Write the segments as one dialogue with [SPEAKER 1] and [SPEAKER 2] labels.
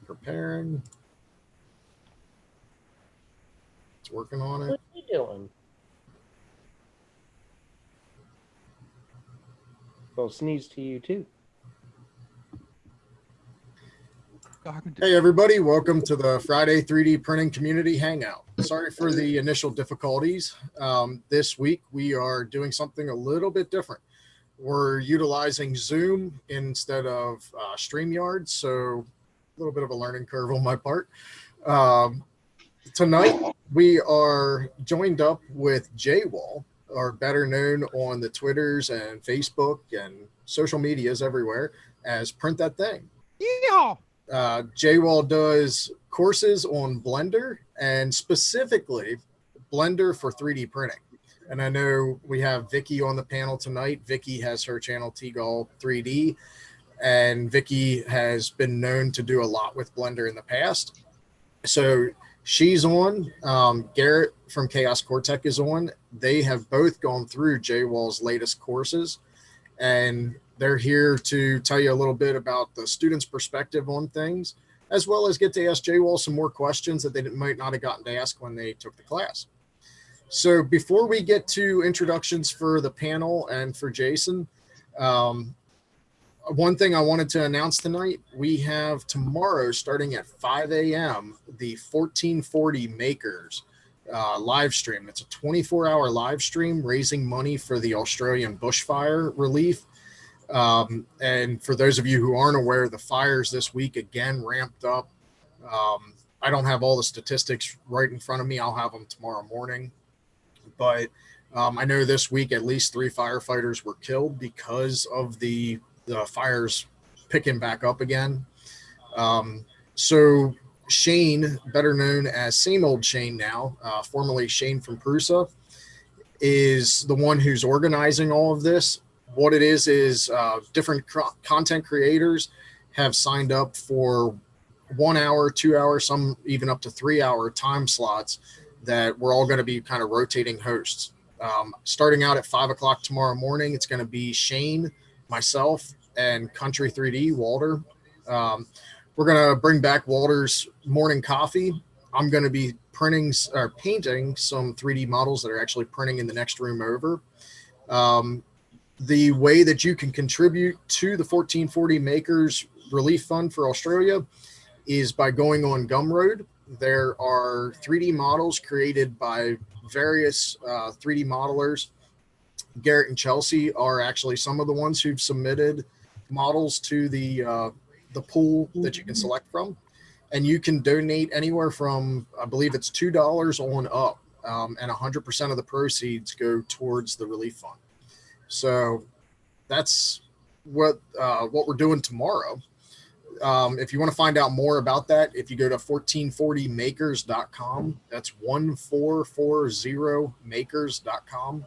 [SPEAKER 1] preparing. It's working on it.
[SPEAKER 2] What are you doing? Well, sneeze to you too.
[SPEAKER 1] Hey everybody, welcome to the Friday 3D Printing Community Hangout. Sorry for the initial difficulties. This week we are doing something a little bit different. We're utilizing Zoom instead of StreamYard, so a little bit of a learning curve on my part. Tonight we are joined up with JWall, or better known on the Twitters and Facebook and social medias everywhere as PrintThatThing.
[SPEAKER 3] Yeah.
[SPEAKER 1] JWall does courses on Blender and specifically Blender for 3D printing. And I know we have Vicky on the panel tonight. Vicky has her channel JWall 3D, and Vicky has been known to do a lot with Blender in the past. So she's on. Garret from ChaosCoreTech is on. They have both gone through JWall's latest courses, and they're here to tell you a little bit about the students' perspective on things, as well as get to ask JWall some more questions that they might not have gotten to ask when they took the class. So before we get to introductions for the panel and for Jayson, one thing I wanted to announce tonight, we have tomorrow starting at 5 a.m. the 1440 Makers live stream. It's a 24-hour live stream raising money for the Australian bushfire relief. And for those of you who aren't aware, the fires this week again ramped up. I don't have all the statistics right in front of me. I'll have them tomorrow morning. But I know this week at least 3 firefighters were killed because of the fires picking back up again. So Shane, better known as Same Old Shane now, formerly Shane from Prusa, is the one who's organizing all of this. What it is different content creators have signed up for 1 hour, 2 hours, some even up to 3 hour time slots that we're all going to be kind of rotating hosts. Starting out at 5 o'clock tomorrow morning, it's going to be Shane, myself, and Country 3D, Walter. We're going to bring back Walter's morning coffee. I'm going to be painting some 3D models that are actually printing in the next room over. The way that you can contribute to the 1440 Makers Relief Fund for Australia is by going on Gumroad. There are 3D models created by various 3D modelers. Garret and Chelsea are actually some of the ones who've submitted models to the pool that you can select from. And you can donate anywhere from, I believe it's $2 on up, and 100% of the proceeds go towards the relief fund. So that's what we're doing tomorrow. If you want to find out more about that, if you go to 1440makers.com, that's 1440makers.com.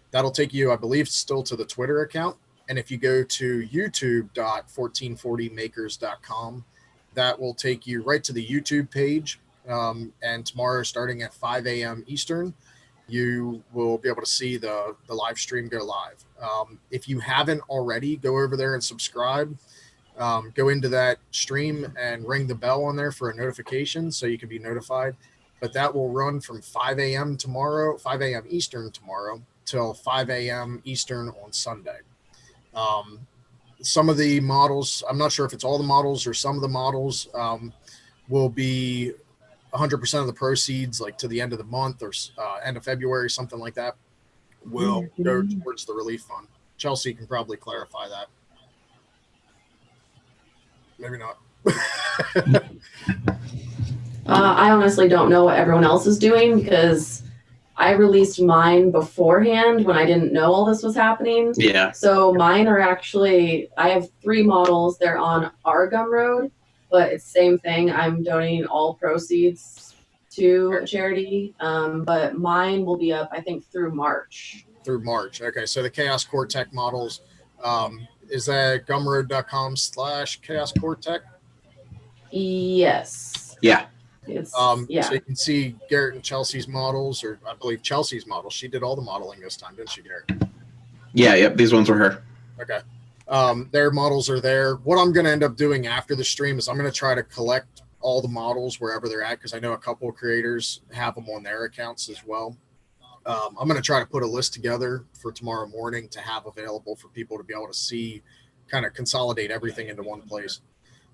[SPEAKER 1] That'll take you, I believe, still to the Twitter account. And if you go to youtube.1440makers.com, that will take you right to the YouTube page. And tomorrow, starting at 5 a.m. Eastern, you will be able to see the live stream go live. If you haven't already, go over there and subscribe. Go into that stream and ring the bell on there for a notification so you can be notified. But that will run from 5 a.m. tomorrow, 5 a.m. Eastern tomorrow, till 5 a.m. Eastern on Sunday. Some of the models, I'm not sure if it's all the models or some of the models, will be 100% of the proceeds, like to the end of the month or end of February, something like that, will go towards the relief fund. Chelsea can probably clarify that. Maybe not.
[SPEAKER 4] I honestly don't know what everyone else is doing because I released mine beforehand when I didn't know all this was happening.
[SPEAKER 5] Yeah.
[SPEAKER 4] So mine are actually, I have 3 models. They're on our Gumroad, but it's the same thing. I'm donating all proceeds to a charity, but mine will be up, I think, through March.
[SPEAKER 1] Through March. Okay, so the ChaosCoreTech models, is that gumroad.com/ChaosCoreTech?
[SPEAKER 4] Yes.
[SPEAKER 5] Yeah.
[SPEAKER 4] It's,
[SPEAKER 1] So you can see Garret and Chelsea's models, or I believe Chelsea's models. She did all the modeling this time, didn't she, Garret?
[SPEAKER 5] Yeah, yep, these ones were her.
[SPEAKER 1] Okay. Their models are there. What I'm going to end up doing after the stream is I'm going to try to collect all the models wherever they're at, because I know a couple of creators have them on their accounts as well. I'm going to try to put a list together for tomorrow morning to have available for people to be able to see, kind of consolidate everything into one place.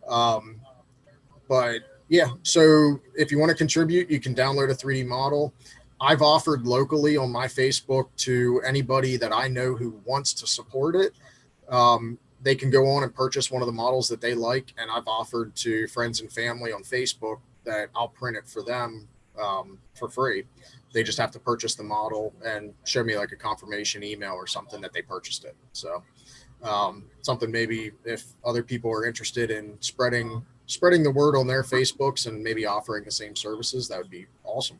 [SPEAKER 1] But yeah, so if you want to contribute, you can download a 3D model. I've offered locally on my Facebook to anybody that I know who wants to support it. They can go on and purchase one of the models that they like. And I've offered to friends and family on Facebook that I'll print it for them for free. They just have to purchase the model and show me like a confirmation email or something that they purchased it. So something maybe if other people are interested in spreading the word on their Facebooks and maybe offering the same services, that would be awesome.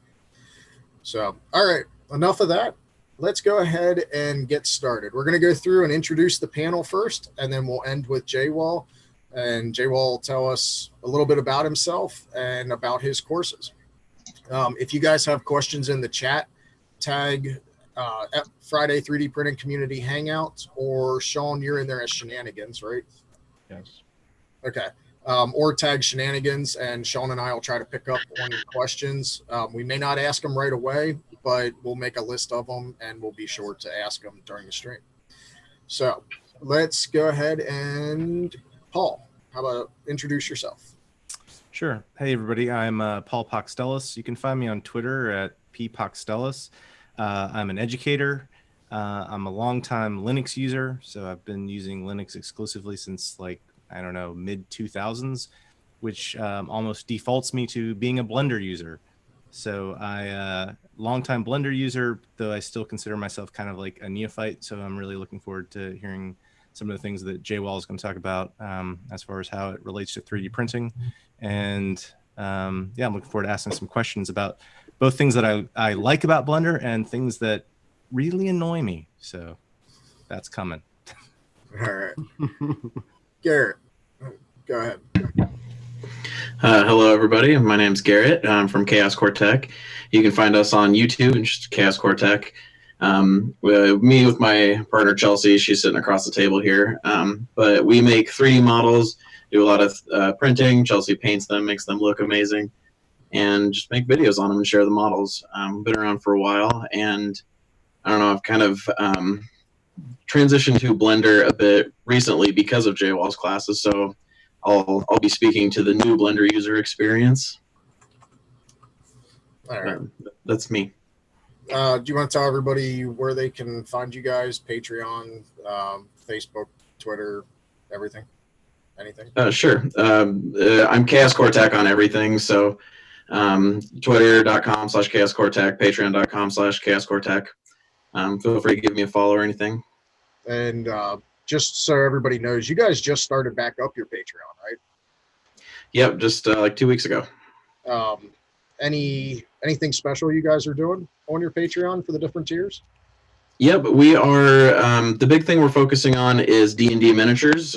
[SPEAKER 1] So, all right, enough of that. Let's go ahead and get started. We're going to go through and introduce the panel first, and then we'll end with JWall. And JWall will tell us a little bit about himself and about his courses. If you guys have questions in the chat, tag Friday 3D Printing Community Hangouts, or Shawn, you're in there as Shenanigans, right?
[SPEAKER 2] Yes.
[SPEAKER 1] Okay. Or tag Shenanigans, and Shawn and I will try to pick up on your questions. We may not ask them right away, but we'll make a list of them, and we'll be sure to ask them during the stream. So let's go ahead and Paul, how about introduce yourself?
[SPEAKER 3] Sure. Hey, everybody. I'm Paul Paukstellis. You can find me on Twitter at Paukstellis. I'm an educator. I'm a longtime Linux user, so I've been using Linux exclusively since, like, I don't know, mid-2000s, which almost defaults me to being a Blender user. So longtime Blender user, though I still consider myself kind of like a neophyte. So I'm really looking forward to hearing some of the things that JWall is going to talk about as far as how it relates to 3D printing. And yeah, I'm looking forward to asking some questions about both things that I like about Blender and things that really annoy me. So that's coming.
[SPEAKER 1] All right. Garret, go ahead.
[SPEAKER 5] Hello, everybody. My name's Garret. I'm from ChaosCoreTech. You can find us on YouTube and just ChaosCoreTech. Me with my partner Chelsea, she's sitting across the table here. But we make 3D models, do a lot of printing. Chelsea paints them, makes them look amazing, and just make videos on them and share the models. Been around for a while, and I don't know, I've kind of transitioned to Blender a bit recently because of JWall's classes. So I'll be speaking to the new Blender user experience.
[SPEAKER 1] All right.
[SPEAKER 5] That's me.
[SPEAKER 1] Do you want to tell everybody where they can find you guys? Patreon, Facebook, Twitter, everything? Anything?
[SPEAKER 5] Sure. I'm ChaosCoreTech on everything. So twitter.com/ChaosCoreTech, patreon.com/ChaosCoreTech. Feel free to give me a follow or anything.
[SPEAKER 1] And just so everybody knows, you guys just started back up your Patreon, right?
[SPEAKER 5] Yep, just like 2 weeks ago.
[SPEAKER 1] Anything special you guys are doing on your Patreon for the different tiers?
[SPEAKER 5] Yep, we are. The big thing we're focusing on is D&D miniatures.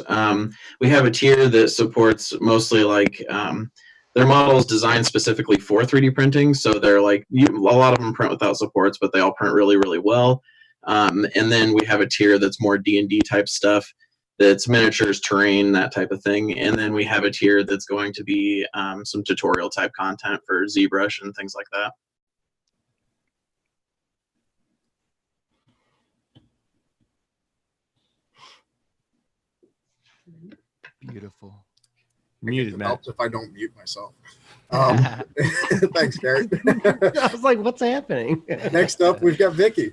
[SPEAKER 5] We have a tier that supports mostly like their models designed specifically for 3D printing. So they're like a lot of them print without supports, but they all print really, really well. And then we have a tier that's more D&D type stuff. That's miniatures, terrain, that type of thing. And then we have a tier that's going to be some tutorial type content for ZBrush and things like that.
[SPEAKER 6] Beautiful.
[SPEAKER 3] Muted, Matt.
[SPEAKER 1] Helps if I don't mute myself. Thanks, Garret.
[SPEAKER 2] I was like, what's happening?
[SPEAKER 1] Next up, we've got Vicky.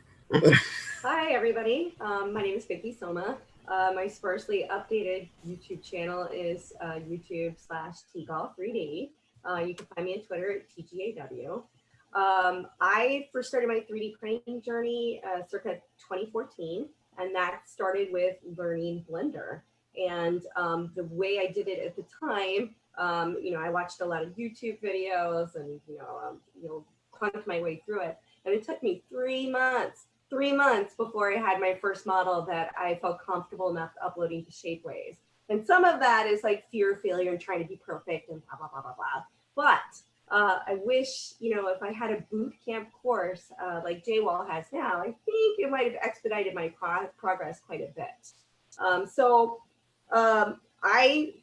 [SPEAKER 7] Hi, everybody. My name is Vicky Somma. My sparsely updated YouTube channel is YouTube/TGall3D. You can find me on Twitter at TGAW. I first started my 3D printing journey circa 2014, and that started with learning Blender. And the way I did it at the time, I watched a lot of YouTube videos and, clunked my way through it. And it took me 3 months before I had my first model that I felt comfortable enough uploading to Shapeways. And some of that is like fear of failure and trying to be perfect and blah, blah, blah, blah, blah. But I wish, if I had a boot camp course like JWall has now, I think it might have expedited my progress quite a bit. I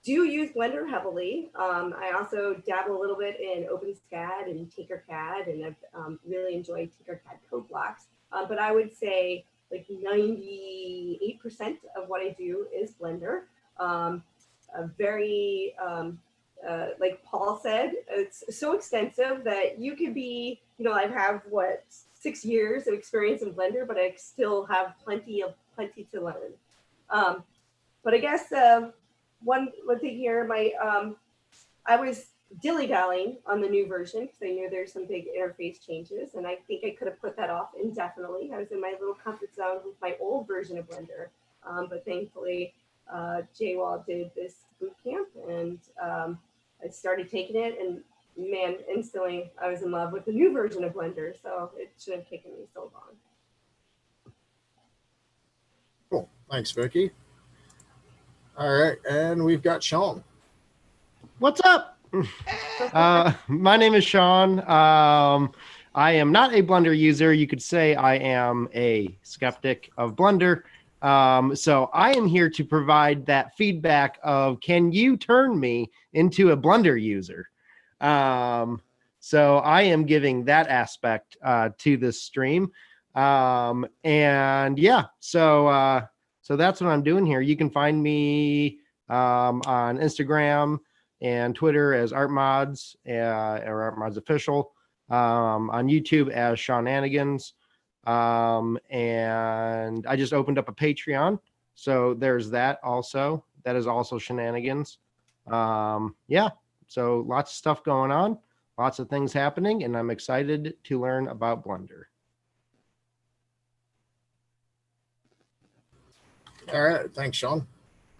[SPEAKER 7] do use Blender heavily. I also dabble a little bit in OpenSCAD and Tinkercad, and I've really enjoyed Tinkercad code blocks. But I would say like 98% of what I do is Blender. Very, like Paul said, it's so extensive that you could be, you know, I have what, 6 years of experience in Blender, but I still have plenty to learn. But I guess one thing here, I was dilly-dallying on the new version because I knew there's some big interface changes, and I think I could have put that off indefinitely. I was in my little comfort zone with my old version of Blender, but thankfully JWall did this boot camp, and I started taking it, and man, instantly I was in love with the new version of Blender, so it shouldn't have taken me so long.
[SPEAKER 1] Cool. Thanks, Vicky. All right, and we've got Shawn.
[SPEAKER 2] What's up? My name is Shawn. I am not a Blender user. You could say I am a skeptic of Blender. So I am here to provide that feedback of, can you turn me into a Blender user? So I am giving that aspect to this stream. And yeah, so that's what I'm doing here. You can find me on Instagram and Twitter as ArtMods or ArtMods Official, on YouTube as Shawnanigans. And I just opened up a Patreon, so there's that also. That is also Shenanigans. Yeah, so lots of stuff going on, lots of things happening, and I'm excited to learn about Blender.
[SPEAKER 1] All right, thanks, Shawn.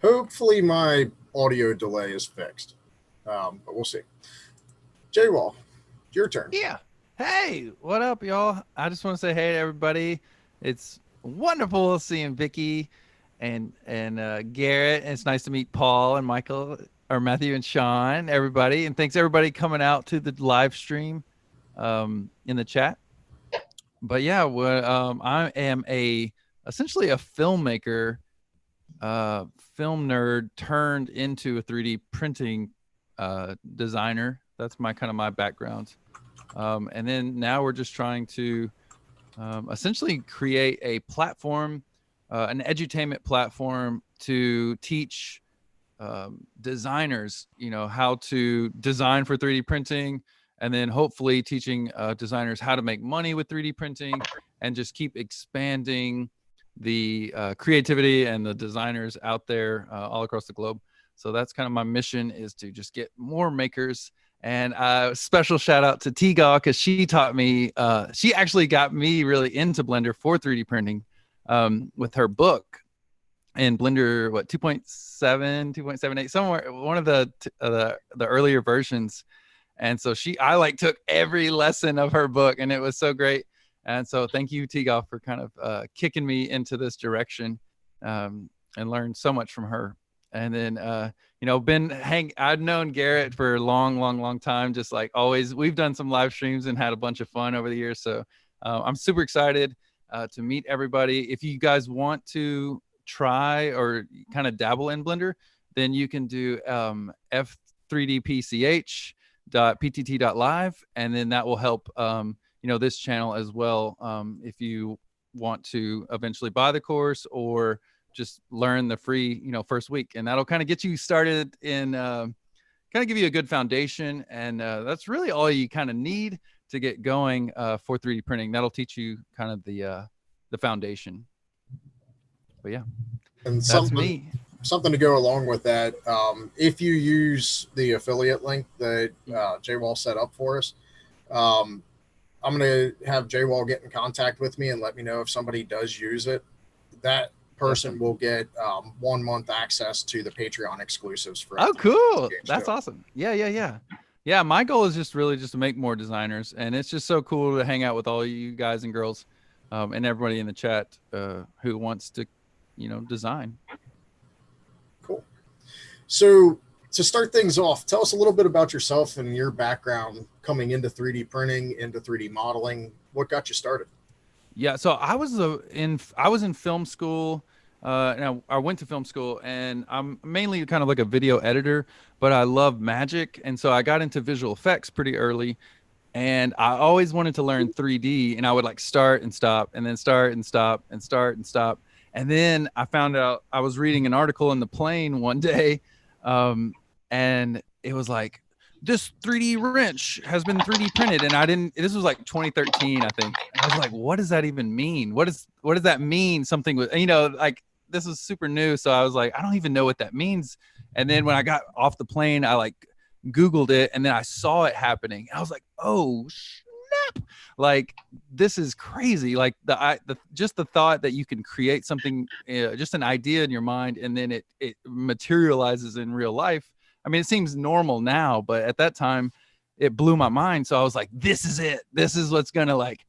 [SPEAKER 1] Hopefully my audio delay is fixed, but we'll see. JWall, your turn.
[SPEAKER 8] Yeah. Hey, what up, y'all? I just want to say hey to everybody. It's wonderful seeing Vicky and Garrett. And it's nice to meet Paul and Michael, or Matthew and Shawn, everybody. And thanks everybody coming out to the live stream in the chat. But yeah, I am essentially a filmmaker, film nerd turned into a 3D printing designer. That's my background. And then now we're just trying to essentially create a platform, an edutainment platform to teach designers, how to design for 3D printing, and then hopefully teaching designers how to make money with 3D printing, and just keep expanding the creativity and the designers out there all across the globe. So that's kind of my mission, is to just get more makers. And special shout out to T-Gaw, because she taught me, she actually got me really into Blender for 3D printing with her book. And Blender, 2.7, 2.78, somewhere, one of the earlier versions. And so I took every lesson of her book, and it was so great. And so thank you, T-Gaw, for kind of kicking me into this direction, and learned so much from her. And then, I've known Garrett for a long time, just like always. We've done some live streams and had a bunch of fun over the years. So I'm super excited to meet everybody. If you guys want to try or kind of dabble in Blender, then you can do f3dpch.ptt.live, and then that will help, this channel as well. If you want to eventually buy the course or just learn the free, first week, and that'll kind of get you started in, kind of give you a good foundation. And that's really all you kind of need to get going for 3D printing. That'll teach you kind of the foundation. But yeah,
[SPEAKER 1] And
[SPEAKER 8] that's me.
[SPEAKER 1] Something to go along with that. If you use the affiliate link that JWall set up for us, I'm going to have JWall get in contact with me and let me know if somebody does use it. That person will get 1 month access to the Patreon exclusives for.
[SPEAKER 8] Oh, cool. That's awesome. Yeah. My goal is just to make more designers, and it's just so cool to hang out with all you guys and girls, and everybody in the chat who wants to, design.
[SPEAKER 1] Cool. So to start things off, tell us a little bit about yourself and your background coming into 3D printing, into 3D modeling. What got you started?
[SPEAKER 8] Yeah, so I was in film school. and I went to film school, and I'm mainly kind of like a video editor, but I love magic. And so I got into visual effects pretty early, and I always wanted to learn 3D, and I would like start and stop and then start and stop and start and stop. And then I found out, I was reading an article in the plane one day, and it was like, this 3D wrench has been 3D printed. And I didn't, this was like 2013, I think. And I was like, what does that even mean? What does that mean? Something with, like, this was super new. So I was like, I don't even know what that means. And then when I got off the plane, I like Googled it, and then I saw it happening. I was like, oh snap. Like, this is crazy. Like just the thought that you can create something, just an idea in your mind, and then it materializes in real life. I mean, it seems normal now, but at that time it blew my mind. So I was like, this is it. This is what's going to like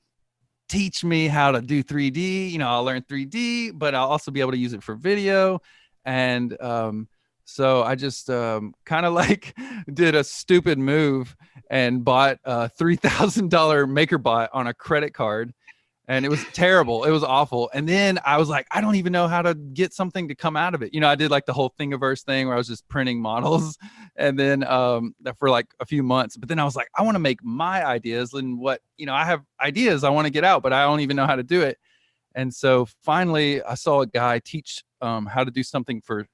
[SPEAKER 8] teach me how to do 3D. I'll learn 3D, but I'll also be able to use it for video. And so I just kind of like did a stupid move and bought a $3,000 MakerBot on a credit card. And it was terrible. It was awful. And then I was like, I don't even know how to get something to come out of it. I did like the whole Thingiverse thing where I was just printing models, and then for like a few months. But then I was like, I want to make my ideas, and I have ideas I want to get out, but I don't even know how to do it. And so finally I saw a guy teach how to do something for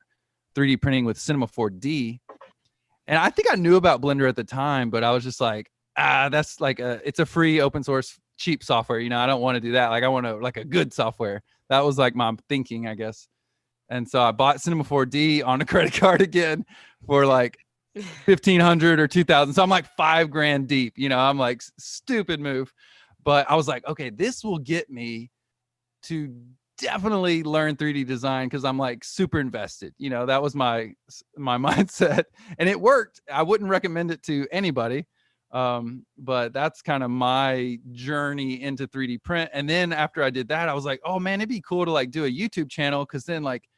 [SPEAKER 8] 3D printing with Cinema 4D. And I think I knew about Blender at the time, but I was just like, that's like it's a free open source cheap software. I don't want to do that. Like, I want to like a good software. That was like my thinking, I guess. And so I bought Cinema 4D on a credit card again for like $1,500 or $2,000. So I'm like $5,000 deep. I'm like, stupid move. But I was like, okay, this will get me to definitely learn 3D design, because I'm like super invested. That was my mindset, and it worked. I wouldn't recommend it to anybody. But that's kind of my journey into 3D print. And then after I did that, I was like, oh man, it'd be cool to like do a YouTube channel, because then like,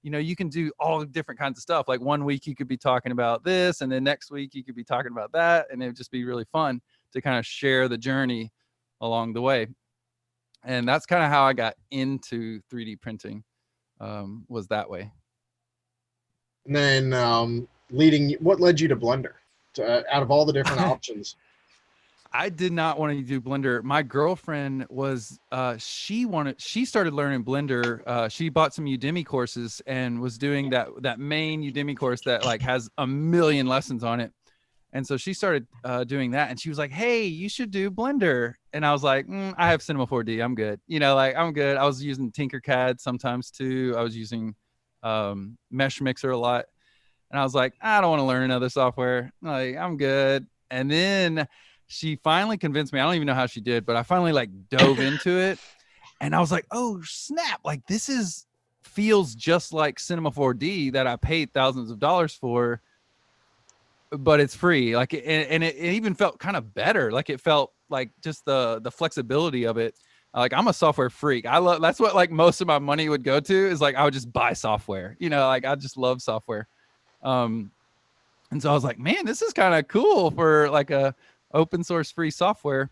[SPEAKER 8] you can do all different kinds of stuff. Like one week you could be talking about this, and then next week you could be talking about that, and it would just be really fun to kind of share the journey along the way. And that's kind of how I got into 3D printing, was that way.
[SPEAKER 1] And then what led you to Blender? Out of all the different options?
[SPEAKER 8] I did not want to do Blender. My girlfriend was, she started learning Blender. She bought some Udemy courses and was doing that main Udemy course that like has a million lessons on it. And so she started doing that, and she was like, hey, you should do Blender. And I was like, I have Cinema 4D. I'm good. Like, I'm good. I was using Tinkercad sometimes too. I was using Mesh Mixer a lot. And I was like, I don't want to learn another software. Like, I'm good. And then she finally convinced me. I don't even know how she did, but I finally like dove into it. And I was like, oh snap. Like, this feels just like Cinema 4D that I paid thousands of dollars for, but it's free. Like, and it even felt kind of better. Like, it felt like just the flexibility of it. Like, I'm a software freak. That's what like most of my money would go to, is like, I would just buy software, like I just love software. And so I was like, man, this is kind of cool for like a open source free software.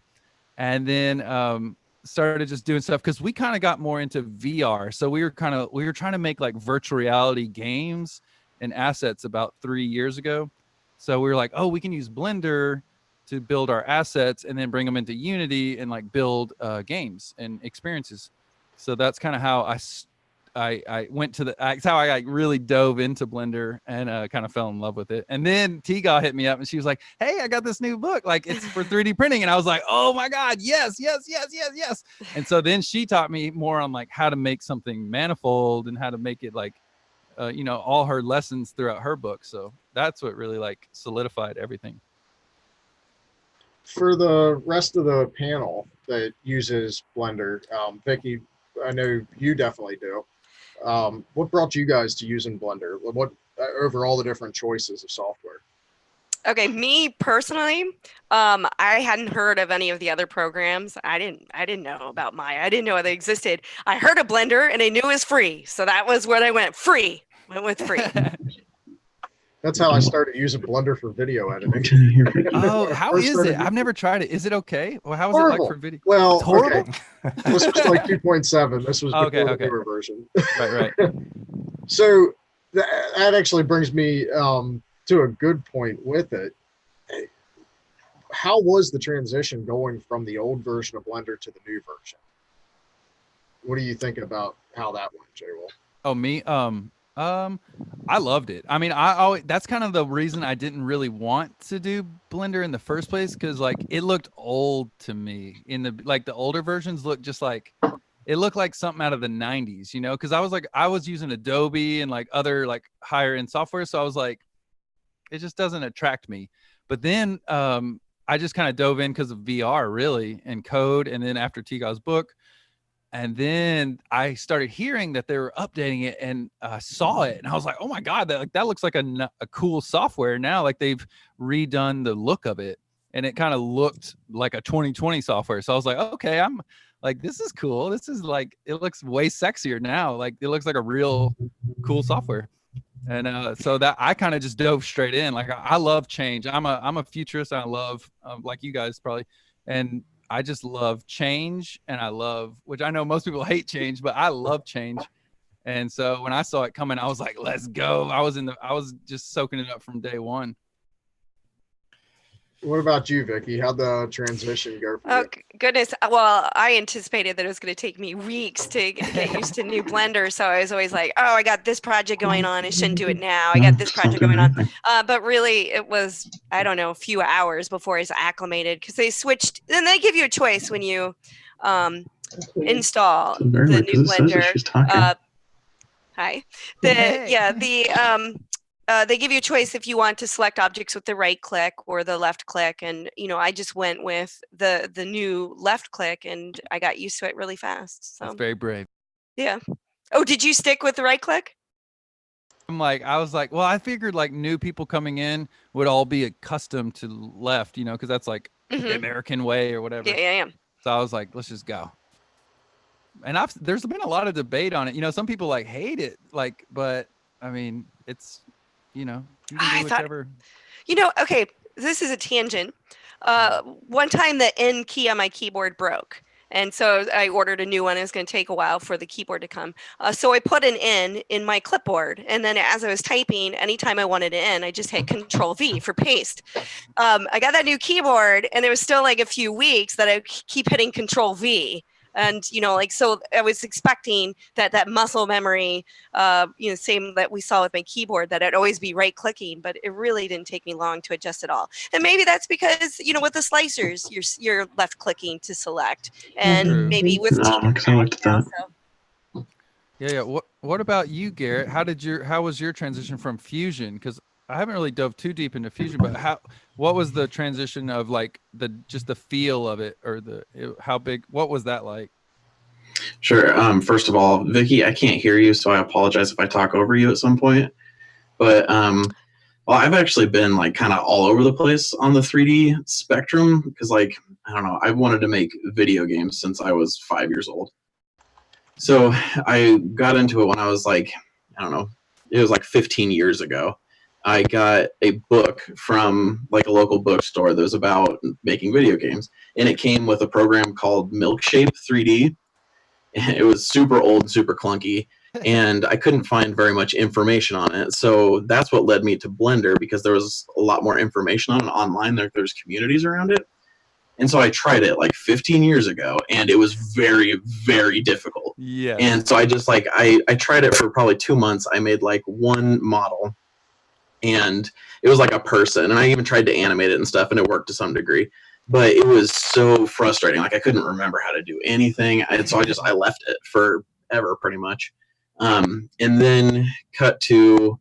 [SPEAKER 8] And then started just doing stuff, because we kind of got more into VR. So we were trying to make like virtual reality games and assets about 3 years ago. So we were like, oh, we can use Blender to build our assets and then bring them into Unity and like build games and experiences. So that's kind of how I went to that's how I like really dove into Blender and kind of fell in love with it. And then Tiga hit me up, and she was like, hey, I got this new book, like it's for 3D printing. And I was like, oh my God, yes. And so then she taught me more on like how to make something manifold and how to make it like, all her lessons throughout her book. So that's what really like solidified everything.
[SPEAKER 1] For the rest of the panel that uses Blender, Vicky, I know you definitely do. What brought you guys to using Blender? What over all the different choices of software?
[SPEAKER 9] Okay, me personally, I hadn't heard of any of the other programs. I didn't know about Maya. I didn't know they existed. I heard of Blender, and I knew it was free, so that was where I went. Free. Went with free.
[SPEAKER 1] That's how I started using Blender for video editing.
[SPEAKER 8] Oh, how
[SPEAKER 1] First
[SPEAKER 8] is
[SPEAKER 1] started
[SPEAKER 8] it? I've
[SPEAKER 1] using-
[SPEAKER 8] never tried it. Is it okay? Well, how is it
[SPEAKER 1] Horrible.
[SPEAKER 8] like for video?
[SPEAKER 1] Well,
[SPEAKER 8] It's horrible.
[SPEAKER 1] okay. This was like 2.7. This was before the newer version.
[SPEAKER 8] Right.
[SPEAKER 1] So that actually brings me to a good point with it. How was the transition going from the old version of Blender to the new version? What do you think about how that went, JWall?
[SPEAKER 8] Oh, me? I loved it. I mean, I always, that's kind of the reason I didn't really want to do Blender in the first place, because like it looked old to me. In the like the older versions looked just like it looked like something out of the 90s, you know, because I was using Adobe and like other like higher end software, so I was like, it just doesn't attract me. But then I just kind of dove in because of VR really and code, and then after Tigaw's book. And then I started hearing that they were updating it, and saw it, and I was like, "Oh my god, that looks like a cool software now." Like they've redone the look of it, and it kind of looked like a 2020 software. So I was like, "Okay, I'm like, this is cool. This is like, it looks way sexier now. Like it looks like a real cool software." And so that I kind of just dove straight in. Like I love change. I'm a futurist. And I love like you guys probably, and I just love change, and I love, which I know most people hate change, but I love change. And so when I saw it coming, I was like, let's go. I was just soaking it up from day one.
[SPEAKER 1] What about you, Vicky? How'd the transition go for
[SPEAKER 9] Oh,
[SPEAKER 1] you?
[SPEAKER 9] goodness. Well, I anticipated that it was going to take me weeks to get used to new Blender. So I was always like, oh, I got this project going on. I shouldn't do it now. I got this project going on. But really, it was, I don't know, a few hours before I was acclimated, because they switched. Then they give you a choice when you install the new Blender. Hi. They give you a choice if you want to select objects with the right click or the left click, and I just went with the new left click, and I got used to it really fast. So
[SPEAKER 8] that's very brave.
[SPEAKER 9] Yeah. Oh, did you stick with the right click?
[SPEAKER 8] I was like, well, I figured like new people coming in would all be accustomed to left, because that's like the American way or whatever.
[SPEAKER 9] Yeah.
[SPEAKER 8] So I was like, let's just go. And there's been a lot of debate on it. Some people like hate it, like, but I mean, it's. You can do whichever.
[SPEAKER 9] Okay, this is a tangent. One time the N key on my keyboard broke, and so I ordered a new one. It was going to take a while for the keyboard to come. So I put an N in my clipboard, and then as I was typing, anytime I wanted an N, I just hit Control V for paste. I got that new keyboard, and there was still like a few weeks that I keep hitting Control V. And so I was expecting that muscle memory, same that we saw with my keyboard, that I'd always be right clicking, but it really didn't take me long to adjust it all. And maybe that's because with the slicers, you're left clicking to select, and maybe with
[SPEAKER 8] Yeah. What about you, Garrett? How was your transition from Fusion? Because I haven't really dove too deep into Fusion, but what was the transition of like just the feel of it, or how big? What was that like?
[SPEAKER 5] Sure. First of all, Vicky, I can't hear you, so I apologize if I talk over you at some point. But well, I've actually been like kind of all over the place on the 3D spectrum, because like I don't know, I've wanted to make video games since I was 5 years old. So I got into it when I was like, I don't know, it was like 15 years ago. I got a book from like a local bookstore that was about making video games, and it came with a program called Milkshape 3D. It was super old, super clunky, and I couldn't find very much information on it. So that's what led me to Blender, because there was a lot more information on it online. There's communities around it. And so I tried it like 15 years ago, and it was very, very difficult.
[SPEAKER 8] Yeah.
[SPEAKER 5] And so I just like, I tried it for probably 2 months. I made like one model, and it was like a person, and I even tried to animate it and stuff, and it worked to some degree. But it was so frustrating. Like I couldn't remember how to do anything. And so I left it forever pretty much. And then cut to,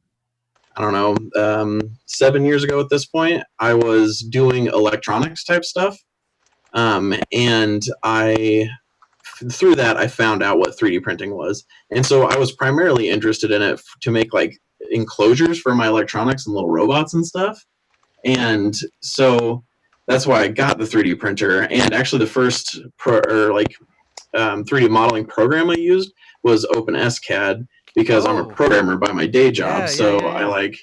[SPEAKER 5] I don't know, 7 years ago at this point, I was doing electronics type stuff. And through that, I found out what 3D printing was. And so I was primarily interested in it to make like enclosures for my electronics and little robots and stuff. And so that's why I got the 3D printer. And actually the first 3D modeling program I used was OpenSCAD, because I'm a programmer by my day job. I like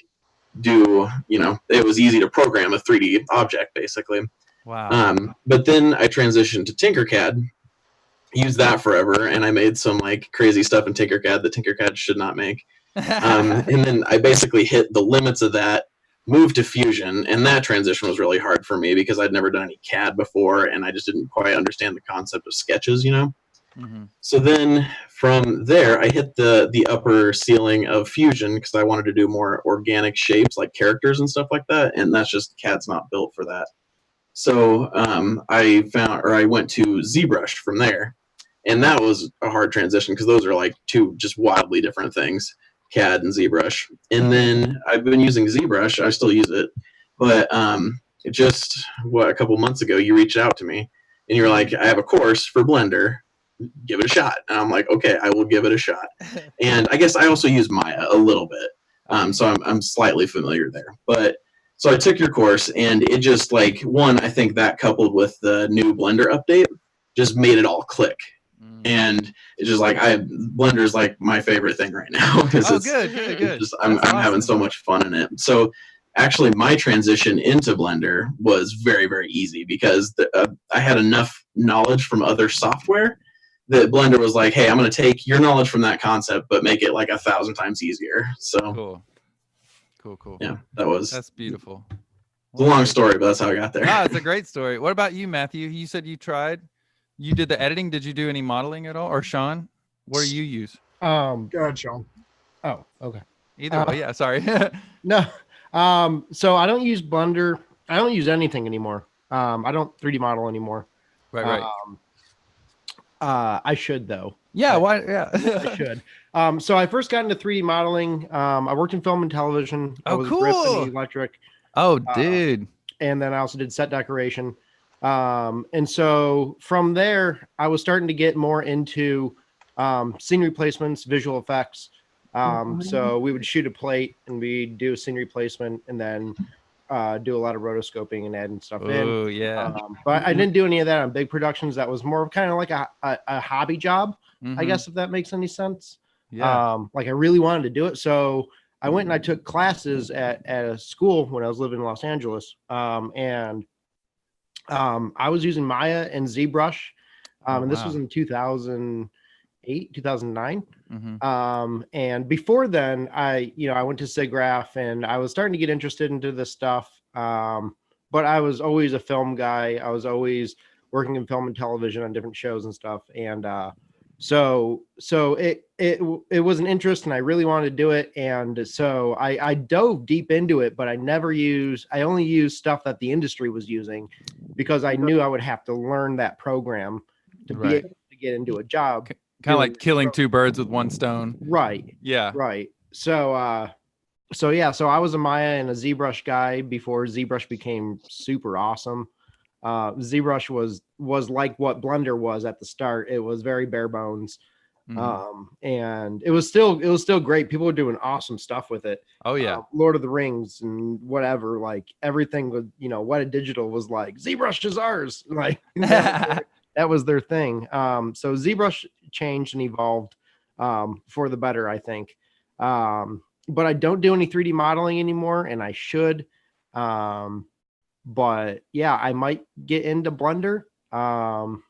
[SPEAKER 5] do, it was easy to program a 3D object basically.
[SPEAKER 8] Wow.
[SPEAKER 5] But then I transitioned to Tinkercad, used that forever, and I made some like crazy stuff in Tinkercad that Tinkercad should not make. And then I basically hit the limits of that, moved to Fusion, and that transition was really hard for me because I'd never done any CAD before, and I just didn't quite understand the concept of sketches,
[SPEAKER 8] Mm-hmm.
[SPEAKER 5] So then from there, I hit the upper ceiling of Fusion because I wanted to do more organic shapes like characters and stuff like that, and that's just CAD's not built for that. So I went to ZBrush from there, and that was a hard transition because those are like two just wildly different things, CAD and ZBrush. And then I've been using ZBrush. I still use it, but a couple months ago, you reached out to me, and you're like, I have a course for Blender. Give it a shot. And I'm like, okay, I will give it a shot. And I guess I also use Maya a little bit, so I'm slightly familiar there. But so I took your course, and it just like I think that coupled with the new Blender update just made it all click. And it's just like Blender is like my favorite thing right now because
[SPEAKER 8] good.
[SPEAKER 5] I'm having so much fun in it. So actually, my transition into Blender was very, very easy because I had enough knowledge from other software that Blender was like, hey, I'm going to take your knowledge from that concept, but make it like 1,000 times easier. So
[SPEAKER 8] cool.
[SPEAKER 5] Yeah,
[SPEAKER 8] that's beautiful.
[SPEAKER 5] It's a long story, but that's how I got there.
[SPEAKER 8] It's a great story. What about you, Matthew? You said you did the editing. Did you do any modeling at all? Or Shawn, what do you use?
[SPEAKER 1] Go ahead, Shawn.
[SPEAKER 2] Oh, okay.
[SPEAKER 8] Either way, yeah, sorry.
[SPEAKER 2] No. So I don't use Blender. I don't use anything anymore. I don't 3D model anymore.
[SPEAKER 8] Right.
[SPEAKER 2] I should though.
[SPEAKER 8] Yeah, why? Yeah,
[SPEAKER 2] I should. So I first got into 3D modeling. I worked in film and television. I was
[SPEAKER 8] cool.
[SPEAKER 2] grip and electric.
[SPEAKER 8] Oh, dude.
[SPEAKER 2] And then I also did set decoration. And so from there, I was starting to get more into scenery placements, visual effects. So we would shoot a plate and we'd do a scenery placement and then do a lot of rotoscoping and adding stuff in.
[SPEAKER 8] Oh, yeah.
[SPEAKER 2] But I didn't do any of that on big productions. That was more kind of like a hobby job, I guess, if that makes any sense.
[SPEAKER 8] Yeah.
[SPEAKER 2] Like I really wanted to do it. So I went and I took classes at a school when I was living in Los Angeles. And I was using Maya and ZBrush. And this was in 2008, 2009. And before then, I went to SIGGRAPH and I was starting to get interested into this stuff. But I was always a film guy. I was always working in film and television on different shows and stuff. And so it was an interest and I really wanted to do it. And so I dove deep into it, but I only used stuff that the industry was using because I knew I would have to learn that program to be able to get into a job.
[SPEAKER 8] Kind of like killing two birds with one stone.
[SPEAKER 2] Right.
[SPEAKER 8] Yeah.
[SPEAKER 2] Right. So I was a Maya and a ZBrush guy before ZBrush became super awesome. ZBrush was like what Blender was at the start. It was very bare bones. And it was still great. People were doing awesome stuff with it.
[SPEAKER 8] Oh yeah.
[SPEAKER 2] Lord of the Rings and whatever, like everything with, What a Digital was like, ZBrush is ours. Like that was their thing. So ZBrush changed and evolved for the better, I think. But I don't do any 3D modeling anymore, and I should. But yeah, I might get into Blender. I'm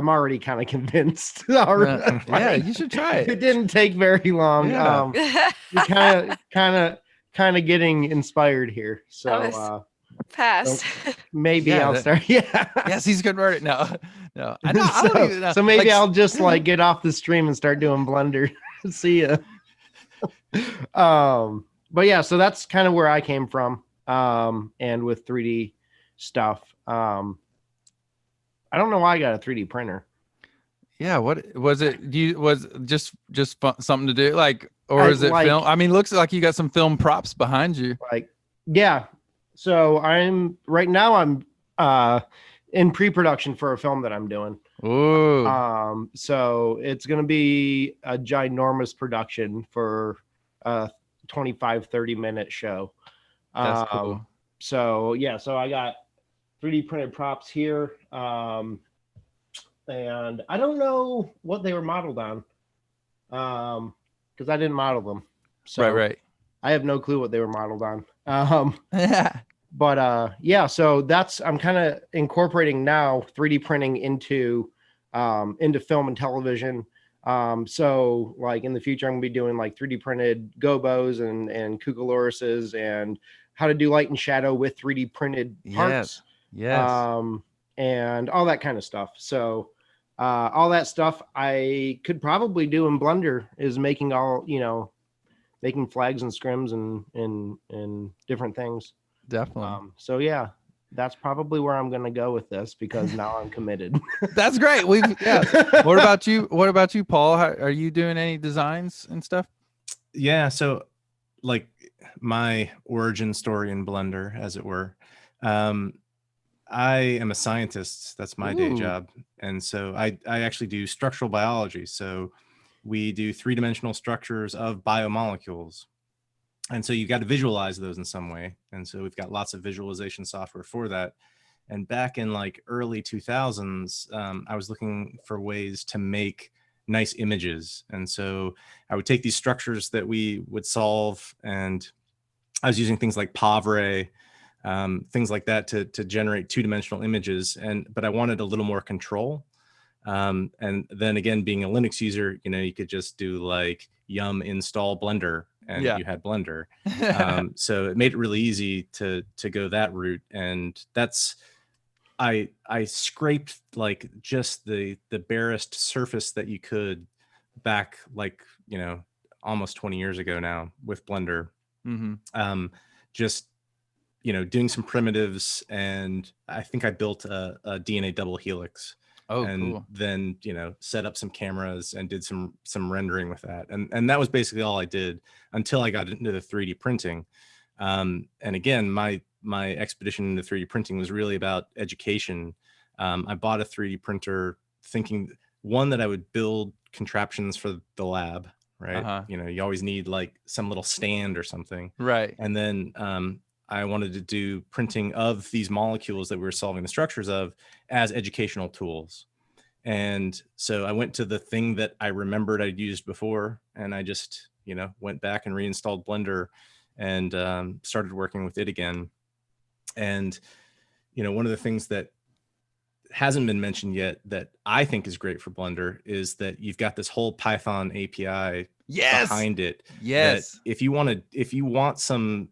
[SPEAKER 2] already kind of convinced.
[SPEAKER 8] Yeah, you should try it.
[SPEAKER 2] It didn't take very long.
[SPEAKER 8] Yeah.
[SPEAKER 2] Kind of getting inspired here. So
[SPEAKER 9] fast.
[SPEAKER 2] So maybe I'll start. Yeah.
[SPEAKER 8] Yes, he's converted. No. I don't even know.
[SPEAKER 2] So maybe I'll just like get off the stream and start doing Blender. See ya. But yeah, so that's kind of where I came from. And with 3D stuff. I don't know why I got a 3D printer.
[SPEAKER 8] Yeah, what was it? Was just something to do, like, or is it film? I mean, looks like you got some film props behind you.
[SPEAKER 2] Like, yeah. So I'm in pre-production for a film that I'm doing.
[SPEAKER 8] Ooh.
[SPEAKER 2] So it's gonna be a ginormous production for a 25-30 minute show.
[SPEAKER 8] That's cool.
[SPEAKER 2] So yeah, so I got 3D printed props here. And I don't know what they were modeled on. Because I didn't model them. So,
[SPEAKER 8] right.
[SPEAKER 2] I have no clue what they were modeled on.
[SPEAKER 8] Yeah.
[SPEAKER 2] But yeah, so I'm kind of incorporating now 3D printing into film and television. So like in the future, I'm gonna be doing like 3D printed gobos and cucalorises and how to do light and shadow with 3D printed parts.
[SPEAKER 8] Yes.
[SPEAKER 2] And all that kind of stuff. So all that stuff I could probably do in Blender is making making flags and scrims and different things.
[SPEAKER 8] Definitely.
[SPEAKER 2] So yeah, that's probably where I'm gonna go with this because now I'm committed.
[SPEAKER 8] That's great. What about you? What about you, Paul? Are you doing any designs and stuff?
[SPEAKER 3] Yeah. So like my origin story in Blender, as it were. I am a scientist. That's my day job. And so I actually do structural biology. So we do 3-dimensional structures of biomolecules. And so you've got to visualize those in some way. And so we've got lots of visualization software for that. And back in like early 2000s, I was looking for ways to make nice images. And so I would take these structures that we would solve, and I was using things like Pavre, things like that to generate 2-dimensional images. But I wanted a little more control. And then again, being a Linux user, you could just do like yum install Blender, and you had Blender. So it made it really easy to go that route. And that's, I scraped like just the barest surface that you could back like, almost 20 years ago now with Blender. Just, doing some primitives, and I think I built a DNA double helix. And
[SPEAKER 8] cool.
[SPEAKER 3] Then, set up some cameras and did some rendering with that. And that was basically all I did until I got into the 3D printing. And again, my expedition into 3D printing was really about education. I bought a 3D printer thinking, one, that I would build contraptions for the lab, right? You always need like some little stand or something.
[SPEAKER 8] Right.
[SPEAKER 3] And then I wanted to do printing of these molecules that we were solving the structures of as educational tools. And so I went to the thing that I remembered I'd used before, and I just, went back and reinstalled Blender and started working with it again. And, one of the things that hasn't been mentioned yet that I think is great for Blender is that you've got this whole Python API behind it.
[SPEAKER 8] Yes.
[SPEAKER 3] That if you want some,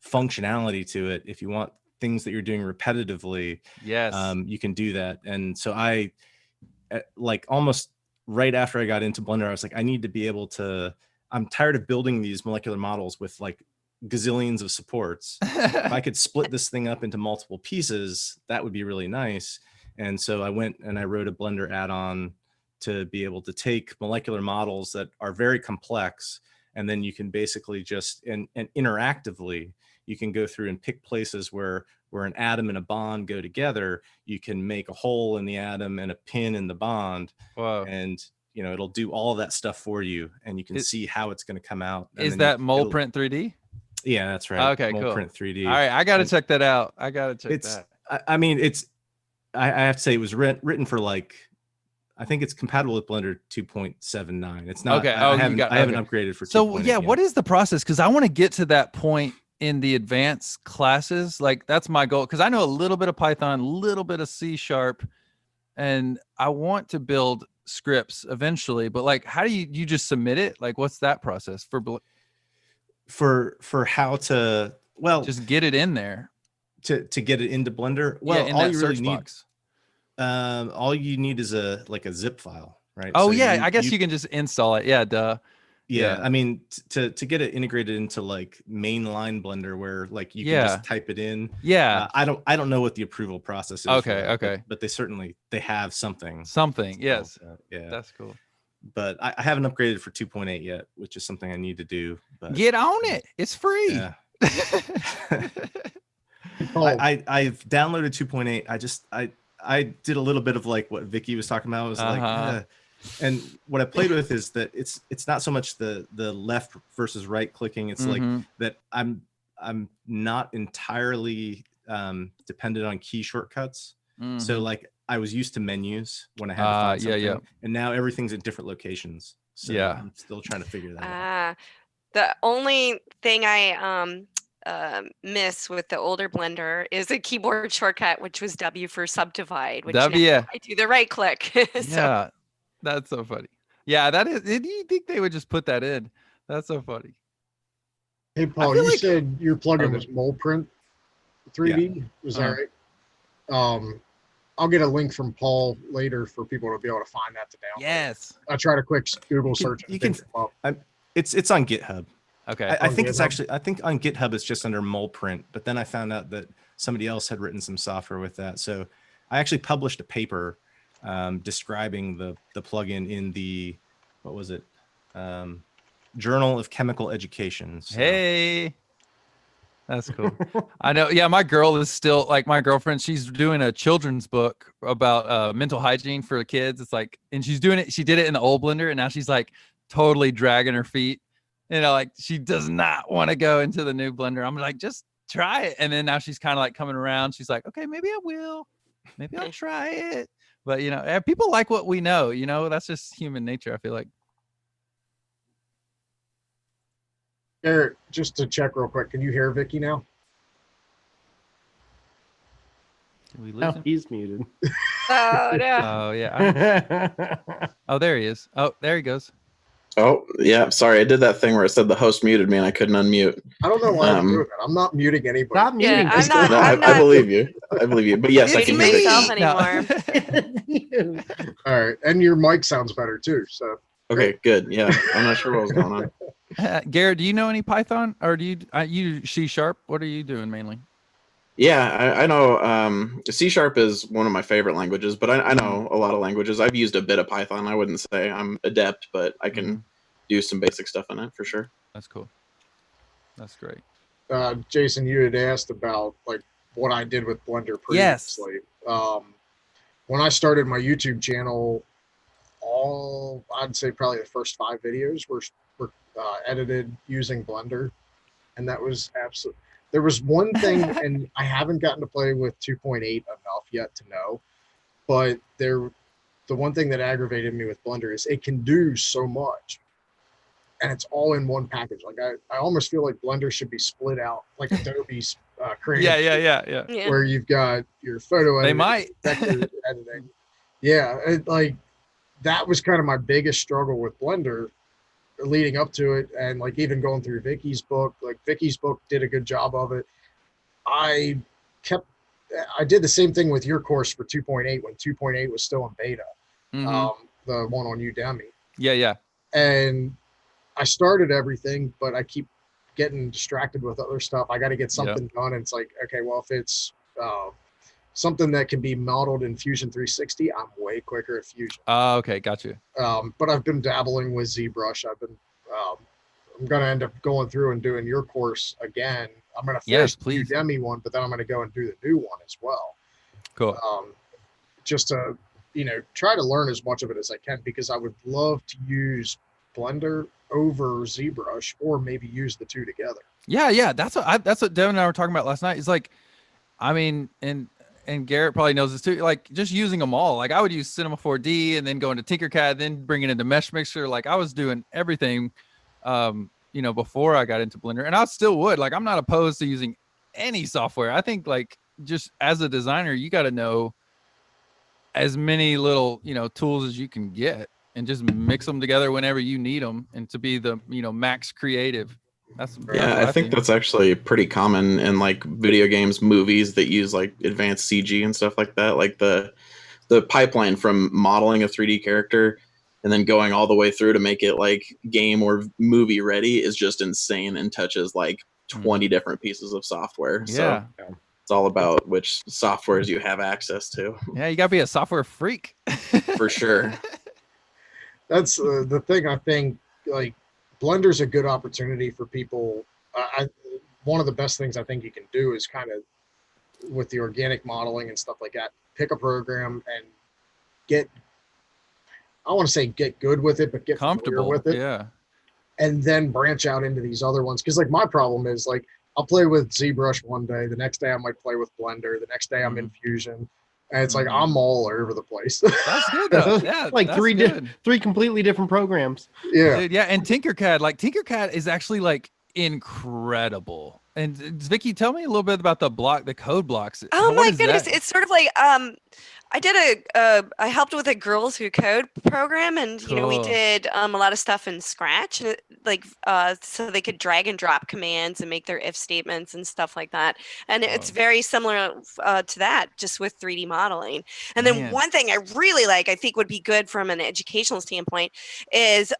[SPEAKER 3] functionality to it, if you want things that you're doing repetitively, you can do that. And so I, like, almost right after I got into Blender, I was like, I need to be able to, I'm tired of building these molecular models with like gazillions of supports. If I could split this thing up into multiple pieces, that would be really nice. And so I went and I wrote a Blender add-on to be able to take molecular models that are very complex, and then you can basically just, and interactively, you can go through and pick places where an atom and a bond go together. You can make a hole in the atom and a pin in the bond.
[SPEAKER 8] Wow.
[SPEAKER 3] And, it'll do all of that stuff for you, and you can see how it's going to come out.
[SPEAKER 8] Is that MolePrint 3D?
[SPEAKER 3] Yeah, that's right.
[SPEAKER 8] Okay, cool.
[SPEAKER 3] MolePrint 3D.
[SPEAKER 8] All right, I got to check that out. I got to check that.
[SPEAKER 3] I mean, I have to say it was written for like, I think it's compatible with Blender 2.79. It's not.
[SPEAKER 8] Okay.
[SPEAKER 3] I haven't upgraded for.
[SPEAKER 8] So yeah, what is the process? Because I want to get to that point in the advanced classes. Like that's my goal. Because I know a little bit of Python, a little bit of C#, and I want to build scripts eventually. But like, how do you just submit it? Like, what's that process
[SPEAKER 3] for how to
[SPEAKER 8] just get it in there
[SPEAKER 3] to get it into Blender? Well,
[SPEAKER 8] in
[SPEAKER 3] all
[SPEAKER 8] that
[SPEAKER 3] you
[SPEAKER 8] search
[SPEAKER 3] really need.
[SPEAKER 8] box.
[SPEAKER 3] All you need is a zip file, right?
[SPEAKER 8] Oh,
[SPEAKER 3] so
[SPEAKER 8] yeah, I guess you can just install it. Yeah, duh.
[SPEAKER 3] Yeah, I mean, to get it integrated into like mainline Blender, where like you can just type it in.
[SPEAKER 8] Yeah,
[SPEAKER 3] I don't know what the approval process is.
[SPEAKER 8] Okay.
[SPEAKER 3] But they have something.
[SPEAKER 8] Yes.
[SPEAKER 3] Yeah,
[SPEAKER 8] that's cool.
[SPEAKER 3] But I haven't upgraded for 2.8 yet, which is something I need to do. But
[SPEAKER 8] get on it. It's free.
[SPEAKER 3] Yeah. I've downloaded 2.8. I did a little bit of like what Vicky was talking about. I was like, and what I played with is that it's not so much the left versus right clicking. It's like that I'm not entirely dependent on key shortcuts. So like I was used to menus when I had to find something, and now everything's in different locations. So I'm still trying to figure that out.
[SPEAKER 9] The only thing I miss with the older Blender is a keyboard shortcut, which was W for subdivide, which
[SPEAKER 8] W,
[SPEAKER 9] now I do the right click. So,
[SPEAKER 8] yeah, that's so funny. Yeah, that is. Do you think they would just put that in? That's so funny.
[SPEAKER 1] Hey, Paul,
[SPEAKER 8] feel
[SPEAKER 1] you
[SPEAKER 8] like-
[SPEAKER 1] said your plugin
[SPEAKER 8] Okay.
[SPEAKER 1] was MolePrint 3D. Was that
[SPEAKER 8] Uh-huh.
[SPEAKER 1] right? I'll get a link from Paul later for people to be able to find that to download.
[SPEAKER 8] Yes.
[SPEAKER 1] I tried a quick Google search. And
[SPEAKER 3] you can-
[SPEAKER 1] things come up.
[SPEAKER 3] It's on GitHub.
[SPEAKER 8] Okay.
[SPEAKER 3] I think it's
[SPEAKER 1] GitHub?
[SPEAKER 3] actually, I think on GitHub it's just under MolePrint, but then I found out that somebody else had written some software with that. So I actually published a paper describing the plugin in the, what was it? Journal of Chemical Education. So.
[SPEAKER 8] Hey, that's cool. I know. Yeah, my girl is still like my girlfriend. She's doing a children's book about mental hygiene for the kids. It's like, and she's doing it. She did it in the old Blender, and now she's like totally dragging her feet. You know, like she does not want to go into the new Blender. I'm like, just try it. And then now she's kind of like coming around. She's like, okay, maybe I will. Maybe I'll try it. But you know, people like what we know. You know, that's just human nature. I feel like.
[SPEAKER 1] Garrett, just to check real quick, can you hear Vicky now?
[SPEAKER 8] Did we lose
[SPEAKER 2] No,
[SPEAKER 8] him?
[SPEAKER 2] he's muted.
[SPEAKER 9] oh no.
[SPEAKER 8] Oh yeah. Oh, there he is. Oh, there he goes.
[SPEAKER 5] Oh, yeah. Sorry, I did that thing where it said the host muted me and I couldn't unmute.
[SPEAKER 1] I don't know why I'm
[SPEAKER 5] Um,
[SPEAKER 1] doing it. I'm not muting anybody.
[SPEAKER 2] Stop muting.
[SPEAKER 9] I'm not-
[SPEAKER 5] No,
[SPEAKER 9] I'm
[SPEAKER 5] I
[SPEAKER 9] not-
[SPEAKER 5] believe you. I believe you. But yes, I
[SPEAKER 9] Muting
[SPEAKER 5] can hear
[SPEAKER 9] myself
[SPEAKER 5] Vicky.
[SPEAKER 9] anymore.
[SPEAKER 1] All right, and your mic sounds better too. So
[SPEAKER 5] Okay, good. Yeah, I'm not sure what was going on.
[SPEAKER 8] Garrett, do you know any Python, or do you C#? What are you doing mainly?
[SPEAKER 5] Yeah, I know C# is one of my favorite languages, but I know a lot of languages. I've used a bit of Python. I wouldn't say I'm adept, but I can do some basic stuff in it for sure.
[SPEAKER 8] That's cool. That's great.
[SPEAKER 1] Jayson, you had asked about like what I did with Blender
[SPEAKER 8] Yes.
[SPEAKER 1] previously. When I started my YouTube channel, I'd say probably the first 5 videos were edited using Blender, and that was absolute. There was one thing, and I haven't gotten to play with 2.8 enough yet to know, but the one thing that aggravated me with Blender is it can do so much, and it's all in one package. Like I almost feel like Blender should be split out, like Adobe's Creative.
[SPEAKER 8] Yeah.
[SPEAKER 9] Yeah.
[SPEAKER 1] Where you've got your photo editing,
[SPEAKER 8] They might.
[SPEAKER 1] vector editing. Yeah, like that was kind of my biggest struggle with Blender leading up to it, and like even going through Vicky's book. Like Vicky's book did a good job of it. I did the same thing with your course for 2.8 when 2.8 was still in beta. The one on Udemy.
[SPEAKER 8] Yeah.
[SPEAKER 1] And I started everything, but I keep getting distracted with other stuff. I got to get something done. And it's like, okay, well, if it's something that can be modeled in Fusion 360, I'm way quicker at Fusion.
[SPEAKER 8] Okay, got you.
[SPEAKER 1] But I've been dabbling with ZBrush. I'm going to end up going through and doing your course again. I'm going to finish the Udemy one, but then I'm going to go and do the new one as well.
[SPEAKER 8] Cool.
[SPEAKER 1] Just to, try to learn as much of it as I can, because I would love to use Blender over ZBrush, or maybe use the two together.
[SPEAKER 8] Yeah. That's what Devin and I were talking about last night. It's like, I mean, and Garrett probably knows this too. Like just using them all. Like I would use Cinema 4D and then go into Tinkercad, then bring it into Mesh Mixer. Like I was doing everything, before I got into Blender, and I still would. Like I'm not opposed to using any software. I think like just as a designer, you got to know as many little tools as you can get, and just mix them together whenever you need them, and to be the max creative. That's
[SPEAKER 5] I think that's actually pretty common in like video games, movies that use like advanced CG and stuff like that. Like the pipeline from modeling a 3D character and then going all the way through to make it like game or movie ready is just insane, and touches like 20 different pieces of software.
[SPEAKER 8] Yeah.
[SPEAKER 5] So it's all about which softwares you have access to.
[SPEAKER 8] Yeah, you gotta be a software freak.
[SPEAKER 5] For sure.
[SPEAKER 1] That's the thing. I think like Blender's a good opportunity for people. One of the best things I think you can do is kind of with the organic modeling and stuff like that, pick a program and get good with it, but get
[SPEAKER 8] comfortable
[SPEAKER 1] with it.
[SPEAKER 8] Yeah.
[SPEAKER 1] And then branch out into these other ones. Cause like my problem is like, I'll play with ZBrush one day. The next day I might play with Blender. The next day I'm in Fusion. And it's like I'm all over the place.
[SPEAKER 8] That's good though. Yeah,
[SPEAKER 2] like
[SPEAKER 8] that's
[SPEAKER 2] three
[SPEAKER 8] good.
[SPEAKER 2] three completely different programs.
[SPEAKER 1] Yeah.
[SPEAKER 8] Dude, yeah, and Tinkercad, like Tinkercad is actually like incredible. And Vicky, tell me a little bit about the code blocks.
[SPEAKER 9] Oh
[SPEAKER 8] What
[SPEAKER 9] my
[SPEAKER 8] is
[SPEAKER 9] goodness,
[SPEAKER 8] that?
[SPEAKER 9] it's sort of like I helped with a Girls Who Code program, and you know we
[SPEAKER 8] Cool.
[SPEAKER 9] did a lot of stuff in Scratch, and so they could drag and drop commands and make their if statements and stuff like that. And it's
[SPEAKER 8] Wow.
[SPEAKER 9] very similar to that, just with 3D modeling. And then
[SPEAKER 8] Man.
[SPEAKER 9] one thing I really like, I think would be good from an educational standpoint, is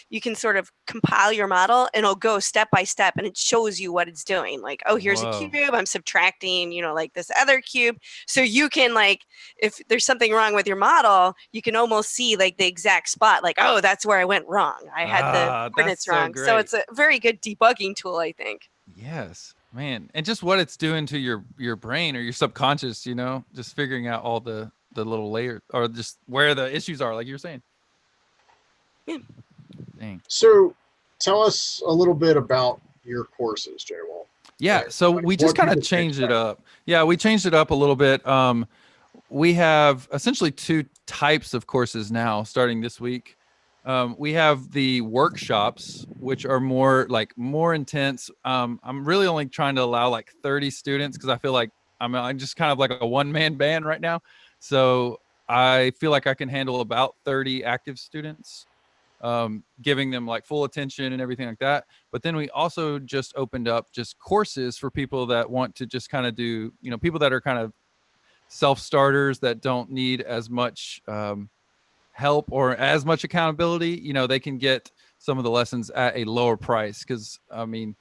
[SPEAKER 9] you can sort of compile your model and it'll go step by step, and it shows you what it's doing. Like, oh, here's a
[SPEAKER 8] Whoa.
[SPEAKER 9] cube, I'm subtracting, you know, like this other cube. So you can, like, if there's something wrong with your model, you can almost see like the exact spot, like, oh, that's where I went wrong. I had the
[SPEAKER 8] That's
[SPEAKER 9] coordinates
[SPEAKER 8] so
[SPEAKER 9] wrong. So
[SPEAKER 8] great.
[SPEAKER 9] it's a very good debugging tool, I think.
[SPEAKER 8] Yes, man. And just what it's doing to your brain or your subconscious, you know, just figuring out all the little layers or just where the issues are, like you were saying.
[SPEAKER 9] Yeah.
[SPEAKER 8] Dang.
[SPEAKER 1] So tell us a little bit about your courses, JWall.
[SPEAKER 8] Yeah, so we just kind of changed it up. Yeah, we changed it up a little bit. We have essentially two types of courses now starting this week. We have the workshops, which are more intense. I'm really only trying to allow like 30 students because I feel like I'm just kind of like a one-man band right now. So I feel like I can handle about 30 active students, giving them like full attention and everything like that. But then we also just opened up just courses for people that want to just kind of do, you know, people that are kind of self-starters that don't need as much help or as much accountability. You know, they can get some of the lessons at a lower price because I mean,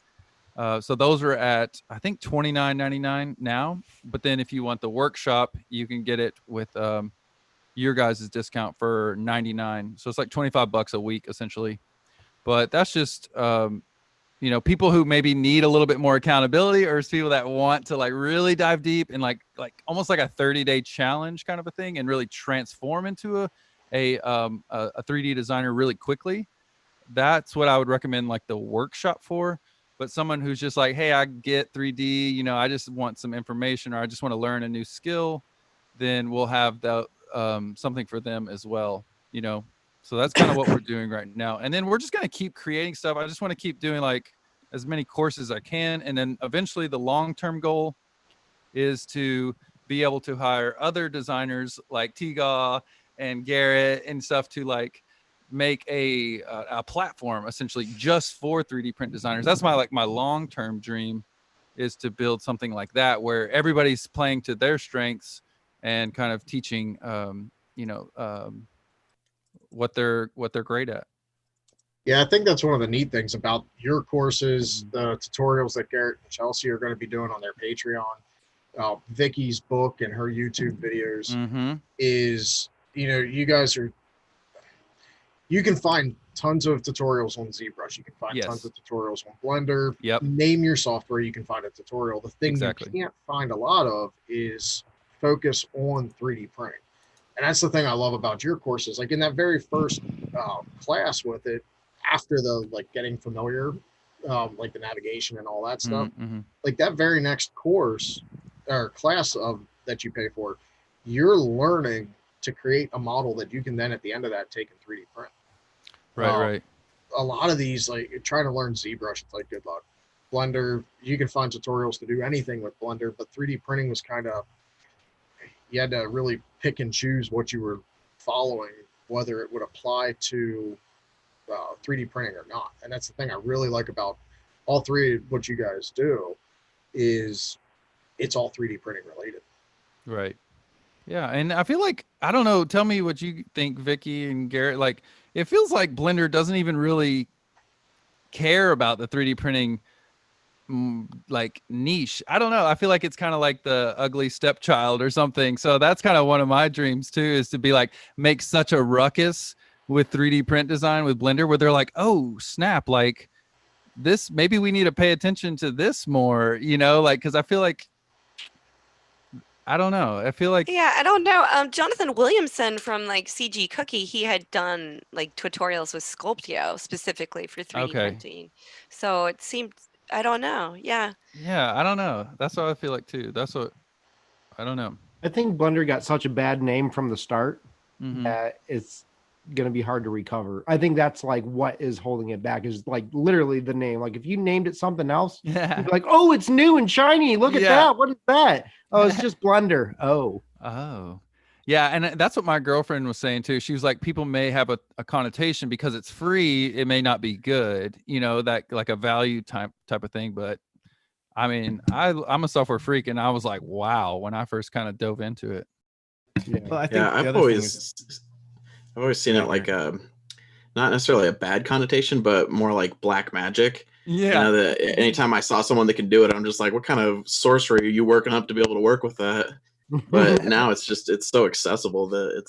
[SPEAKER 8] so those are at I think $29.99 now. But then if you want the workshop, you can get it with your guys' discount for $99. So it's like $25 a week essentially. But that's just you know, people who maybe need a little bit more accountability, or people that want to like really dive deep and like almost like a 30-day challenge kind of a thing and really transform into a 3D designer really quickly. That's what I would recommend like the workshop for. But someone who's just like, hey, I get 3D, you know, I just want some information or I just want to learn a new skill, then we'll have the something for them as well, you know. So that's kind of what we're doing right now. And then we're just going to keep creating stuff. I just want to keep doing like as many courses as I can. And then eventually the long-term goal is to be able to hire other designers like Tiga and Garret and stuff to like make a platform essentially just for 3D print designers. That's my long-term dream, is to build something like that where everybody's playing to their strengths and kind of teaching, you know, what they're great at.
[SPEAKER 1] Yeah, I think that's one of the neat things about your courses, the tutorials that Garret and Chelsea are going to be doing on their Patreon, Vicky's book and her YouTube videos is, you know, you can find tons of tutorials on ZBrush. You can find tons of tutorials on Blender.
[SPEAKER 8] Yep.
[SPEAKER 1] Name your software, you can find a tutorial. The thing you can't find a lot of is focus on 3D printing. And that's the thing I love about your courses. Like in that very first class with it, after the like getting familiar, like the navigation and all that stuff, like that very next course or class of that you pay for, you're learning to create a model that you can then at the end of that take and 3D print.
[SPEAKER 8] Right.
[SPEAKER 1] A lot of these, like trying to learn ZBrush, it's like good luck. Blender, you can find tutorials to do anything with Blender, but 3D printing was kind of, you had to really pick and choose what you were following, whether it would apply to 3D printing or not. And that's the thing I really like about all three of what you guys do is it's all 3D printing related.
[SPEAKER 8] Right. Yeah. And I feel like, I don't know, tell me what you think, Vicky and Garret. Like, it feels like Blender doesn't even really care about the 3D printing like niche. I don't know. I feel like it's kind of like the ugly stepchild or something. So that's kind of one of my dreams too, is to be like, make such a ruckus with 3D print design with Blender where they're like, oh snap, like this, maybe we need to pay attention to this more, you know, like, cause I feel like, I don't know. I feel like,
[SPEAKER 9] yeah, I don't know. Jonathan Williamson from like CG Cookie, he had done like tutorials with Sculptio specifically for 3D printing. So it seemed, I don't know. Yeah.
[SPEAKER 8] Yeah, I don't know. That's what I feel like too. That's what, I don't know.
[SPEAKER 2] I think Blender got such a bad name from the start
[SPEAKER 8] Mhm.
[SPEAKER 2] that it's going to be hard to recover. I think that's like what is holding it back is like literally the name. Like if you named it something else,
[SPEAKER 8] Yeah.
[SPEAKER 2] you'd be like, oh, it's new and shiny. Look at
[SPEAKER 8] Yeah.
[SPEAKER 2] that. What is that? Oh, it's just Blender. Oh.
[SPEAKER 8] Oh. Yeah, and that's what my girlfriend was saying too. She was like, people may have a connotation because it's free, it may not be good, you know, that like a value type of thing. But I mean, I'm a software freak, and I was like, wow, when I first kind of dove into it.
[SPEAKER 3] Well, I think
[SPEAKER 5] Yeah,
[SPEAKER 3] the
[SPEAKER 5] I've
[SPEAKER 3] other thing is,
[SPEAKER 5] always seen
[SPEAKER 3] Yeah,
[SPEAKER 5] it like not necessarily a bad connotation, but more like black magic. You
[SPEAKER 8] Yeah.
[SPEAKER 5] know, that anytime I saw someone that can do it, I'm just like, what kind of sorcery are you working up to be able to work with that? But now it's so accessible that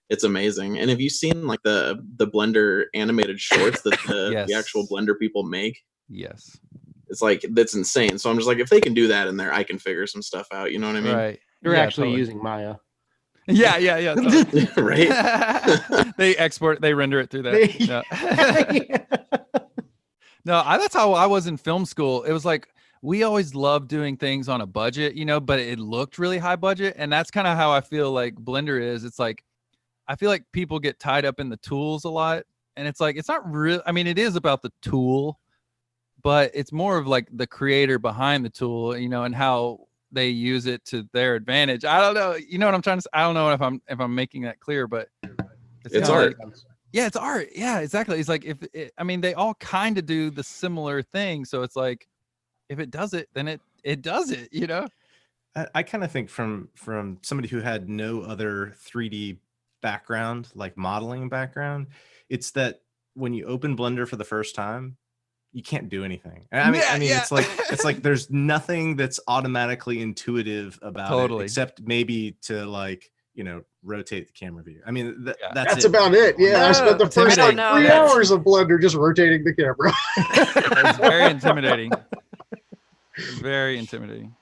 [SPEAKER 5] it's amazing. And have you seen like the Blender animated shorts that the
[SPEAKER 8] Yes.
[SPEAKER 5] actual Blender people make?
[SPEAKER 8] Yes.
[SPEAKER 5] It's like, that's insane. So I'm just like, if they can do that in there, I can figure some stuff out. You know what I mean?
[SPEAKER 8] Right.
[SPEAKER 2] You're
[SPEAKER 8] Yeah,
[SPEAKER 2] actually
[SPEAKER 8] totally.
[SPEAKER 2] using Maya.
[SPEAKER 8] Yeah, totally.
[SPEAKER 5] Right?
[SPEAKER 8] They render it through that. No, that's how I was in film school. It was like, we always loved doing things on a budget, you know, but it looked really high budget. And that's kind of how I feel like Blender is. It's like, I feel like people get tied up in the tools a lot. And it's like, it's not real. I mean, it is about the tool, but it's more of like the creator behind the tool, you know, and how they use it to their advantage. I don't know. You know what I'm trying to say? I don't know if I'm making that clear, but
[SPEAKER 5] It's art.
[SPEAKER 8] like, yeah, it's art. Yeah, exactly. It's like, I mean, they all kind of do the similar thing. So it's like, if it does it, then it does it, you know?
[SPEAKER 3] I kind of think from somebody who had no other 3D background, like modeling background, it's that when you open Blender for the first time, you can't do anything. I mean,
[SPEAKER 8] Yeah.
[SPEAKER 3] it's like there's nothing that's automatically intuitive about it, except maybe to like, you know, rotate the camera view. I mean,
[SPEAKER 1] that's about it. Yeah, I spent the first like 3 hours of Blender just rotating the camera.
[SPEAKER 8] It's very intimidating. Very intimidating.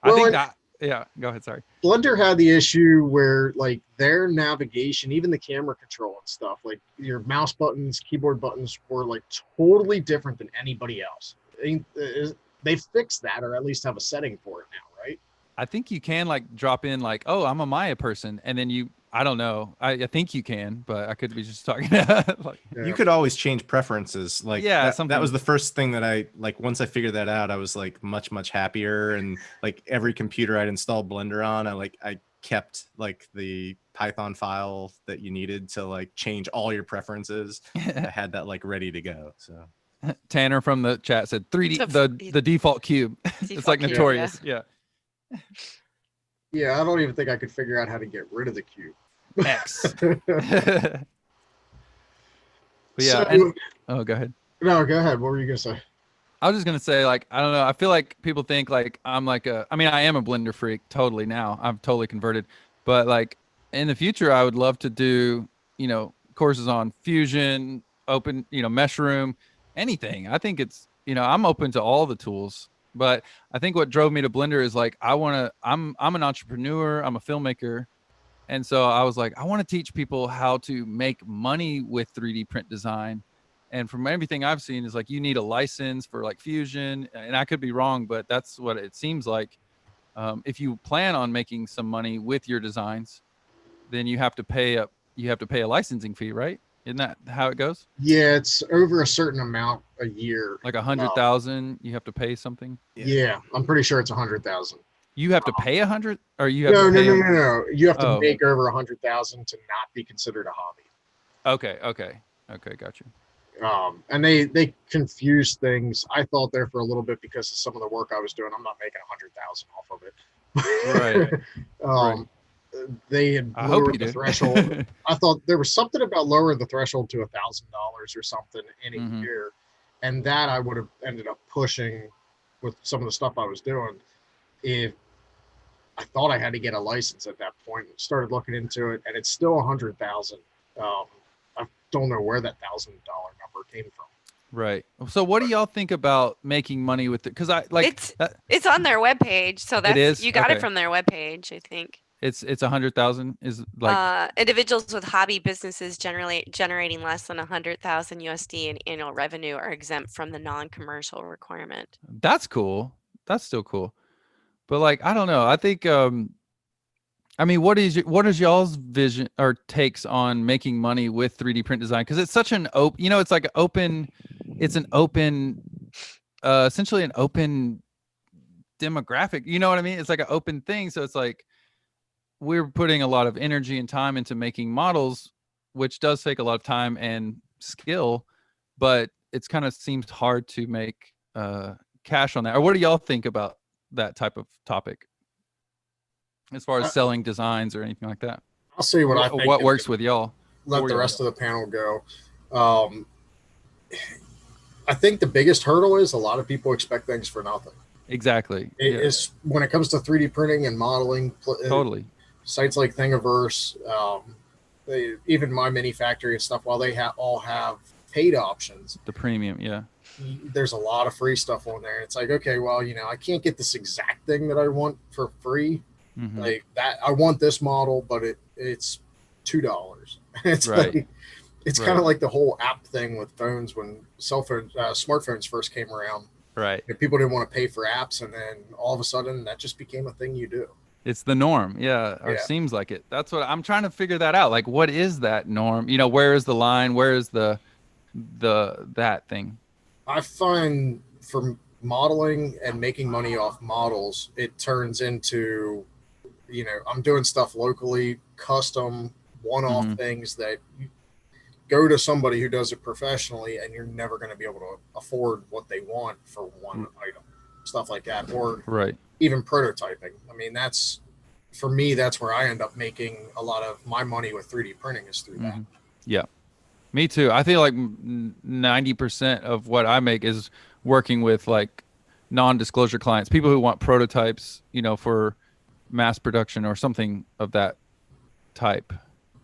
[SPEAKER 1] Well,
[SPEAKER 8] I think that, yeah, go ahead. Sorry.
[SPEAKER 1] Blender had the issue where like their navigation, even the camera control and stuff, like your mouse buttons, keyboard buttons were like totally different than anybody else. They fixed that, or at least have a setting for it now, right?
[SPEAKER 8] I think you can like drop in like, oh, I'm a Maya person. And then I don't know. I think you can, but I could be just talking. Like,
[SPEAKER 3] you could always change preferences. Like that was the first thing that I like. Once I figured that out, I was like much happier. And like every computer I'd installed Blender on, I kept like the Python file that you needed to like change all your preferences. I had that like ready to go. So
[SPEAKER 8] Tanner from the chat said 3D, the default cube. It's like notorious. Yeah.
[SPEAKER 1] Yeah, I don't even think I could figure out how to get rid of the cube.
[SPEAKER 8] X. But yeah.
[SPEAKER 1] So,
[SPEAKER 8] go ahead.
[SPEAKER 1] No, go ahead. What were you gonna say?
[SPEAKER 8] I was just gonna say, like, I don't know. I feel like people think like I'm like I mean, I am a Blender freak totally now. I'm totally converted. But like in the future, I would love to do, you know, courses on Fusion, open, you know, Meshroom, anything. I think it's, you know, I'm open to all the tools. But I think what drove me to Blender is like I'm an entrepreneur, I'm a filmmaker, and so I was like, I want to teach people how to make money with 3D print design. And from everything I've seen is like you need a license for like Fusion, and I could be wrong, but that's what it seems like. If you plan on making some money with your designs, then you have to pay a licensing fee, right? Isn't that how it goes?
[SPEAKER 1] Yeah, it's over a certain amount a year.
[SPEAKER 8] Like 100,000, you have not pay something.
[SPEAKER 1] Yeah, I'm pretty sure it's 100,000.
[SPEAKER 8] You have to pay 100, or you have
[SPEAKER 1] no,
[SPEAKER 8] to pay
[SPEAKER 1] no. You have to make over 100,000 to not be considered a hobby.
[SPEAKER 8] Okay, got you.
[SPEAKER 1] And they confuse things. I thought there for a little bit because of some of the work I was doing. I'm not making 100,000 off of it.
[SPEAKER 8] Right.
[SPEAKER 1] They had lowered the threshold. I thought there was something about lowering the threshold to $1,000 or something in a year, and that I would have ended up pushing with some of the stuff I was doing. If I thought I had to get a license at that point, started looking into it, and it's still 100,000. I don't know where that $1,000 number came from.
[SPEAKER 8] Right. So what do y'all think about making money with it? Because I like
[SPEAKER 9] it's on their webpage, so that's you got
[SPEAKER 8] it
[SPEAKER 9] it from their webpage, I think.
[SPEAKER 8] It's 100,000 is like
[SPEAKER 9] individuals with hobby businesses generating less than 100,000 USD in annual revenue are exempt from the non-commercial requirement.
[SPEAKER 8] That's cool. That's still cool. But like, I don't know. I think I mean, what is y'all's vision or takes on making money with 3D print design? Because it's such an open, it's like it's an open, essentially an open demographic. You know what I mean? It's like an open thing. So it's like we're putting a lot of energy and time into making models, which does take a lot of time and skill, but it's kind of seems hard to make cash on that. Or what do y'all think about that type of topic as far as selling designs or anything like that?
[SPEAKER 1] I'll see what I think.
[SPEAKER 8] What works with y'all?
[SPEAKER 1] Let the rest of the panel go. I think the biggest hurdle is a lot of people expect things for nothing.
[SPEAKER 8] Exactly.
[SPEAKER 1] It's when it comes to 3D printing and modeling.
[SPEAKER 8] Totally.
[SPEAKER 1] Sites like Thingiverse, even My Mini Factory and stuff, while they all have paid options,
[SPEAKER 8] the premium,
[SPEAKER 1] there's a lot of free stuff on there. It's like, okay, well, I can't get this exact thing that I want for free.
[SPEAKER 8] Mm-hmm.
[SPEAKER 1] Like that, I want this model, but it's $2. It's
[SPEAKER 8] right.
[SPEAKER 1] like, it's kind of like the whole app thing with phones when smartphones first came around.
[SPEAKER 8] Right.
[SPEAKER 1] People didn't want to pay for apps, and then all of a sudden that just became a thing you do.
[SPEAKER 8] It's the norm. Or seems like it. That's what I'm trying to figure that out. Like, what is that norm? Where is the line? Where is that thing?
[SPEAKER 1] I find for modeling and making money off models, it turns into, I'm doing stuff locally, custom, one-off things that you go to somebody who does it professionally, and you're never going to be able to afford what they want for one item, stuff like that, or even prototyping. I mean, for me, that's where I end up making a lot of my money with 3D printing is through that.
[SPEAKER 8] Yeah, me too. I feel like 90% of what I make is working with like non-disclosure clients, people who want prototypes, for mass production or something of that type.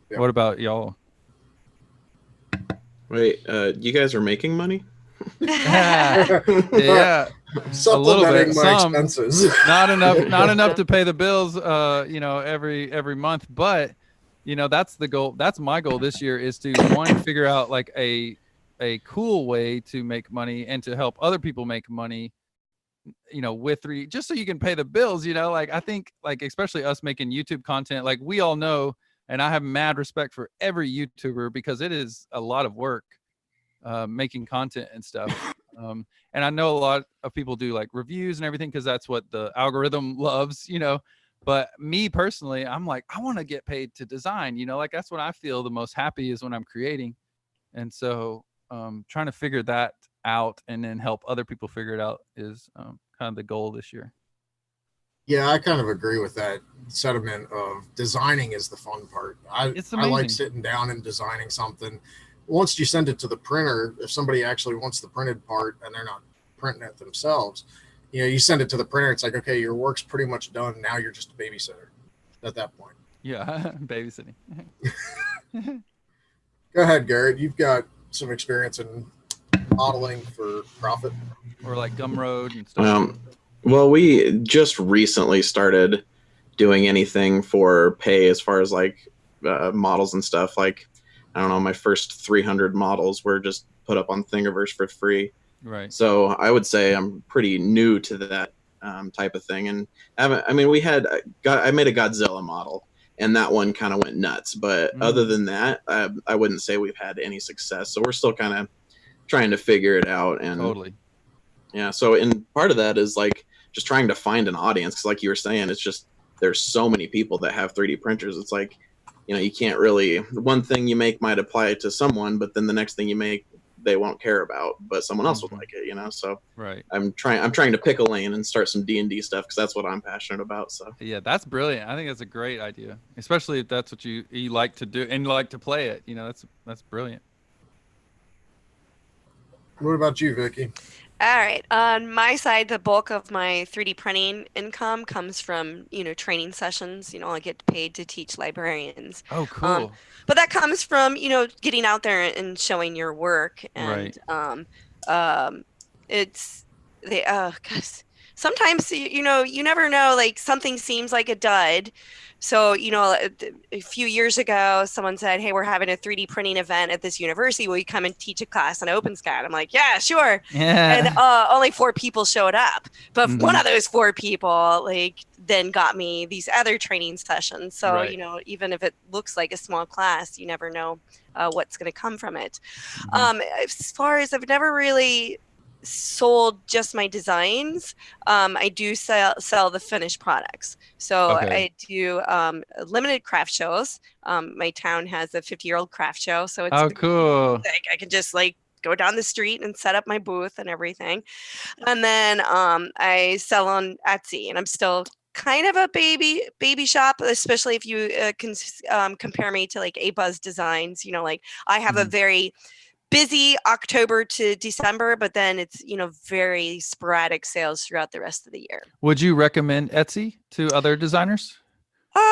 [SPEAKER 8] Yeah. What about y'all?
[SPEAKER 5] Wait, you guys are making money?
[SPEAKER 8] Yeah.
[SPEAKER 1] Supplementing my expenses.
[SPEAKER 8] Not enough to pay the bills every month, but that's the goal. That's my goal this year, is to figure out like a cool way to make money and to help other people make money, with just so you can pay the bills. Like I think, like especially us making YouTube content, like we all know, and I have mad respect for every YouTuber because it is a lot of work making content and stuff. And I know a lot of people do like reviews and everything because that's what the algorithm loves, but me personally, I'm like, I want to get paid to design, like that's when I feel the most happy is when I'm creating. And so trying to figure that out and then help other people figure it out is kind of the goal this year.
[SPEAKER 1] Yeah, I kind of agree with that sentiment of designing is the fun part. I like sitting down and designing something. Once you send it to the printer, if somebody actually wants the printed part and they're not printing it themselves, you send it to the printer. It's like, okay, your work's pretty much done. Now you're just a babysitter at that point.
[SPEAKER 8] Yeah, babysitting.
[SPEAKER 1] Go ahead, Garrett. You've got some experience in modeling for profit.
[SPEAKER 8] Or like Gumroad and stuff.
[SPEAKER 5] Well, we just recently started doing anything for pay as far as like models and stuff. Like, I don't know, my first 300 models were just put up on Thingiverse for free.
[SPEAKER 8] Right.
[SPEAKER 5] So I would say I'm pretty new to that type of thing. And I made a Godzilla model, and that one kind of went nuts. But other than that, I wouldn't say we've had any success. So we're still kind of trying to figure it out. And
[SPEAKER 8] totally.
[SPEAKER 5] Yeah. So, and part of that is like just trying to find an audience. Cause like you were saying, it's just, there's so many people that have 3D printers. It's like, you can't really, one thing you make might apply to someone, but then the next thing you make, they won't care about, but someone else would like it, So
[SPEAKER 8] right.
[SPEAKER 5] I'm trying to pick a lane and start some D&D stuff because that's what I'm passionate about. So
[SPEAKER 8] yeah, that's brilliant. I think that's a great idea, especially if that's what you like to do and you like to play it. That's brilliant.
[SPEAKER 1] What about you, Vicky?
[SPEAKER 9] All right. On my side, the bulk of my 3D printing income comes from, training sessions. I get paid to teach librarians.
[SPEAKER 8] Oh, cool.
[SPEAKER 9] But that comes from, getting out there and showing your work. And because sometimes, you never know, like something seems like a dud. So, a few years ago, someone said, hey, we're having a 3D printing event at this university. Will you come and teach a class on OpenSCAD? I'm like, yeah, sure.
[SPEAKER 8] Yeah.
[SPEAKER 9] And only 4 people showed up. But one of those 4 people, like, then got me these other training sessions. So,
[SPEAKER 8] Right.
[SPEAKER 9] you know, even if it looks like a small class, you never know what's going to come from it. As far as I've never really sold just my designs, I do sell the finished products. So
[SPEAKER 8] Okay.
[SPEAKER 9] I do limited craft shows. My town has a 50-year-old craft show, so it's
[SPEAKER 8] cool.
[SPEAKER 9] like I can just like go down the street and set up my booth and everything. And then I sell on Etsy, and I'm still kind of a baby shop, especially if you compare me to like A Buzz Designs. You know, like I have a very busy October to December, but then it's, you know, very sporadic sales throughout the rest of the year.
[SPEAKER 8] Would you recommend Etsy to other designers?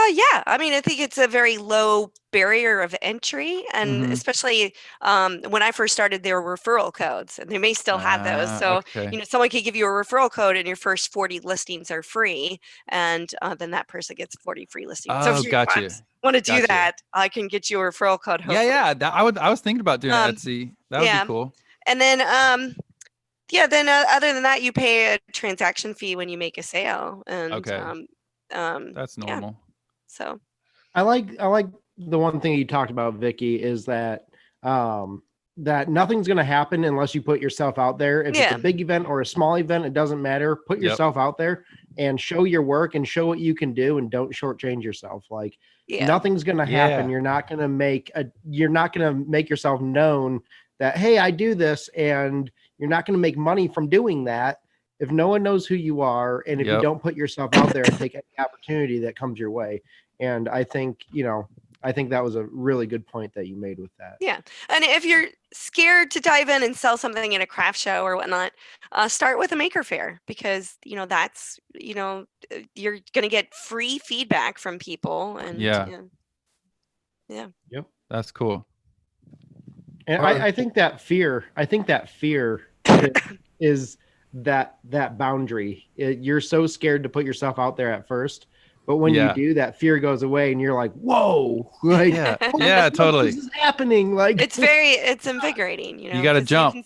[SPEAKER 9] Yeah. I mean, I think it's a very low barrier of entry, and especially when I first started, there were referral codes, and they may still have those. So, you know, someone could give you a referral code, and your first 40 listings are free, and then that person gets 40 free listings. So if you want to do that, I can get you a referral code. Hopefully.
[SPEAKER 8] Yeah. I was thinking about doing Etsy. That would be cool.
[SPEAKER 9] And then then other than that, you pay a transaction fee when you make a sale, and
[SPEAKER 8] that's normal.
[SPEAKER 9] So
[SPEAKER 2] I like the one thing you talked about, Vicky, is that that nothing's going to happen unless you put yourself out there. If it's a big event or a small event, it doesn't matter. Put yourself out there and show your work and show what you can do, and don't shortchange yourself. Like nothing's going to happen. You're not going to make yourself known that, hey, I do this, and you're not going to make money from doing that if no one knows who you are, and if you don't put yourself out there and take any opportunity that comes your way. And I think, that was a really good point that you made with that. Yeah.
[SPEAKER 9] And if you're scared to dive in and sell something in a craft show or whatnot, start with a maker fair, because, you know, that's, you know, you're going to get free feedback from people. And
[SPEAKER 8] that's cool.
[SPEAKER 2] And I think that fear is that boundary. You're so scared to put yourself out there at first, but when you do, that fear goes away, and you're like, whoa, like,
[SPEAKER 8] totally,
[SPEAKER 2] this is happening. Like,
[SPEAKER 9] it's invigorating, you know,
[SPEAKER 8] you got to jump.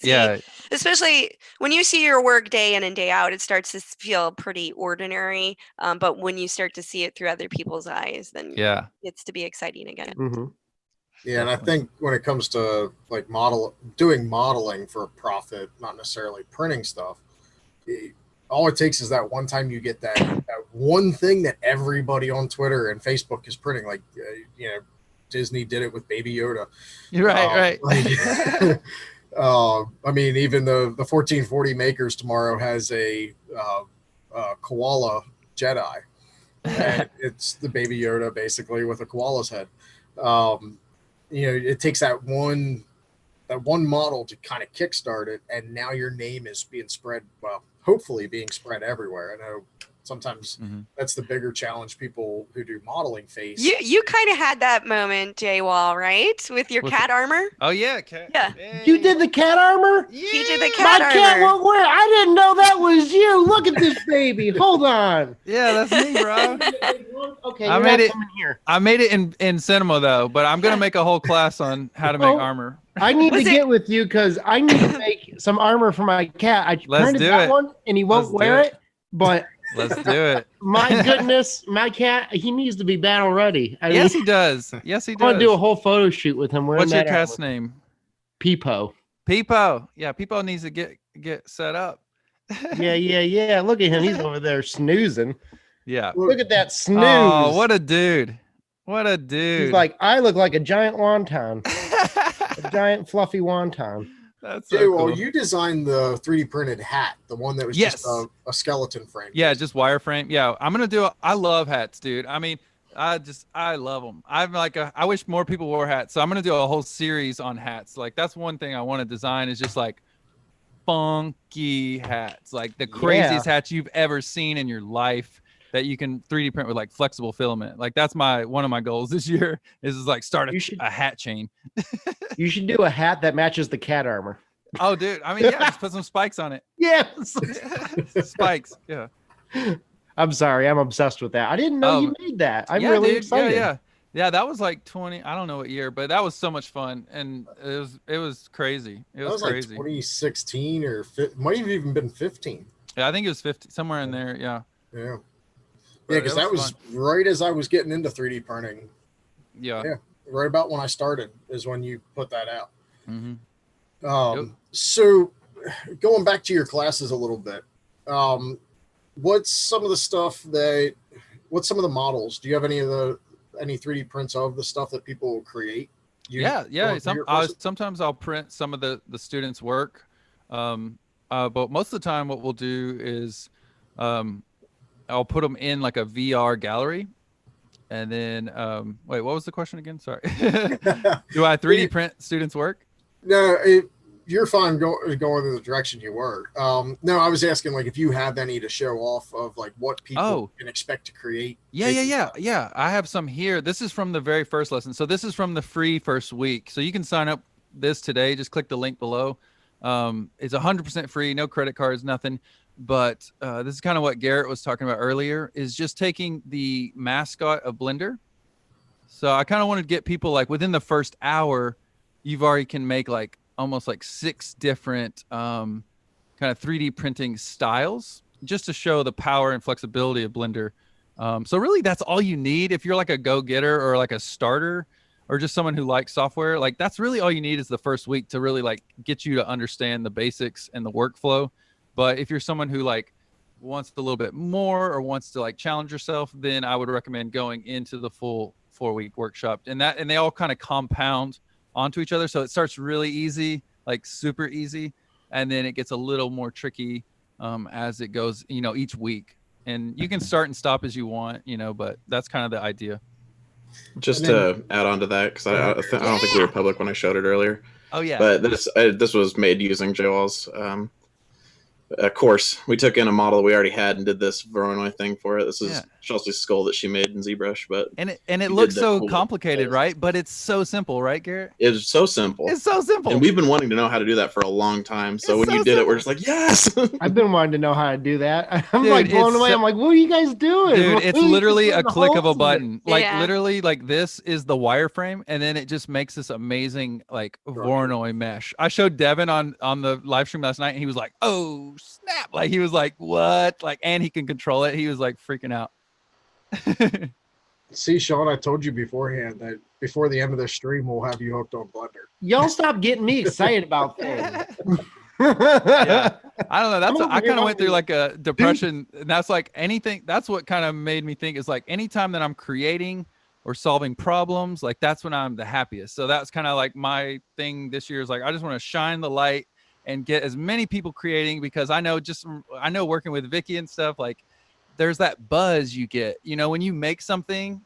[SPEAKER 9] Especially when you see your work day in and day out, it starts to feel pretty ordinary. But when you start to see it through other people's eyes, then it's to be exciting again.
[SPEAKER 1] Yeah, and I think when it comes to like doing modeling for a profit, not necessarily printing stuff, all it takes is that one time you get that one thing that everybody on Twitter and Facebook is printing. Like, you know, Disney did it with Baby Yoda.
[SPEAKER 8] Right.
[SPEAKER 1] Like, I mean, even the 1440 Makers tomorrow has a koala Jedi. And it's the Baby Yoda basically with a koala's head. You know, it takes that one model to kind of kickstart it, and now your name is being spread, well, hopefully being spread everywhere. I know sometimes that's the bigger challenge people who do modeling face.
[SPEAKER 9] You kind of had that moment, JWall, right? With your cat armor.
[SPEAKER 8] Oh yeah, cat.
[SPEAKER 9] Yeah.
[SPEAKER 2] You did the cat armor?
[SPEAKER 9] Yeah. He did the cat armor.
[SPEAKER 2] My cat won't wear. I didn't know that was you. Look at this baby. Hold on.
[SPEAKER 8] Yeah, that's me, bro.
[SPEAKER 2] Okay,
[SPEAKER 8] I made it in cinema though, but I'm gonna make a whole class on how to make armor.
[SPEAKER 2] I need to get with you, because I need to make some armor for my cat. I printed that one, and he won't wear it, but
[SPEAKER 8] let's do it.
[SPEAKER 2] My goodness, my cat, he needs to be battle ready.
[SPEAKER 8] Yes, he does. Yes, he does.
[SPEAKER 2] I want to do a whole photo shoot with him.
[SPEAKER 8] What's your cat's name?
[SPEAKER 2] Peepo.
[SPEAKER 8] Peepo. Yeah, Peepo needs to get set up.
[SPEAKER 2] Yeah. Look at him. He's over there snoozing.
[SPEAKER 8] Yeah.
[SPEAKER 2] Look at that snooze.
[SPEAKER 8] Oh, what a dude. He's
[SPEAKER 2] like, I look like a giant wonton. A giant fluffy wonton.
[SPEAKER 1] That's so cool. You designed the 3D printed hat, the one that was just a skeleton frame.
[SPEAKER 8] Yeah, just wireframe. Yeah, I'm gonna do. I love hats, dude. I mean, I love them. I wish more people wore hats. So I'm gonna do a whole series on hats. Like that's one thing I want to design is just like funky hats, like the craziest hats you've ever seen in your life that you can 3D print with like flexible filament. Like that's one of my goals this year is like start a hat chain.
[SPEAKER 2] You should do a hat that matches the cat armor.
[SPEAKER 8] Oh, dude. I mean, yeah, just put some spikes on it.
[SPEAKER 2] Yes.
[SPEAKER 8] Spikes. Yeah.
[SPEAKER 2] I'm sorry. I'm obsessed with that. I didn't know you made that. I'm really excited.
[SPEAKER 8] Yeah. That was like 20. I don't know what year, but that was so much fun. And it was crazy. It was crazy.
[SPEAKER 1] Like 2016 or might have even been 15.
[SPEAKER 8] Yeah, I think it was 15, somewhere in there. Yeah.
[SPEAKER 1] Yeah. Yeah, because that was right as I was getting into 3D printing.
[SPEAKER 8] Yeah.
[SPEAKER 1] Right about when I started is when you put that out.
[SPEAKER 8] Mm-hmm.
[SPEAKER 1] So going back to your classes a little bit, what's some of the models? Do you have any 3D prints of the stuff that people will create?
[SPEAKER 8] Sometimes I'll print some of the students' work. But most of the time what we'll do is I'll put them in like a VR gallery. And then, wait, what was the question again? Sorry. Do I 3D print students' work?
[SPEAKER 1] No, you're fine going in the direction you were. No, I was asking like if you have any to show off of like what people can expect to create.
[SPEAKER 8] Yeah. I have some here. This is from the very first lesson. So this is from the free first week. So you can sign up this today. Just click the link below. It's 100% free, no credit cards, nothing. But this is kind of what Garrett was talking about earlier, is just taking the mascot of Blender. So I kind of wanted to get people like within the first hour, you've already can make like almost like 6 different kind of 3D printing styles just to show the power and flexibility of Blender. So really that's all you need. If you're like a go-getter or like a starter or just someone who likes software, like that's really all you need is the first week to really like get you to understand the basics and the workflow. But if you're someone who like wants a little bit more or wants to like challenge yourself, then I would recommend going into the full 4-week workshop. And they all kind of compound onto each other. So it starts really easy, like super easy. And then it gets a little more tricky as it goes, each week. And you can start and stop as you want, but that's kind of the idea.
[SPEAKER 5] Just to add on to that, because I don't think we were public when I showed it earlier.
[SPEAKER 8] Oh, yeah.
[SPEAKER 5] But this was made using JWall's course. We took in a model we already had and did this Voronoi thing for it. This is Chelsea's skull that she made in ZBrush, but
[SPEAKER 8] it looks so complicated, right? But it's so simple, right, Garrett?
[SPEAKER 5] It's so simple.
[SPEAKER 8] It's so simple.
[SPEAKER 5] And we've been wanting to know how to do that for a long time. So when you did it, we're just like, yes.
[SPEAKER 2] I've been wanting to know how to do that. I'm like blown away. I'm like, what are you guys doing?
[SPEAKER 8] Dude, it's literally a click of a button. Like literally, like this is the wireframe, and then it just makes this amazing like Voronoi mesh. I showed Devin on the live stream last night, and he was like, "Oh snap!" Like he was like, "What?" Like, and he can control it. He was like freaking out.
[SPEAKER 1] See, Shawn, I told you beforehand that before the end of the stream, we'll have you hooked on Blender.
[SPEAKER 2] Y'all stop getting me excited about things.
[SPEAKER 8] Yeah, I don't know. I kind of went through like a depression, and that's like anything. That's what kind of made me think is like anytime that I'm creating or solving problems, like that's when I'm the happiest. So that's kind of like my thing this year is like I just want to shine the light and get as many people creating, because I know working with Vicky and stuff, like there's that buzz you get, when you make something,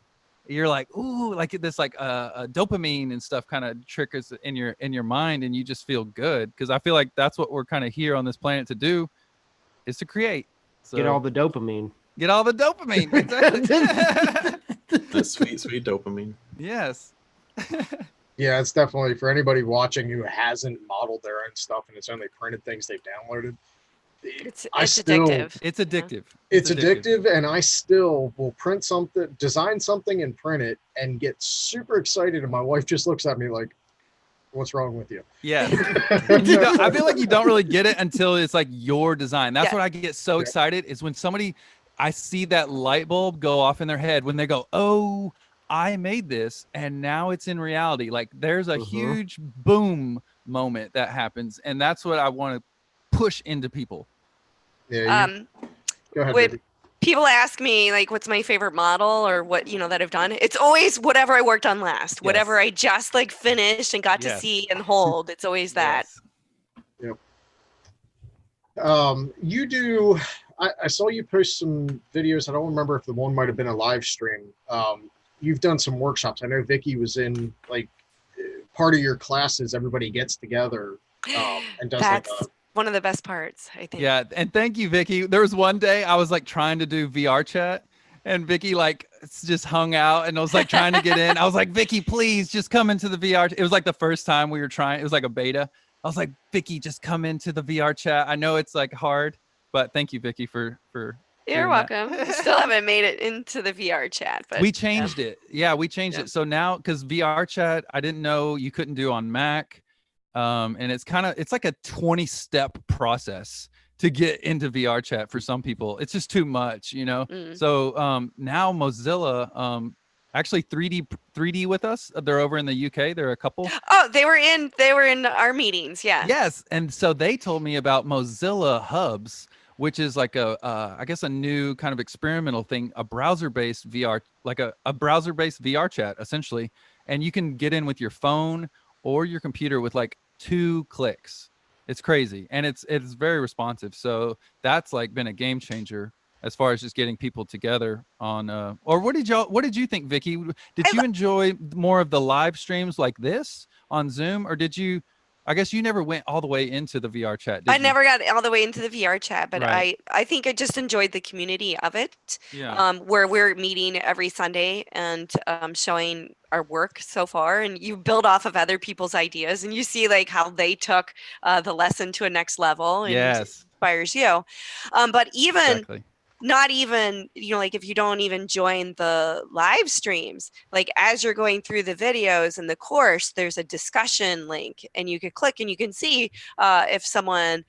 [SPEAKER 8] you're like, ooh, like this, like a dopamine and stuff kind of triggers in your mind, and you just feel good. Cause I feel like that's what we're kind of here on this planet to do, is to create. So
[SPEAKER 2] get all the dopamine.
[SPEAKER 8] Get all the dopamine. Exactly.
[SPEAKER 5] The sweet dopamine.
[SPEAKER 8] Yes.
[SPEAKER 1] Yeah, it's definitely for anybody watching who hasn't modeled their own stuff and it's only printed things they've downloaded.
[SPEAKER 9] It's addictive.
[SPEAKER 8] It's addictive.
[SPEAKER 1] It's addictive, and I still will print something, design something, and print it, and get super excited. And my wife just looks at me like, "What's wrong with you?"
[SPEAKER 8] Yeah, I feel like you don't really get it until it's like your design. That's what I get so excited is when I see that light bulb go off in their head when they go, "Oh, I made this, and now it's in reality." Like there's a huge boom moment that happens, and that's what I want to push into people.
[SPEAKER 1] Yeah. Go ahead,
[SPEAKER 9] when people ask me like what's my favorite model or what that I've done, it's always whatever I worked on last, whatever I just like finished and got to see and hold. It's always that.
[SPEAKER 1] Yep. You do. I saw you post some videos. I don't remember if the one might have been a live stream. You've done some workshops. I know Vicky was in like part of your classes. Everybody gets together and does
[SPEAKER 9] That's
[SPEAKER 1] like a
[SPEAKER 9] one of the best parts, I think.
[SPEAKER 8] Yeah, and thank you, Vicky. There was one day I was like trying to do VR chat, and Vicky like just hung out and I was like trying to get in. I was like, "Vicky, please just come into the VR." It was like the first time we were trying. It was like a beta. I was like, "Vicky, just come into the VR chat." I know it's like hard, but thank you, Vicky, for
[SPEAKER 9] You're welcome. Still haven't made it into the VR chat, but
[SPEAKER 8] we changed it. Yeah, we changed it. So now, because VR chat, I didn't know you couldn't do on Mac. And it's like a 20-step process to get into VR chat for some people. It's just too much, you know? So now Mozilla, actually 3D with us, they're over in the UK. They're a couple.
[SPEAKER 9] Oh, they were in our meetings. Yeah.
[SPEAKER 8] Yes. And so they told me about Mozilla Hubs, which is like I guess a new kind of experimental thing, a browser-based VR, like a browser-based VR chat, essentially. And you can get in with your phone or your computer with like 2 clicks. It's crazy. And it's very responsive. So that's like been a game changer as far as just getting people together on, or what did you think, Vicky? Did you enjoy more of the live streams like this on Zoom, or did you, I guess you never went all the way into the VR chat, did
[SPEAKER 9] I
[SPEAKER 8] you?
[SPEAKER 9] never got all the way into the VR chat, but
[SPEAKER 8] Right.
[SPEAKER 9] I think I just enjoyed the community of it.
[SPEAKER 8] Yeah.
[SPEAKER 9] Where we're meeting every Sunday and showing our work so far, and you build off of other people's ideas, and you see like how they took the lesson to a next level, and
[SPEAKER 8] Yes.
[SPEAKER 9] inspires you. But even
[SPEAKER 8] Exactly.
[SPEAKER 9] not even, you know, like if you don't even join the live streams, like as you're going through the videos in the course, there's a discussion link and you could click and you can see if someone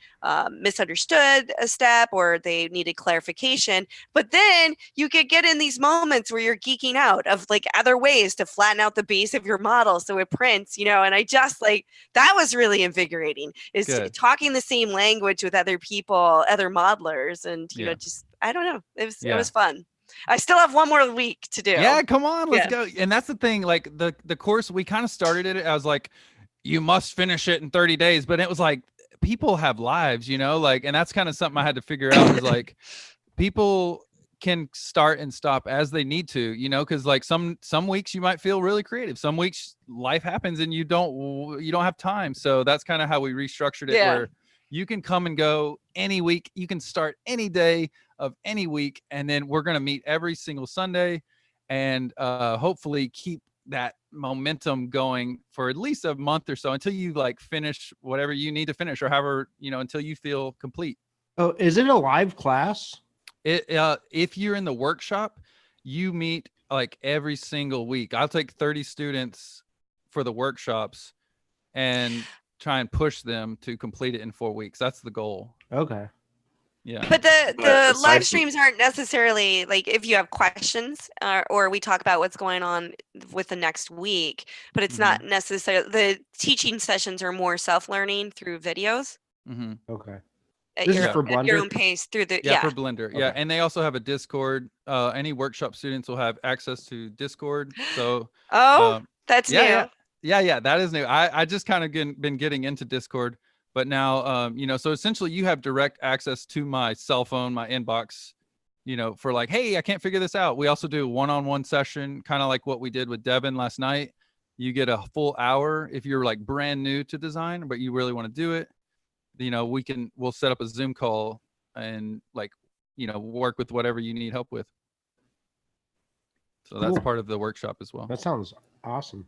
[SPEAKER 9] misunderstood a step or they needed clarification. But then you could get in these moments where you're geeking out of like other ways to flatten out the base of your model so it prints, you know. And I just like, that was really invigorating, is talking the same language with other people, other modelers, and you know, just, I don't know. It was fun. I still have one more week to do.
[SPEAKER 8] Yeah, come on, let's go. And that's the thing, like the course, we kind of started it. I was like, you must finish it in 30 days. But it was like, people have lives, you know, like, and that's kind of something I had to figure out, is like, people can start and stop as they need to, you know, because like some weeks you might feel really creative. Some weeks life happens and you don't have time. So that's kind of how we restructured it, where you can come and go any week. You can start any day of any week, and then we're going to meet every single Sunday, and hopefully keep that momentum going for at least a month or so, until you like finish whatever you need to finish, or however, you know, until you feel complete.
[SPEAKER 2] Oh, is it a live class?
[SPEAKER 8] If you're in the workshop, you meet like every single week. I'll take 30 students for the workshops and try and push them to complete it in 4 weeks. That's the goal.
[SPEAKER 2] Okay.
[SPEAKER 8] Yeah.
[SPEAKER 9] But the live streams aren't necessarily like if you have questions or we talk about what's going on with the next week, but it's not necessarily, the teaching sessions are more self-learning through videos.
[SPEAKER 2] Okay.
[SPEAKER 9] At
[SPEAKER 2] This
[SPEAKER 9] your,
[SPEAKER 2] is for
[SPEAKER 9] at your
[SPEAKER 2] Blender?
[SPEAKER 9] own pace through the,
[SPEAKER 8] for Blender. Okay. Yeah. And they also have a Discord. Any workshop students will have access to Discord. So
[SPEAKER 9] that's new.
[SPEAKER 8] Yeah, that is new. I just kind of been getting into Discord, but now, you know, so essentially you have direct access to my cell phone, my inbox, you know, for like, hey, I can't figure this out. We also do a one-on-one session, kind of like what we did with Devin last night. You get a full hour if you're like brand new to design, but you really want to do it. You know, we'll set up a Zoom call and like, you know, work with whatever you need help with. So that's part of the workshop as well.
[SPEAKER 2] That sounds awesome.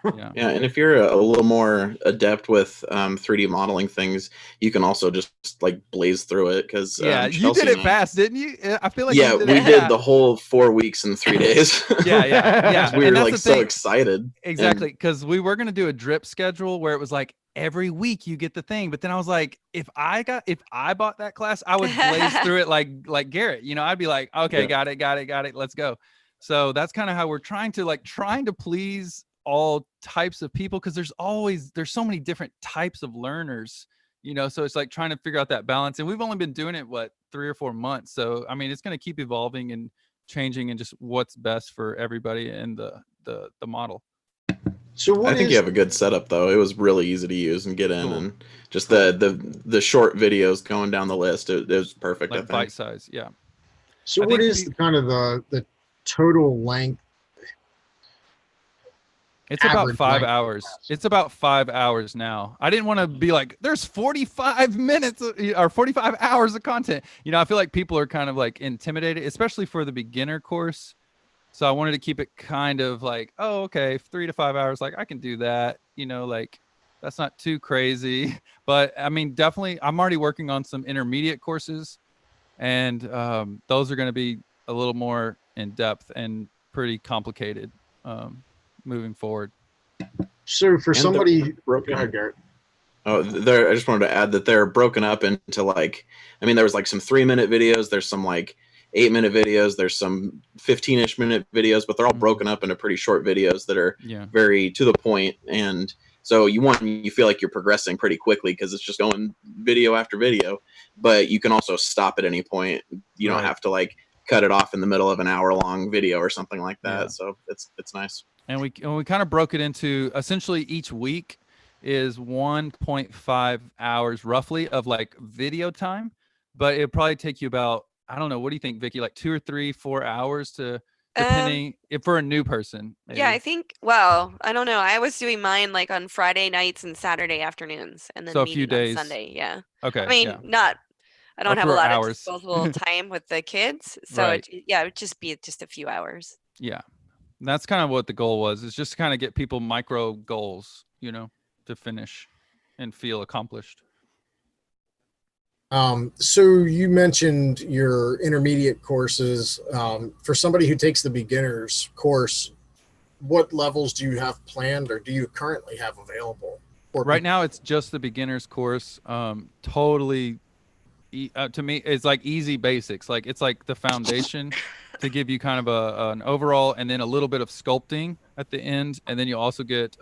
[SPEAKER 8] Yeah.
[SPEAKER 5] And if you're a little more adept with 3D modeling things, you can also just like blaze through it, because
[SPEAKER 8] you did it fast, didn't you? I feel like
[SPEAKER 5] we did the whole 4 weeks in 3 days.
[SPEAKER 8] Yeah.
[SPEAKER 5] We were like so excited.
[SPEAKER 8] Exactly, because we were gonna do a drip schedule where it was like every week you get the thing, but then I was like, if I bought that class, I would blaze through it like Garrett. You know, I'd be like, okay, got it, let's go. So that's kind of how we're trying to please all types of people, because there's so many different types of learners, you know, so it's like trying to figure out that balance. And we've only been doing it 3 or 4 months, so I mean, it's going to keep evolving and changing, and just what's best for everybody and the model.
[SPEAKER 1] So
[SPEAKER 5] I think you have a good setup, though. It was really easy to use and get in, and just the short videos going down the list, it was perfect.
[SPEAKER 8] Like
[SPEAKER 5] I think.
[SPEAKER 8] bite size.
[SPEAKER 1] So what is the total length?
[SPEAKER 8] It's about 5 hours. It's about 5 hours now. I didn't want to be like, there's 45 minutes or 45 hours of content. You know, I feel like people are kind of like intimidated, especially for the beginner course. So I wanted to keep it kind of like, oh, okay, 3 to 5 hours. Like I can do that, you know, like that's not too crazy. But I mean, definitely, I'm already working on some intermediate courses, and those are going to be a little more in depth and pretty complicated. Moving forward.
[SPEAKER 1] So for somebody, go ahead, Garrett.
[SPEAKER 5] Oh, I just wanted to add that they're broken up into like, I mean, there was like some 3-minute videos. There's some like 8-minute videos. There's some 15-ish minute videos, but they're all broken up into pretty short videos that are very to the point. And so you feel like you're progressing pretty quickly because it's just going video after video, but you can also stop at any point. You don't have to like cut it off in the middle of an hour-long video or something like that. Yeah. So it's nice.
[SPEAKER 8] And we kind of broke it into essentially each week is 1.5 hours roughly of like video time, but it'll probably take you about, I don't know, what do you think, Vicky, like 2 or 3, 4 hours to, depending if for a new person. Maybe.
[SPEAKER 9] Yeah, I think, well, I don't know. I was doing mine like on Friday nights and Saturday afternoons, and then
[SPEAKER 8] so a few days
[SPEAKER 9] on Sunday. Yeah.
[SPEAKER 8] Okay.
[SPEAKER 9] I mean, I don't have a lot of disposable time with the kids. So it would just be just a few hours.
[SPEAKER 8] Yeah. And that's kind of what the goal was, is just to kind of get people micro goals, to finish and feel accomplished.
[SPEAKER 1] So you mentioned your intermediate courses. For somebody who takes the beginner's course, what levels do you have planned or do you currently have available?
[SPEAKER 8] Right now, it's just the beginner's course. Totally, to me, it's like easy basics. Like it's like the foundation to give you kind of an overall, and then a little bit of sculpting at the end. And then you also get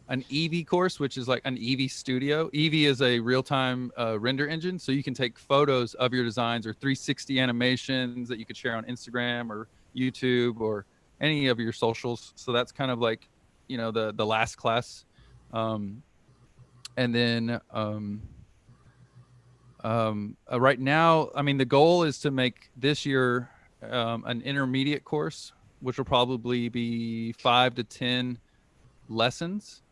[SPEAKER 8] an Eevee course, which is like an Eevee studio. Eevee is a real-time render engine. So you can take photos of your designs or 360 animations that you could share on Instagram or YouTube or any of your socials. So that's kind of like, the last class. And then right now, I mean, the goal is to make this year an intermediate course, which will probably be 5 to 10 lessons.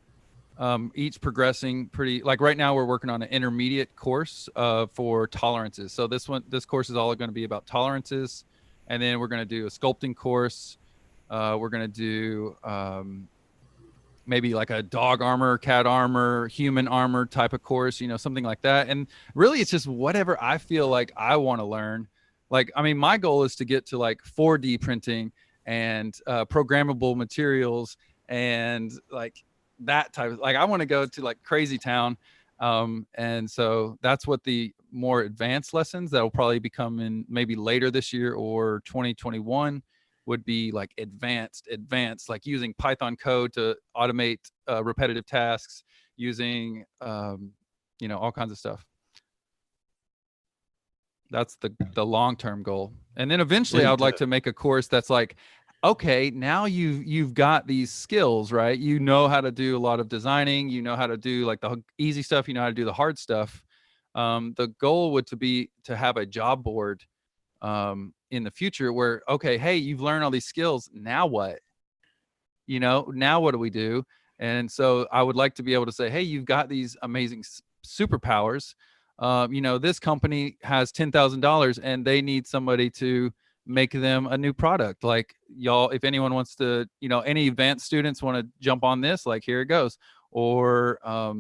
[SPEAKER 8] Each progressing pretty, like right now we're working on an intermediate course for tolerances. So this course is all going to be about tolerances, and then we're going to do a sculpting course. We're going to do maybe like a dog armor, cat armor, human armor type of course, something like that. And really it's just whatever I feel like I want to learn. Like, I mean, my goal is to get to like 4D printing and programmable materials and like that type of, like I want to go to like crazy town, and so that's what the more advanced lessons that will probably become in maybe later this year or 2021 would be like advanced, like using Python code to automate repetitive tasks, using all kinds of stuff. That's the long-term goal. And then eventually I would like to make a course that's like, okay, now you've got these skills, right? You know how to do a lot of designing, you know how to do like the easy stuff, you know how to do the hard stuff. The goal would be to have a job board in the future where, okay, hey, you've learned all these skills, now what? Now what do we do? And so I would like to be able to say, hey, you've got these amazing superpowers. This company has $10,000 and they need somebody to make them a new product. Like y'all, if anyone wants to, any advanced students want to jump on this, like here it goes. Or, or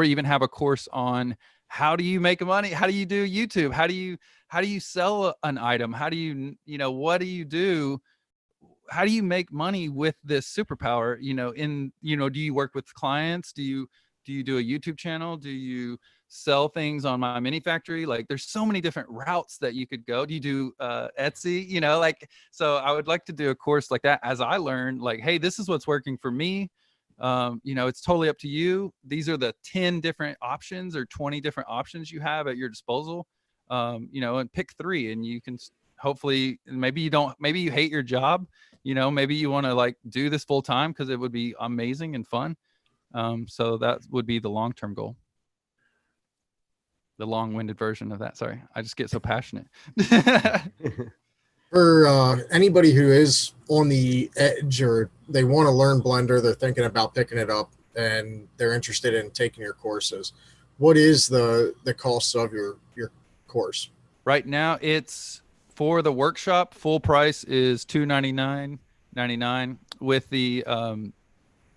[SPEAKER 8] even have a course on how do you make money? How do you do YouTube? How do you sell an item? How do you, what do you do? How do you make money with this superpower? Do you work with clients? Do you do a YouTube channel? Do you sell things on My Mini Factory? Like there's so many different routes that you could go. Do you do Etsy? So I would like to do a course like that as I learn, like, hey, this is what's working for me. It's totally up to you. These are the 10 different options or 20 different options you have at your disposal. And pick 3, and you can hopefully, maybe you hate your job, maybe you want to like do this full time because it would be amazing and fun. So that would be the long-term goal. The long-winded version of that. Sorry, I just get so passionate.
[SPEAKER 1] For anybody who is on the edge or they want to learn Blender, they're thinking about picking it up and they're interested in taking your courses, what is the cost of your course?
[SPEAKER 8] Right now, it's for the workshop. Full price is $299.99 with the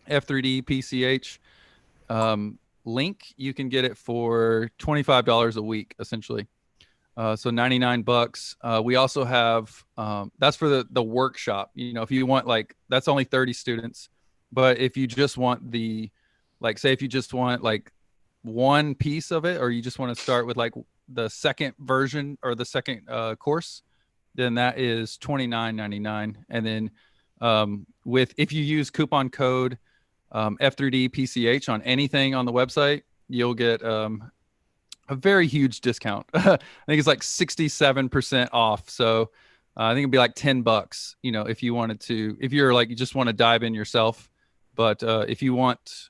[SPEAKER 8] F3D PCH link. You can get it for $25 a week, essentially. So $99. We also have that's for the workshop. If you want, like, that's only 30 students, but if you just want the Like say if you just want like one piece of it, or you just want to start with like the second version or the second course, then that is $29.99. And then if you use coupon code F3D PCH on anything on the website, you'll get a very huge discount. I think it's like 67% off. So I think it'd be like $10, you know, if you wanted to, if you're like, you just want to dive in yourself. But if you want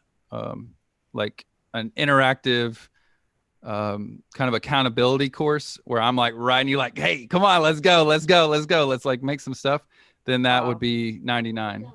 [SPEAKER 8] like an interactive kind of accountability course where I'm like riding you like, hey, come on, let's go. Let's like make some stuff. Then that would be $99.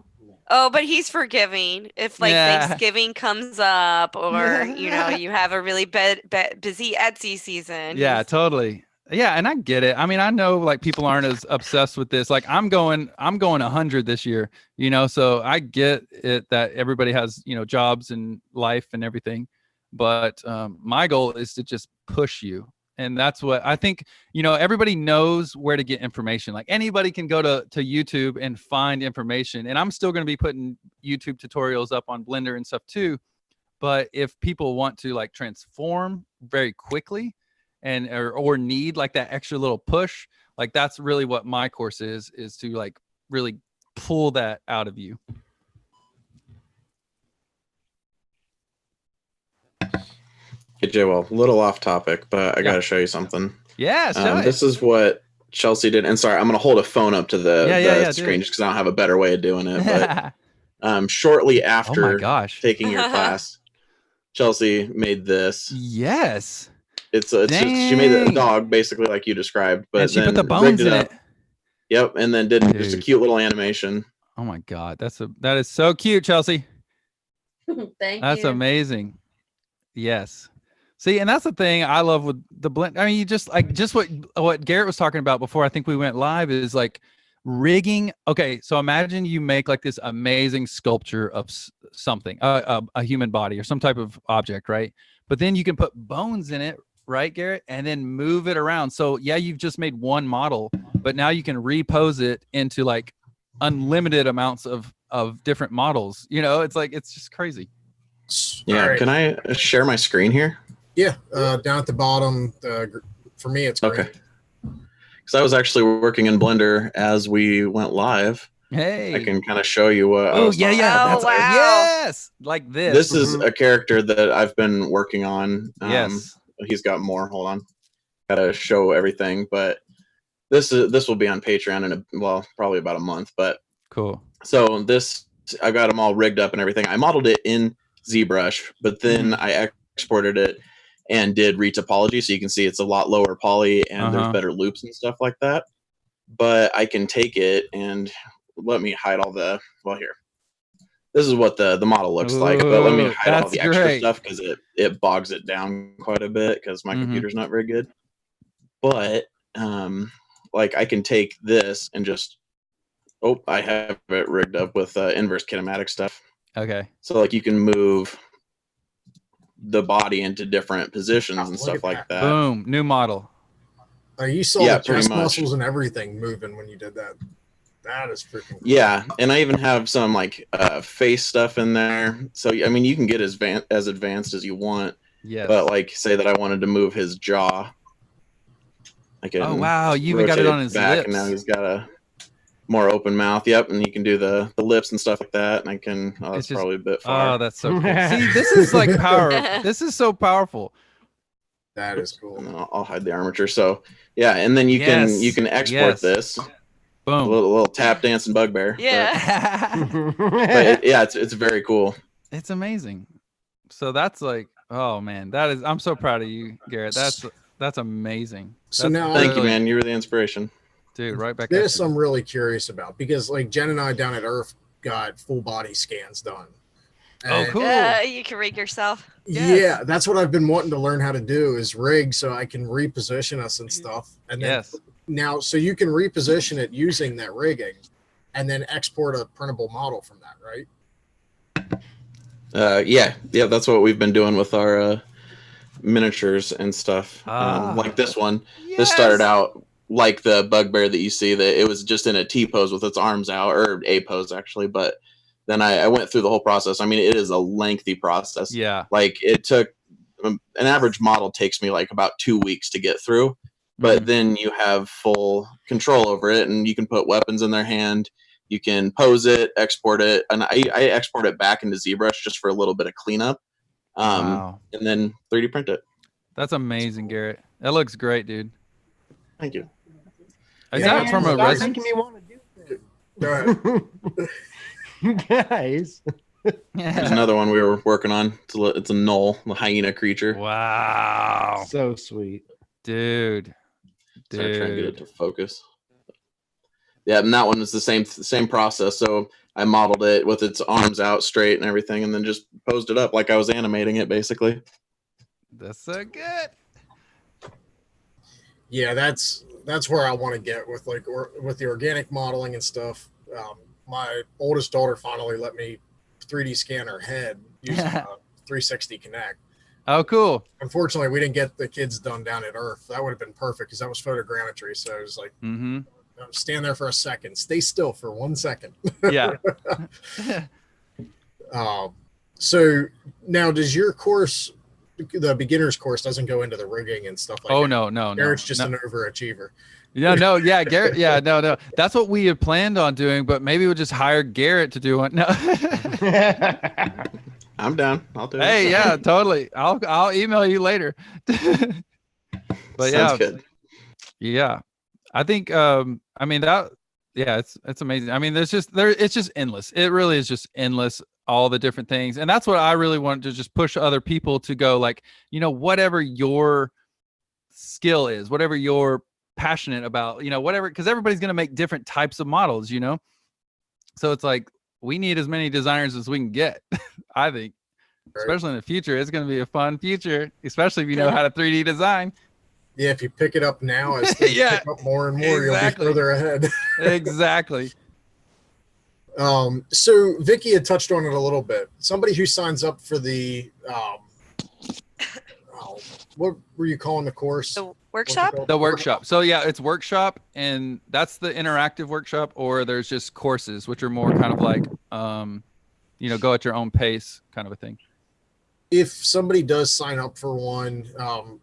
[SPEAKER 9] Oh, but he's forgiving. If like Thanksgiving comes up, or you know, you have a really busy Etsy season.
[SPEAKER 8] Yeah, totally. Yeah, and I get it. I mean, I know like people aren't as obsessed with this. Like I'm going 100 this year, you know, so I get it that everybody has, you know, jobs and life and everything. But my goal is to just push you. And that's what I think, you know, everybody knows where to get information. Like anybody can go to YouTube and find information. And I'm still going to be putting YouTube tutorials up on Blender and stuff too. But if people want to like transform very quickly and or need like that extra little push, like that's really what my course is to like really pull that out of you.
[SPEAKER 5] Hey, JWall, a little off topic, but I got to show you something.
[SPEAKER 8] Yeah,
[SPEAKER 5] this is what Chelsea did. And sorry, I'm going to hold a phone up to the screen just because I don't have a better way of doing it. But shortly after taking your class, Chelsea made this.
[SPEAKER 8] Yes.
[SPEAKER 5] It's just, she made a dog basically like you described, but
[SPEAKER 8] and she
[SPEAKER 5] then
[SPEAKER 8] put the bones in it.
[SPEAKER 5] Yep, and then did just a cute little animation.
[SPEAKER 8] Oh my God, that is so cute, Chelsea.
[SPEAKER 4] Thank you.
[SPEAKER 8] That's amazing. Yes. See, and that's the thing I love with the blend. I mean, you just what Garrett was talking about before I think we went live is like rigging. Okay, so imagine you make like this amazing sculpture of something, a human body or some type of object, right? But then you can put bones in it, right, Garrett? And then move it around. So yeah, you've just made one model, but now you can repose it into like unlimited amounts of different models. You know, it's like, it's just crazy.
[SPEAKER 5] Yeah. Right. Can I share my screen here?
[SPEAKER 1] Yeah. Down at the bottom, for me, it's great.
[SPEAKER 5] Okay. Because I was actually working in Blender as we went live.
[SPEAKER 8] Hey,
[SPEAKER 5] I can kind of show you what.
[SPEAKER 8] Oh yeah.
[SPEAKER 9] Oh wow.
[SPEAKER 8] Yes, like this.
[SPEAKER 5] This is a character that I've been working on.
[SPEAKER 8] Yes.
[SPEAKER 5] He's got more. Hold on. Got to show everything, but this will be on Patreon in probably about a month. But
[SPEAKER 8] cool.
[SPEAKER 5] So I got them all rigged up and everything. I modeled it in ZBrush, but then I exported it and did retopology, so you can see it's a lot lower poly and there's better loops and stuff like that. But I can take it and let me hide all the here. This is what the model looks like, but let me hide all the extra stuff because it bogs it down quite a bit because my computer's not very good. But like I can take this and just I have it rigged up with inverse kinematic stuff.
[SPEAKER 8] Okay.
[SPEAKER 5] So like you can move the body into different positions and stuff like that.
[SPEAKER 8] Boom, new model.
[SPEAKER 1] You saw the chest muscles and everything moving when you did that. That is freaking cool.
[SPEAKER 5] Yeah, and I even have some like face stuff in there. So I mean, you can get as advanced as you want.
[SPEAKER 8] Yeah.
[SPEAKER 5] But like, say that I wanted to move his jaw. I can.
[SPEAKER 8] Oh wow, you even got it on his
[SPEAKER 5] back,
[SPEAKER 8] lips.
[SPEAKER 5] and now he's got a more open mouth. Yep, and you can do the lips and stuff like that. And I can. Oh, that's probably a bit far.
[SPEAKER 8] Oh, that's so cool. See, this is like power. This is so powerful.
[SPEAKER 1] That is cool.
[SPEAKER 5] And I'll hide the armature. So yeah, and then you can export this.
[SPEAKER 8] Boom.
[SPEAKER 5] A little tap dancing bugbear.
[SPEAKER 9] Yeah.
[SPEAKER 5] But it's very cool.
[SPEAKER 8] It's amazing. So that's like, oh man, I'm so proud of you, Garrett. That's amazing.
[SPEAKER 1] So now,
[SPEAKER 5] thank you, man. You were the inspiration,
[SPEAKER 8] dude. Right back.
[SPEAKER 1] This I'm really curious about because like Jen and I down at Earth got full body scans done.
[SPEAKER 8] Oh, cool.
[SPEAKER 9] You can rig yourself.
[SPEAKER 1] Yeah, that's what I've been wanting to learn how to do is rig so I can reposition us and stuff. And then now, so you can reposition it using that rigging and then export a printable model from that, right?
[SPEAKER 5] Yeah, that's what we've been doing with our miniatures and stuff. Like this one. Yes. This started out like the bugbear that you see, that it was just in a T pose with its arms out, or A pose actually, but then I went through the whole process. I mean, it is a lengthy process.
[SPEAKER 8] Yeah.
[SPEAKER 5] Like it took an average model takes me like about 2 weeks to get through, but then you have full control over it, and you can put weapons in their hand. You can pose it, export it, and I export it back into ZBrush just for a little bit of cleanup,
[SPEAKER 8] Wow.
[SPEAKER 5] and then 3D print it.
[SPEAKER 8] That's amazing, Garrett. That looks great, dude.
[SPEAKER 5] Thank you.
[SPEAKER 8] Is that from a
[SPEAKER 2] Stop
[SPEAKER 8] resin?
[SPEAKER 2] making me want to do
[SPEAKER 1] Go ahead.
[SPEAKER 2] it. Guys.
[SPEAKER 5] There's another one we were working on. It's a knoll, the hyena creature.
[SPEAKER 8] Wow.
[SPEAKER 2] So sweet.
[SPEAKER 8] Dude.
[SPEAKER 5] So I try and get it to focus. Yeah, and that one was the same process. So I modeled it with its arms out straight and everything, and then just posed it up like I was animating it, basically.
[SPEAKER 8] That's so good.
[SPEAKER 1] Yeah, that's where I want to get with with the organic modeling and stuff. My oldest daughter finally let me 3D scan her head using 360 Connect.
[SPEAKER 8] Oh, cool.
[SPEAKER 1] Unfortunately, we didn't get the kids done down at Earth. That would have been perfect because that was photogrammetry. So it was like, stand there for a second, stay still for 1 second.
[SPEAKER 8] Yeah.
[SPEAKER 1] So now, does your course, the beginner's course, doesn't go into the rigging and stuff like that?
[SPEAKER 8] No.
[SPEAKER 1] Garrett's just an overachiever.
[SPEAKER 8] Yeah, Garrett. Yeah, no. That's what we had planned on doing, but maybe we'll just hire Garrett to do one. No.
[SPEAKER 5] I'm down. I'll do it.
[SPEAKER 8] Hey, yeah, totally. I'll email you later. But
[SPEAKER 5] Sounds good.
[SPEAKER 8] Yeah. I think it's amazing. I mean, it's just endless. It really is just endless, all the different things. And that's what I really want to just push other people to go, like, whatever your skill is, whatever you're passionate about, whatever, because everybody's going to make different types of models, so it's like we need as many designers as we can get. I think, especially in the future, it's going to be a fun future, especially if you know how to 3D design.
[SPEAKER 1] Yeah, if you pick it up now, as things pick up more and more, you'll be further ahead.
[SPEAKER 8] Exactly.
[SPEAKER 1] So Vicky had touched on it a little bit. Somebody who signs up for the what were you calling the course?
[SPEAKER 9] The workshop?
[SPEAKER 8] The workshop. So yeah, it's workshop, and that's the interactive workshop, or there's just courses, which are more kind of like, go at your own pace kind of a thing.
[SPEAKER 1] If somebody does sign up for one,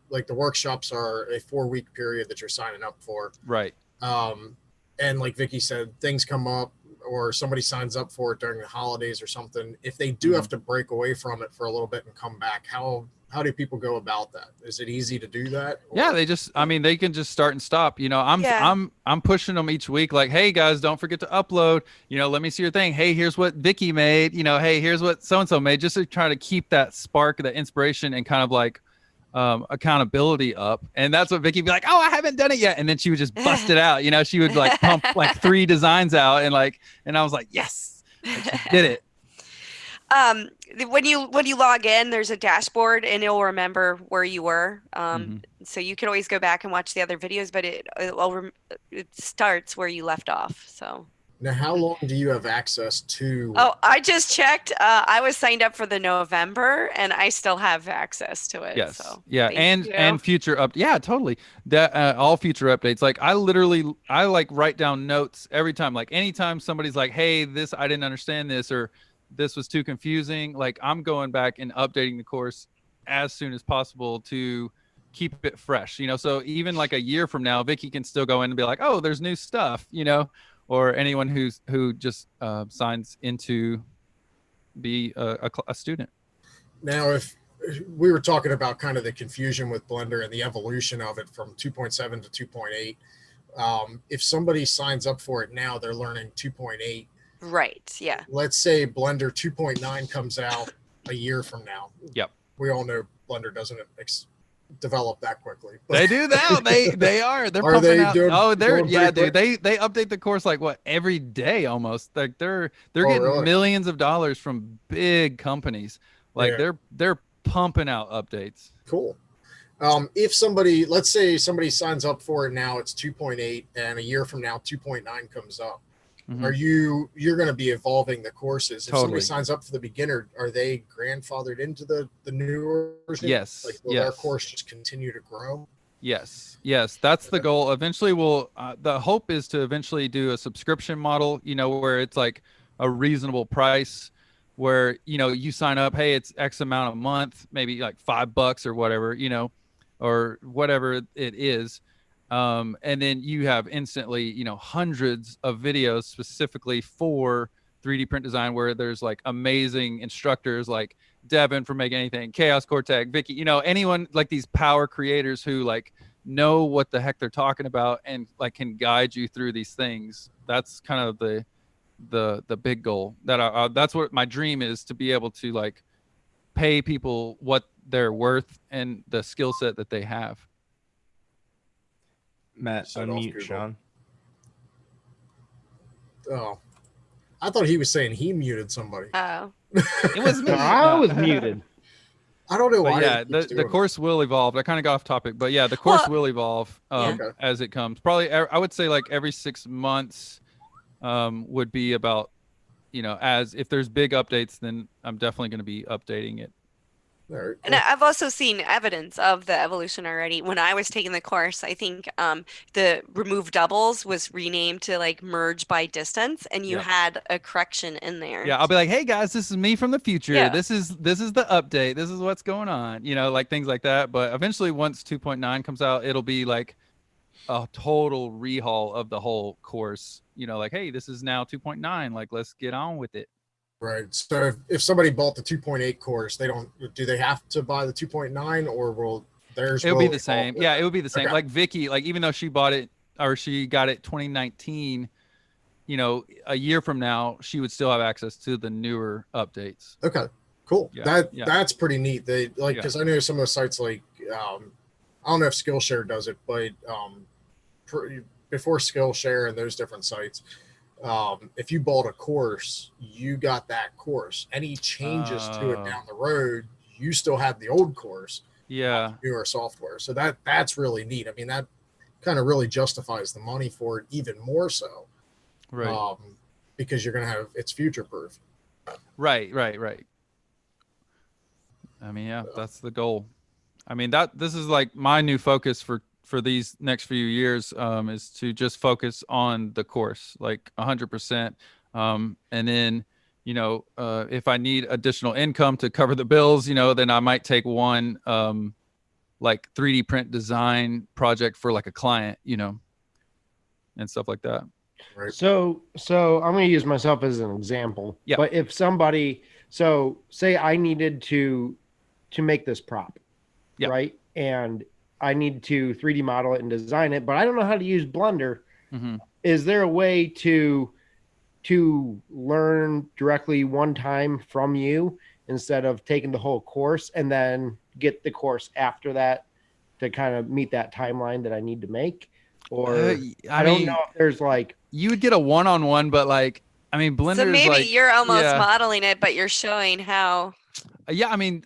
[SPEAKER 1] like the workshops are a 4-week period that you're signing up for.
[SPEAKER 8] Right.
[SPEAKER 1] And like Vicky said, things come up or somebody signs up for it during the holidays or something. If they do have to break away from it for a little bit and come back, how do people go about that? Is it easy to do that? Or?
[SPEAKER 8] Yeah, they can just start and stop. I'm pushing them each week, like, hey guys, don't forget to upload. Let me see your thing. Hey, here's what Vicky made. Hey, here's what so and so made. Just to try to keep that spark, that inspiration, and kind of like accountability up. And that's what Vicky would be like, oh, I haven't done it yet, and then she would just bust it out. She would like pump like 3 designs out, and I was like, yes, like, she did it.
[SPEAKER 9] When you log in, there's a dashboard and it'll remember where you were. So you can always go back and watch the other videos, but it starts where you left off. So
[SPEAKER 1] now, how long do you have access to?
[SPEAKER 9] Oh, I just checked. I was signed up for the November, and I still have access to it.
[SPEAKER 8] Yes.
[SPEAKER 9] So
[SPEAKER 8] yeah, and future Yeah, totally. That all future updates. Like I like write down notes every time. Like anytime somebody's like, "Hey, this I didn't understand this," or "This was too confusing," like I'm going back and updating the course as soon as possible to keep it fresh. So even like a year from now, Vicky can still go in and be like, "Oh, there's new stuff," or anyone who just signs in to be a student.
[SPEAKER 1] Now, if we were talking about kind of the confusion with Blender and the evolution of it from 2.7 to 2.8, if somebody signs up for it now, they're learning 2.8.
[SPEAKER 9] Right. Yeah.
[SPEAKER 1] Let's say Blender 2.9 comes out a year from now.
[SPEAKER 8] Yep.
[SPEAKER 1] We all know Blender doesn't develop that quickly.
[SPEAKER 8] They do now. They are. They're
[SPEAKER 1] are
[SPEAKER 8] pumping
[SPEAKER 1] they
[SPEAKER 8] out.
[SPEAKER 1] doing,
[SPEAKER 8] They're
[SPEAKER 1] doing
[SPEAKER 8] dude. They update the course like what every day almost. Like they're getting
[SPEAKER 1] really?
[SPEAKER 8] millions of dollars from big companies. Like they're pumping out updates.
[SPEAKER 1] Cool. If let's say somebody signs up for it now, it's 2.8, and a year from now 2.9 comes up. Mm-hmm. You're going to be evolving the courses. If somebody signs up for the beginner, are they grandfathered into the newer version?
[SPEAKER 8] Yes.
[SPEAKER 1] Like will their course just continue to grow?
[SPEAKER 8] Yes. That's the goal. Eventually the hope is to eventually do a subscription model, where it's like, a reasonable price where, you know, you sign up, hey, it's X amount a month, maybe like $5 or whatever, you know, or whatever it is. And then you have instantly, you know, hundreds of videos specifically for 3D print design, where there's like amazing instructors like Devin for Make Anything, ChaosCoreTech, Vicky, you know, anyone like these power creators who like know what the heck they're talking about and like can guide you through these things. That's kind of the big goal that that's what my dream is, to be able to like pay people what they're worth and the skill set that they have.
[SPEAKER 3] Matt, unmute Shawn.
[SPEAKER 1] Oh, I thought he was saying he muted somebody.
[SPEAKER 9] Oh,
[SPEAKER 2] it was me. I was muted.
[SPEAKER 1] I don't know
[SPEAKER 8] but
[SPEAKER 1] why.
[SPEAKER 8] Yeah, the course will evolve. I kind of got off topic, but yeah, the course will evolve as it comes. Probably, I would say like every 6 months would be about, you know, as if there's big updates, then I'm definitely going to be updating it.
[SPEAKER 1] Right, cool.
[SPEAKER 9] And I've also seen evidence of the evolution already. When I was taking the course, I think the remove doubles was renamed to like merge by distance, and you had a correction in there.
[SPEAKER 8] Yeah, I'll be like, hey guys, this is me from the future.
[SPEAKER 9] Yeah.
[SPEAKER 8] This is the update. This is what's going on. You know, like things like that. But eventually, once 2.9 comes out, it'll be like a total rehaul of the whole course. You know, like, hey, this is now 2.9. Like, let's get on with it.
[SPEAKER 1] Right. So if somebody bought the 2.8 course, do they have to buy the 2.9, or will theirs?
[SPEAKER 8] It'll be the same. Yeah, it would be the same.
[SPEAKER 1] Okay.
[SPEAKER 8] Like Vicky, like even though she bought it or she got it 2019, you know, a year from now, she would still have access to the newer updates.
[SPEAKER 1] Okay, cool.
[SPEAKER 8] Yeah,
[SPEAKER 1] That's pretty neat. They like, because I know some of the sites like I don't know if Skillshare does it, but before Skillshare and those different sites, if you bought a course, you got that course. Any changes to it down the road, you still have the old course.
[SPEAKER 8] Yeah.
[SPEAKER 1] Newer software. So that's really neat. I mean, that kind of really justifies the money for it even more so.
[SPEAKER 8] Right.
[SPEAKER 1] Because you're going to have, it's future proof.
[SPEAKER 8] Right. I mean, yeah, that's the goal. I mean, this is like my new focus for these next few years, is to just focus on the course, like 100%. And then, you know, if I need additional income to cover the bills, you know, then I might take one, like 3D print design project for like a client, you know, and stuff like that.
[SPEAKER 1] Right.
[SPEAKER 2] So I'm going to use myself as an example.
[SPEAKER 8] Yeah.
[SPEAKER 2] But if somebody, so say I needed to make this prop, right? And I need to 3D model it and design it, but I don't know how to use Blender.
[SPEAKER 8] Mm-hmm.
[SPEAKER 2] Is there a way to learn directly one time from you instead of taking the whole course and then get the course after that to kind of meet that timeline that I need to make? Or I don't know if there's like,
[SPEAKER 8] you would get a one-on-one, but like, I mean, Blender
[SPEAKER 9] so maybe
[SPEAKER 8] is like,
[SPEAKER 9] you're almost modeling it, but you're showing how.
[SPEAKER 8] I mean,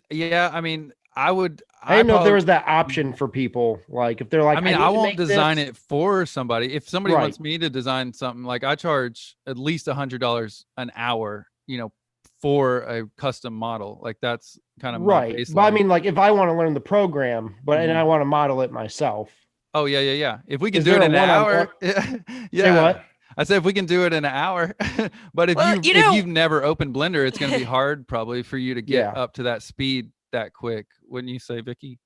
[SPEAKER 8] I would.
[SPEAKER 2] I didn't know if there was that option for people. Like if they're like,
[SPEAKER 8] I mean, I won't design it for somebody. If somebody
[SPEAKER 2] Right.
[SPEAKER 8] wants me to design something, like I charge at least $100 an hour, you know, for a custom model. Like that's kind of
[SPEAKER 2] right.
[SPEAKER 8] my baseline.
[SPEAKER 2] But I mean, like if I want to learn the program, but and I want to model it myself.
[SPEAKER 8] Oh yeah. If we can
[SPEAKER 2] Is
[SPEAKER 8] do it
[SPEAKER 2] there
[SPEAKER 8] in
[SPEAKER 2] a
[SPEAKER 8] an hour,
[SPEAKER 2] one-on-one?
[SPEAKER 8] yeah.
[SPEAKER 2] Say what?
[SPEAKER 8] I said if we can do it in an hour, but if
[SPEAKER 9] Well,
[SPEAKER 8] if you've never opened Blender, it's going to be hard probably for you to get
[SPEAKER 2] Yeah.
[SPEAKER 8] up to that speed that quick. Wouldn't you say, Vicky?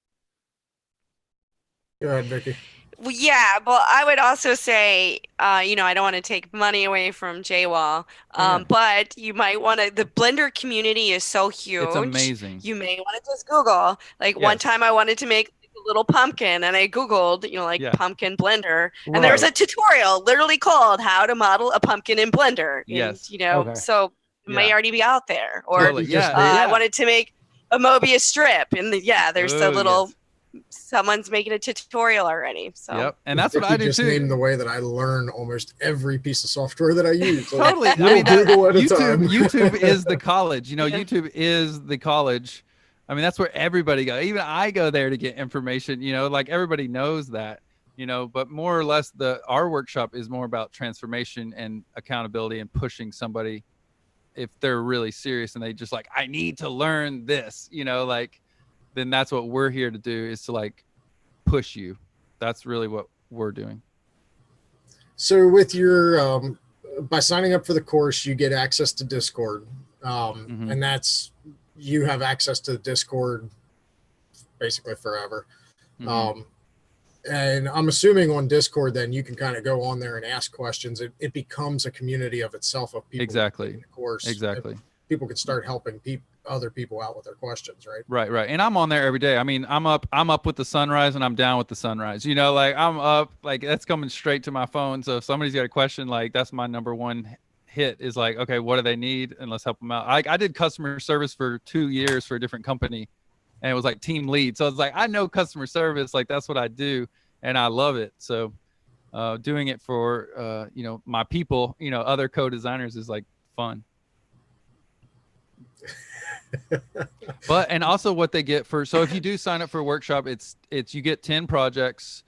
[SPEAKER 1] Go ahead, Vicky.
[SPEAKER 9] Well, yeah, but I would also say, you know, I don't want to take money away from JWall, but you might want to. The Blender community is so huge.
[SPEAKER 8] It's amazing.
[SPEAKER 9] You may want to just Google. Like one time, I wanted to make a little pumpkin, and I Googled, you know, like pumpkin Blender, and there was a tutorial literally called "How to Model a Pumpkin in Blender." And,
[SPEAKER 8] Yes.
[SPEAKER 9] you know, so it may already be out there. Or
[SPEAKER 8] Totally.
[SPEAKER 9] I wanted to make a Mobius strip, and there's a little.
[SPEAKER 8] Yes.
[SPEAKER 9] Someone's making a tutorial already. So
[SPEAKER 8] Yep, and that's what I do
[SPEAKER 1] just
[SPEAKER 8] too.
[SPEAKER 1] named the way that I learn almost every piece of software that I use. So
[SPEAKER 8] Totally. I
[SPEAKER 1] one
[SPEAKER 8] mean,
[SPEAKER 1] Google at a time.
[SPEAKER 8] YouTube is the college. You know, YouTube is the college. I mean, that's where everybody goes. Even I go there to get information. You know, like everybody knows that. You know, but more or less, our workshop is more about transformation and accountability and pushing somebody if they're really serious and they just like, I need to learn this. You know, like. Then that's what we're here to do, is to like push you. That's really what we're doing.
[SPEAKER 1] So with your by signing up for the course, you get access to Discord.
[SPEAKER 8] Mhm.
[SPEAKER 1] And you have access to Discord basically forever.
[SPEAKER 8] Mhm.
[SPEAKER 1] And I'm assuming on Discord, then you can kind of go on there and ask questions. It becomes a community of itself of people.
[SPEAKER 8] Exactly.
[SPEAKER 1] Of course,
[SPEAKER 8] Exactly.
[SPEAKER 1] people can start helping other people out with their questions, right?
[SPEAKER 8] Right. And I'm on there every day. I mean, I'm up with the sunrise and I'm down with the sunrise. You know, like I'm up, like that's coming straight to my phone. So if somebody's got a question, like that's my number one hit is like, okay, what do they need? And let's help them out. I did customer service for 2 years for a different company, and it was like team lead. So I was like, I know customer service, like that's what I do, and I love it. So doing it for my people, other co-designers is like fun. But and also what they get so if you do sign up for a workshop, it's you get 10 projects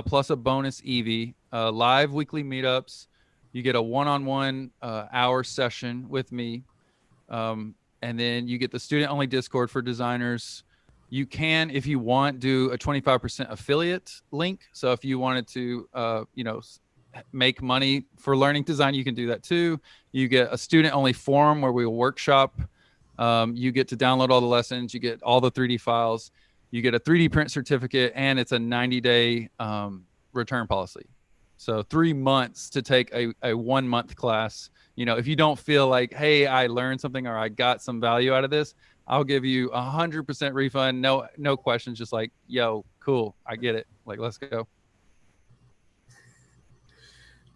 [SPEAKER 8] plus a bonus EV, live weekly meetups. You get a one-on-one hour session with me, and then you get the student-only Discord for designers. You can, if you want, do a 25% affiliate link. So if you wanted to, make money for learning design, you can do that too. You get a student-only forum where we will workshop. You get to download all the lessons. You get all the 3D files. You get a 3D print certificate, and it's a 90-day return policy. So 3 months to take a 1 month class. If you don't feel like, hey, I learned something or I got some value out of this, I'll give you 100% refund. No questions. Just like, yo, cool. I get it. Like, let's go.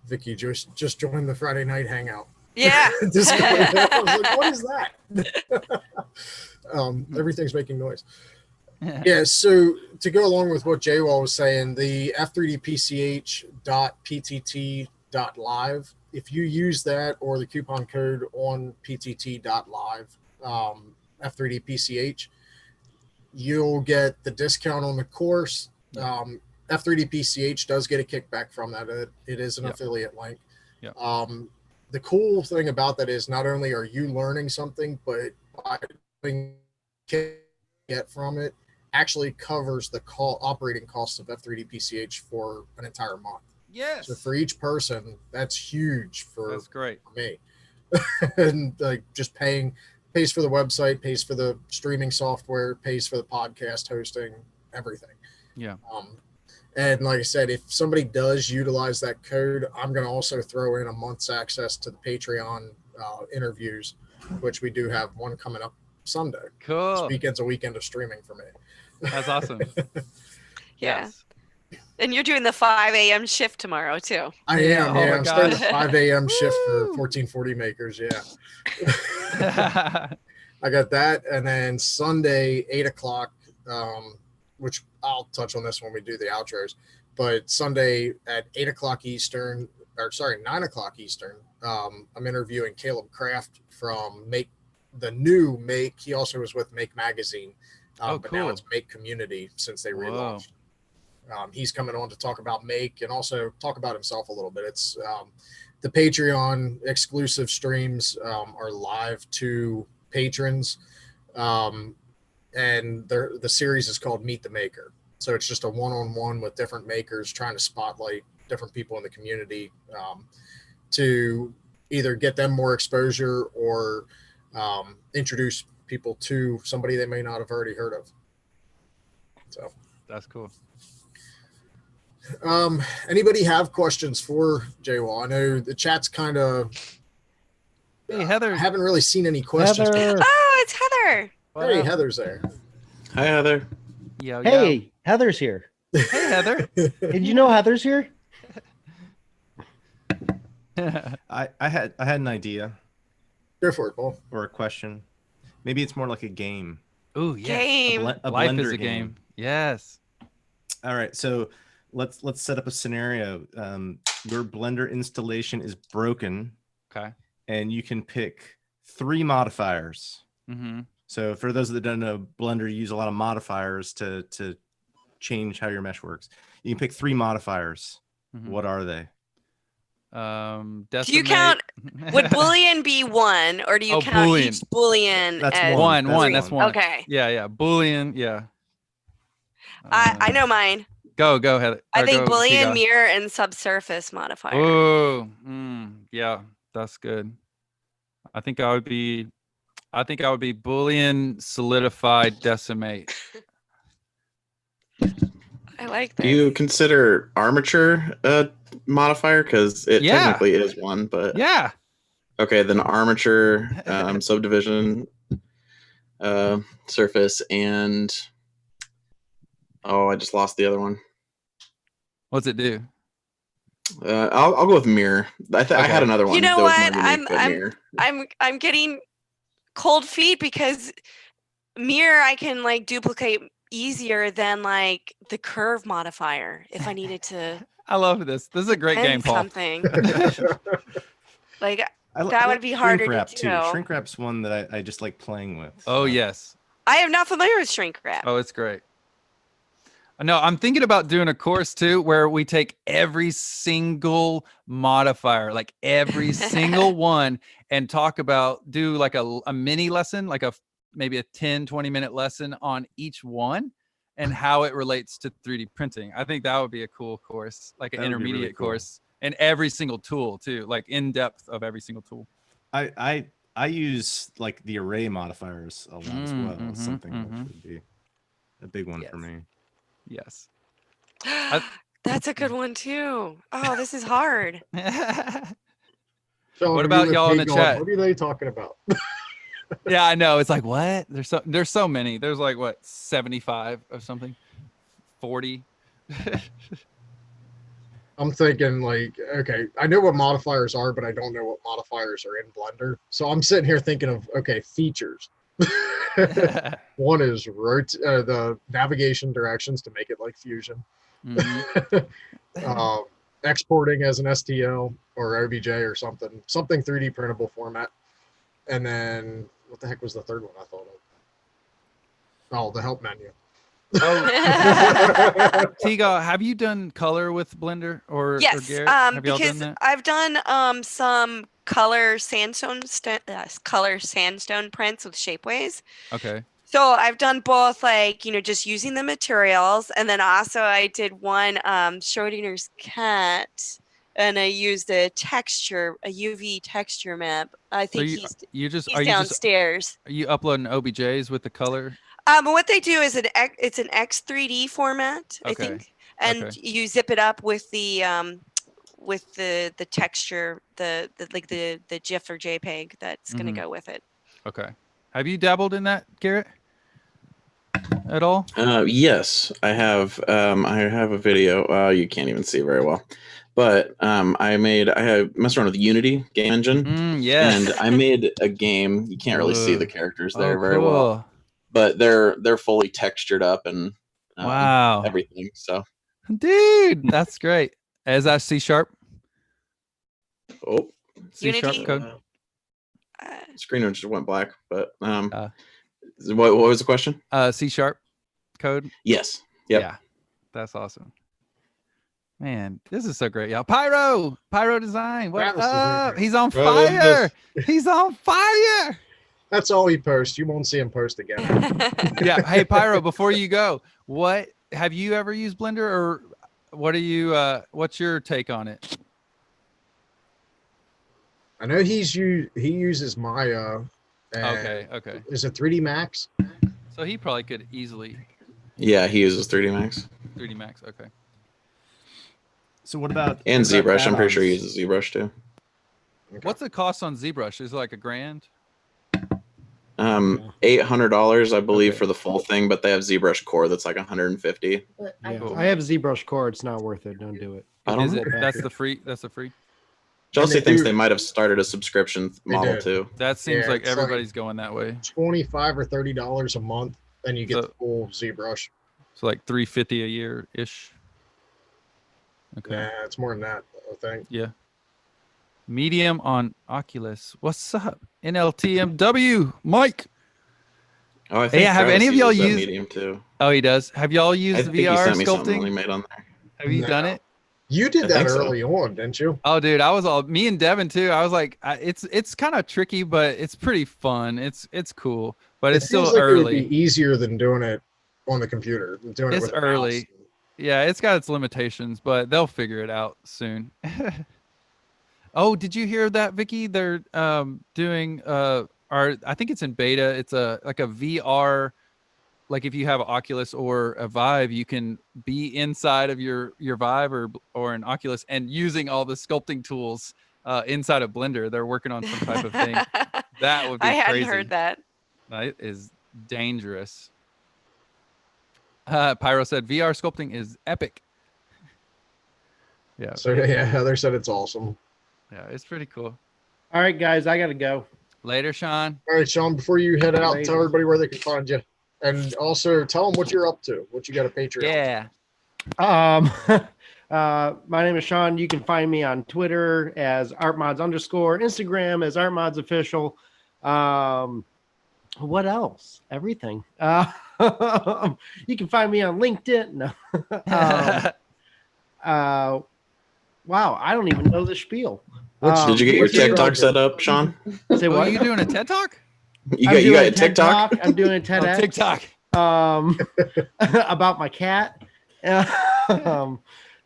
[SPEAKER 1] Vicky just joined the Friday night hangout.
[SPEAKER 9] Yeah.
[SPEAKER 1] Discord. I was like, what is that? Everything's making noise. Yeah, so to go along with what JWall was saying, the f3dpch.ptt.live, if you use that or the coupon code on ptt.live, f3dpch, you'll get the discount on the course. F3dpch does get a kickback from that. It is an affiliate link.
[SPEAKER 8] Yep.
[SPEAKER 1] The cool thing about that is not only are you learning something, but by get from it actually covers the operating costs of F3dpch for an entire month.
[SPEAKER 8] Yes.
[SPEAKER 1] So for each person, that's huge
[SPEAKER 8] That's great.
[SPEAKER 1] for me. And like just pays for the website, pays for the streaming software, pays for the podcast hosting, everything.
[SPEAKER 8] Yeah.
[SPEAKER 1] And like I said, if somebody does utilize that code, I'm going to also throw in a month's access to the Patreon interviews, which we do have one coming up Sunday.
[SPEAKER 8] Cool.
[SPEAKER 1] This weekend's a weekend of streaming for me.
[SPEAKER 8] That's awesome.
[SPEAKER 9] Yeah.
[SPEAKER 8] Yes.
[SPEAKER 9] And you're doing the 5 a.m. shift tomorrow too.
[SPEAKER 1] I am.
[SPEAKER 8] Oh
[SPEAKER 1] Yeah,
[SPEAKER 8] my
[SPEAKER 1] I'm starting
[SPEAKER 8] gosh.
[SPEAKER 1] a 5 a.m. shift for 1440 makers. Yeah. I got that. And then Sunday, 8 o'clock, which I'll touch on this when we do the outros. But Sunday at 8 o'clock Eastern, 9 o'clock Eastern, I'm interviewing Caleb Kraft from the new Make. He also was with Make Magazine. But now it's Make Community since they relaunched. He's coming on to talk about Make and also talk about himself a little bit. It's the Patreon exclusive streams are live to patrons. And the series is called Meet the Maker. So it's just a one-on-one with different makers trying to spotlight different people in the community to either get them more exposure or introduce people to somebody they may not have already heard of. So
[SPEAKER 8] that's cool.
[SPEAKER 1] Anybody have questions for JWall? I know the chat's kind of.
[SPEAKER 8] Hey, Heather.
[SPEAKER 1] I haven't really seen any questions.
[SPEAKER 9] Heather. Oh, it's Heather.
[SPEAKER 1] Hey, Heather's there.
[SPEAKER 5] Hi, Heather.
[SPEAKER 8] Yo,
[SPEAKER 2] hey, Heather's here.
[SPEAKER 8] Hey, Heather.
[SPEAKER 2] Did you know Heather's here?
[SPEAKER 3] I had an idea.
[SPEAKER 1] Go for it, Paul.
[SPEAKER 3] Or a question. Maybe it's more like a game.
[SPEAKER 8] Ooh, yeah.
[SPEAKER 9] Game.
[SPEAKER 3] A
[SPEAKER 8] Life
[SPEAKER 3] blender
[SPEAKER 8] is a game. Yes.
[SPEAKER 3] All right, so let's set up a scenario. Your blender installation is broken.
[SPEAKER 8] Okay.
[SPEAKER 3] And you can pick 3 modifiers.
[SPEAKER 8] Mm-hmm.
[SPEAKER 3] So for those that don't know, Blender use a lot of modifiers to change how your mesh works. You can pick 3 modifiers.
[SPEAKER 8] Mm-hmm.
[SPEAKER 3] What are they?
[SPEAKER 9] Do you count? Would Boolean be 1, or do you count
[SPEAKER 8] Boolean.
[SPEAKER 9] each Boolean?
[SPEAKER 3] That's
[SPEAKER 9] as
[SPEAKER 3] one.
[SPEAKER 8] That's one.
[SPEAKER 9] Okay.
[SPEAKER 8] Yeah. Boolean. Yeah.
[SPEAKER 9] I know mine.
[SPEAKER 8] Go, Heather.
[SPEAKER 9] I think
[SPEAKER 8] go,
[SPEAKER 9] Boolean,
[SPEAKER 8] Tiga.
[SPEAKER 9] mirror, and subsurface modifier.
[SPEAKER 8] Oh, yeah. That's good. I think I would be Boolean, solidified, decimate.
[SPEAKER 9] I like
[SPEAKER 5] Do
[SPEAKER 9] this.
[SPEAKER 5] you consider armature a modifier? Because it
[SPEAKER 8] Yeah.
[SPEAKER 5] technically is one, but
[SPEAKER 8] Yeah.
[SPEAKER 5] okay, then armature, subdivision, surface, and I just lost the other one.
[SPEAKER 8] What's it do?
[SPEAKER 5] I'll go with mirror. I had another one.
[SPEAKER 9] You know
[SPEAKER 5] that was
[SPEAKER 9] what?
[SPEAKER 5] more unique, but mirror.
[SPEAKER 9] I'm getting cold feet because mirror I can like duplicate easier than like the curve modifier if I needed to.
[SPEAKER 8] I love this. This is a great game, Paul.
[SPEAKER 9] Something like that would be harder
[SPEAKER 3] Shrink wrap
[SPEAKER 9] to do.
[SPEAKER 3] too. Shrink wrap's one that I just like playing with.
[SPEAKER 8] Oh yes.
[SPEAKER 9] I am not familiar with shrink wrap.
[SPEAKER 8] Oh, it's great. No, I'm thinking about doing a course too where we take every single modifier, like every single one, and do like a mini lesson, like maybe a 10-20 minute lesson on each one and how it relates to 3D printing. I think that would be a cool course, like an intermediate really cool course, and every single tool too, like in depth of every single tool.
[SPEAKER 3] I use like the array modifiers a lot as well. Something which would be a big one for me.
[SPEAKER 8] Yes.
[SPEAKER 9] That's a good one too. Oh, this is hard.
[SPEAKER 8] What about y'all in the chat?
[SPEAKER 1] What are they talking about?
[SPEAKER 8] Yeah, I know. It's like, what? There's so many. There's like what, 75 or something? 40.
[SPEAKER 1] I'm thinking like, okay, I know what modifiers are, but I don't know what modifiers are in Blender. So I'm sitting here thinking of, okay, features. One is the navigation directions to make it like Fusion. Exporting as an STL or OBJ or something 3D printable format. And then what the heck was the third one I thought of? Oh, the help menu.
[SPEAKER 8] Tiga, have you done color with Blender or Garret? Have y'all
[SPEAKER 9] because
[SPEAKER 8] done that?
[SPEAKER 9] I've done some color sandstone prints with Shapeways.
[SPEAKER 8] Okay.
[SPEAKER 9] So I've done both, like, just using the materials, and then also I did one Schrodinger's cat, and I used a UV texture map. I think he's downstairs.
[SPEAKER 8] Are you uploading OBJs with the color?
[SPEAKER 9] What they do is it's an X3D format, I think, and you zip it up with the texture, the GIF or JPEG that's going to go with it.
[SPEAKER 8] Okay. Have you dabbled in that, Garret? At all?
[SPEAKER 5] Yes, I have. I have a video. You can't even see very well, but I messed around with the Unity game engine.
[SPEAKER 8] Yes.
[SPEAKER 5] And I made a game. You can't really see the characters there very well, but they're fully textured up and everything. So,
[SPEAKER 8] dude, that's great. Is that C#?
[SPEAKER 5] Oh,
[SPEAKER 9] C#
[SPEAKER 8] code.
[SPEAKER 5] Screen just went black, but what was the question?
[SPEAKER 8] C# code.
[SPEAKER 5] Yes. Yep.
[SPEAKER 8] Yeah, that's awesome. Man, this is so great, y'all. Pyro Design. What up? He's on fire. He's on fire.
[SPEAKER 1] That's all he posts. You won't see him post again.
[SPEAKER 8] Yeah. Hey, Pyro, before you go, what have you ever used Blender, or what are you? What's your take on it?
[SPEAKER 1] I know he uses Maya.
[SPEAKER 8] Okay.
[SPEAKER 1] Is it 3D Max?
[SPEAKER 8] So he probably could easily.
[SPEAKER 5] Yeah, he uses 3D Max.
[SPEAKER 8] 3D Max. Okay.
[SPEAKER 3] So what about
[SPEAKER 5] ZBrush? I'm pretty sure he uses ZBrush too.
[SPEAKER 1] Okay.
[SPEAKER 8] What's the cost on ZBrush? Is it like $1,000?
[SPEAKER 5] $800, I believe, for the full thing, but they have ZBrush Core that's like $150.
[SPEAKER 2] I have ZBrush Core. It's not worth it. Don't do it.
[SPEAKER 8] Is it? That's the free.
[SPEAKER 5] Chelsea thinks they might have started a subscription model too.
[SPEAKER 8] That seems like everybody's going that way.
[SPEAKER 1] $25 or $30 a month, and you get the full ZBrush.
[SPEAKER 8] So like $350 a year ish. Okay.
[SPEAKER 1] Yeah, it's more than that, I think.
[SPEAKER 8] Yeah. Medium on Oculus. What's up? NLTMW, Mike.
[SPEAKER 5] Oh, I think
[SPEAKER 8] have any of y'all used
[SPEAKER 5] Medium too?
[SPEAKER 8] Oh, he does. Have y'all used VR sculpting?
[SPEAKER 5] He made on there.
[SPEAKER 8] Have you done it?
[SPEAKER 1] You did that early on, didn't you?
[SPEAKER 8] Oh, dude, me and Devin too. I was like, it's kind of tricky, but it's pretty fun. It's cool, but it's still early.
[SPEAKER 1] It would be easier than doing it on the computer.
[SPEAKER 8] It's early. Yeah, it's got its limitations, but they'll figure it out soon. Oh, did you hear that, Vicky? They're doing I think it's in beta. It's like a VR. Like if you have an Oculus or a Vive, you can be inside of your Vive or an Oculus and using all the sculpting tools inside of Blender. They're working on some type of thing. That would be
[SPEAKER 9] I hadn't
[SPEAKER 8] crazy.
[SPEAKER 9] heard that.
[SPEAKER 8] That is dangerous. Pyro said VR sculpting is epic. Yeah.
[SPEAKER 1] So yeah, Heather said it's awesome.
[SPEAKER 8] Yeah, it's pretty cool.
[SPEAKER 2] All right, guys, I gotta go.
[SPEAKER 8] Later, Shawn.
[SPEAKER 1] All right, Shawn, before you head out,
[SPEAKER 2] Later.
[SPEAKER 1] tell everybody where they can find you. And also tell them what you're up to, what you got a Patreon.
[SPEAKER 8] Yeah.
[SPEAKER 2] My name is Shawn. You can find me on Twitter as artmods_, Instagram as artmodsofficial. What else? Everything. You can find me on LinkedIn. No. Wow, I don't even know the spiel.
[SPEAKER 5] Did you get your TikTok set up, Shawn?
[SPEAKER 2] Say what?
[SPEAKER 8] Are you doing a TED Talk?
[SPEAKER 5] You got a TikTok?
[SPEAKER 2] I'm doing a TEDx.
[SPEAKER 8] TikTok.
[SPEAKER 2] About my cat.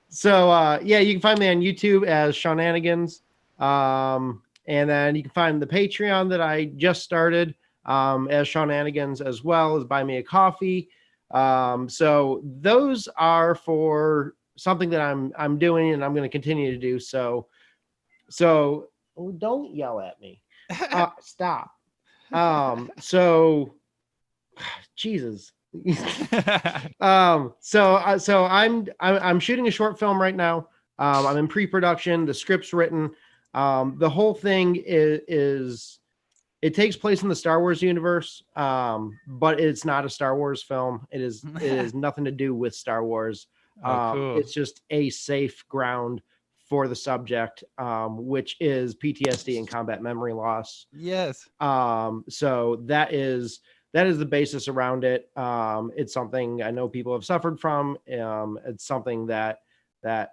[SPEAKER 2] So you can find me on YouTube as Shawnanigans. And then you can find the Patreon that I just started as Shawnanigans, as well as Buy Me a Coffee. So those are for something that I'm doing and I'm going to continue to do. So don't yell at me. Stop. So Jesus. So I'm shooting a short film right now. I'm in pre-production. The script's written. The whole thing is it takes place in the Star Wars universe, but it's not a Star Wars film. It is nothing to do with Star Wars.
[SPEAKER 8] Cool.
[SPEAKER 2] It's just a safe ground for the subject, which is PTSD and combat memory loss.
[SPEAKER 8] Yes.
[SPEAKER 2] So that is the basis around it. It's something I know people have suffered from. It's something that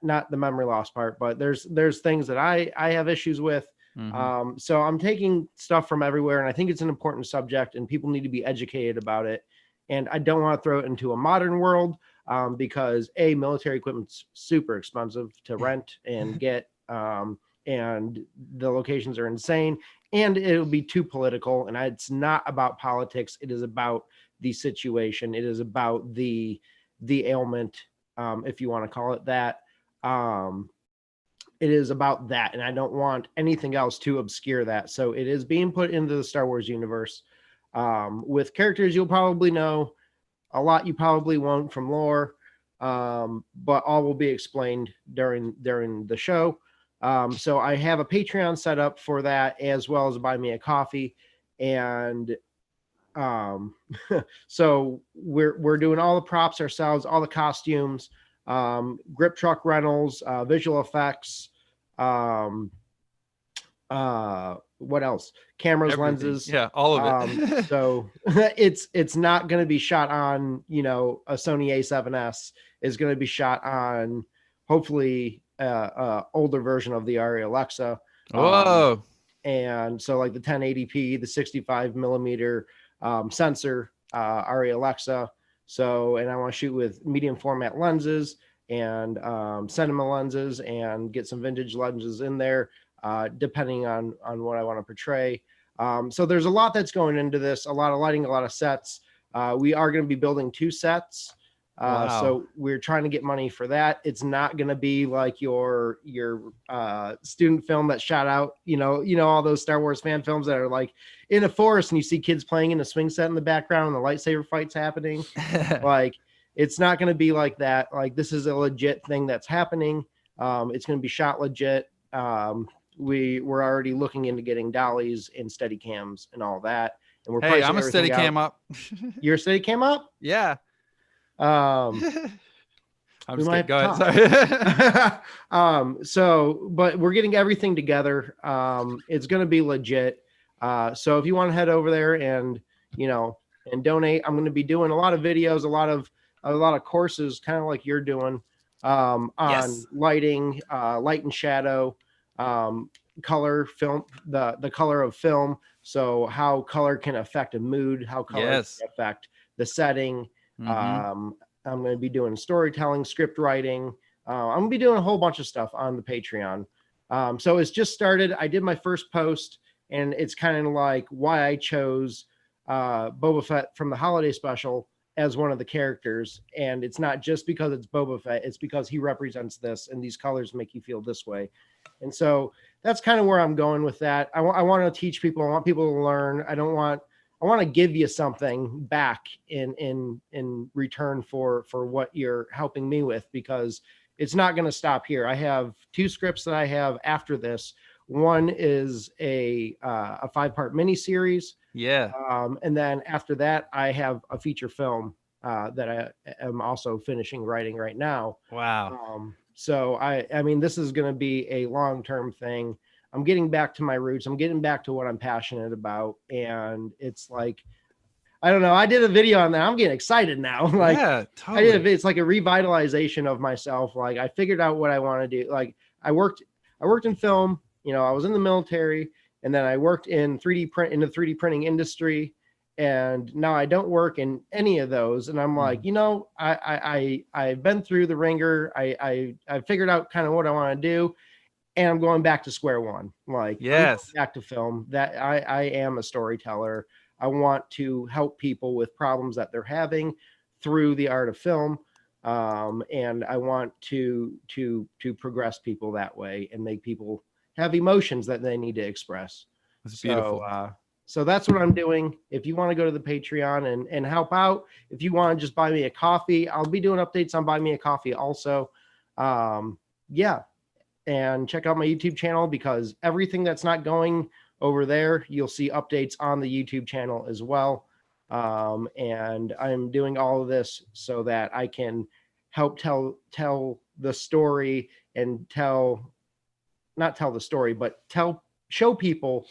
[SPEAKER 2] not the memory loss part, but there's things that I have issues with.
[SPEAKER 8] Mm-hmm.
[SPEAKER 2] So I'm taking stuff from everywhere, and I think it's an important subject, and people need to be educated about it. And I don't want to throw it into a modern world because military equipment's super expensive to rent and get, and the locations are insane, and it'll be too political. And it's not about politics. It is about the situation. It is about the ailment, if you want to call it that. It is about that, and I don't want anything else to obscure that. So it is being put into the Star Wars universe with characters you'll probably know, a lot you probably won't from lore, but all will be explained during the show. So I have a Patreon set up for that, as well as Buy Me a Coffee, and so we're doing all the props ourselves, all the costumes, grip truck rentals, visual effects, what else? Cameras,
[SPEAKER 8] Everything.
[SPEAKER 2] lenses.
[SPEAKER 8] Yeah, all of it.
[SPEAKER 2] So it's not going to be shot on, a Sony A7S. It's going to be shot on hopefully older version of the Arri Alexa.
[SPEAKER 8] Whoa.
[SPEAKER 2] And so like the 1080p, the 65 millimeter sensor, Arri Alexa. So, and I want to shoot with medium format lenses and cinema lenses and get some vintage lenses in there, depending on what I want to portray. So there's a lot that's going into this, a lot of lighting, a lot of sets. We are going to be building 2 sets.
[SPEAKER 8] Wow.
[SPEAKER 2] So we're trying to get money for that. It's not going to be like your student film that shot out, all those Star Wars fan films that are like in a forest and you see kids playing in a swing set in the background and the lightsaber fights happening. Like, it's not going to be like that. Like, this is a legit thing that's happening. It's going to be shot legit. We're already looking into getting dollies and steady cams and all that. And we're
[SPEAKER 8] Hey, I'm a steady cam up.
[SPEAKER 2] You're a steady cam up?
[SPEAKER 8] Yeah.
[SPEAKER 2] I'm
[SPEAKER 8] just kidding. Go ahead. Sorry.
[SPEAKER 2] So, but we're getting everything together. It's going to be legit. So if you want to head over there and donate, I'm going to be doing a lot of videos, a lot of courses, kind of like you're doing, on lighting, light and shadow, color, film, the color of film. So how color can affect a mood, how color can affect the setting.
[SPEAKER 8] Mm-hmm.
[SPEAKER 2] I'm going to be doing storytelling, script writing. I'm going to be doing a whole bunch of stuff on the Patreon. So it's just started. I did my first post, and it's kind of like why I chose Boba Fett from the holiday special as one of the characters. And it's not just because it's Boba Fett, it's because he represents this, and these colors make you feel this way. And so that's kind of where I'm going with that. I want to teach people. I want people to learn. I want to give you something back in return for what you're helping me with, because it's not going to stop here. I have 2 scripts that I have after this. One is a 5-part miniseries.
[SPEAKER 8] Yeah.
[SPEAKER 2] And then after that, I have a feature film that I am also finishing writing right now.
[SPEAKER 8] Wow.
[SPEAKER 2] So I mean, this is going to be a long-term thing. I'm getting back to my roots. I'm getting back to what I'm passionate about. And it's like, I don't know. I did a video on that. I'm getting excited now. Like,
[SPEAKER 8] yeah, totally.
[SPEAKER 2] It's like a revitalization of myself. Like, I figured out what I want to do. Like, I worked in film, I was in the military, and then I worked in the 3D printing industry. And now I don't work in any of those. And I'm like, I've been through the ringer. I figured out kind of what I want to do. And I'm going back to square one. Like,
[SPEAKER 8] yes,
[SPEAKER 2] back to film. That I am a storyteller. I want to help people with problems that they're having through the art of film. And I want to progress people that way and make people have emotions that they need to express.
[SPEAKER 8] That's beautiful.
[SPEAKER 2] So that's what I'm doing. If you want to go to the Patreon and help out, if you want to just buy me a coffee, I'll be doing updates on Buy Me a Coffee also. Yeah. And check out my YouTube channel, because everything that's not going over there, you'll see updates on the YouTube channel as well. And I'm doing all of this so that I can help tell the story and not tell the story, but show people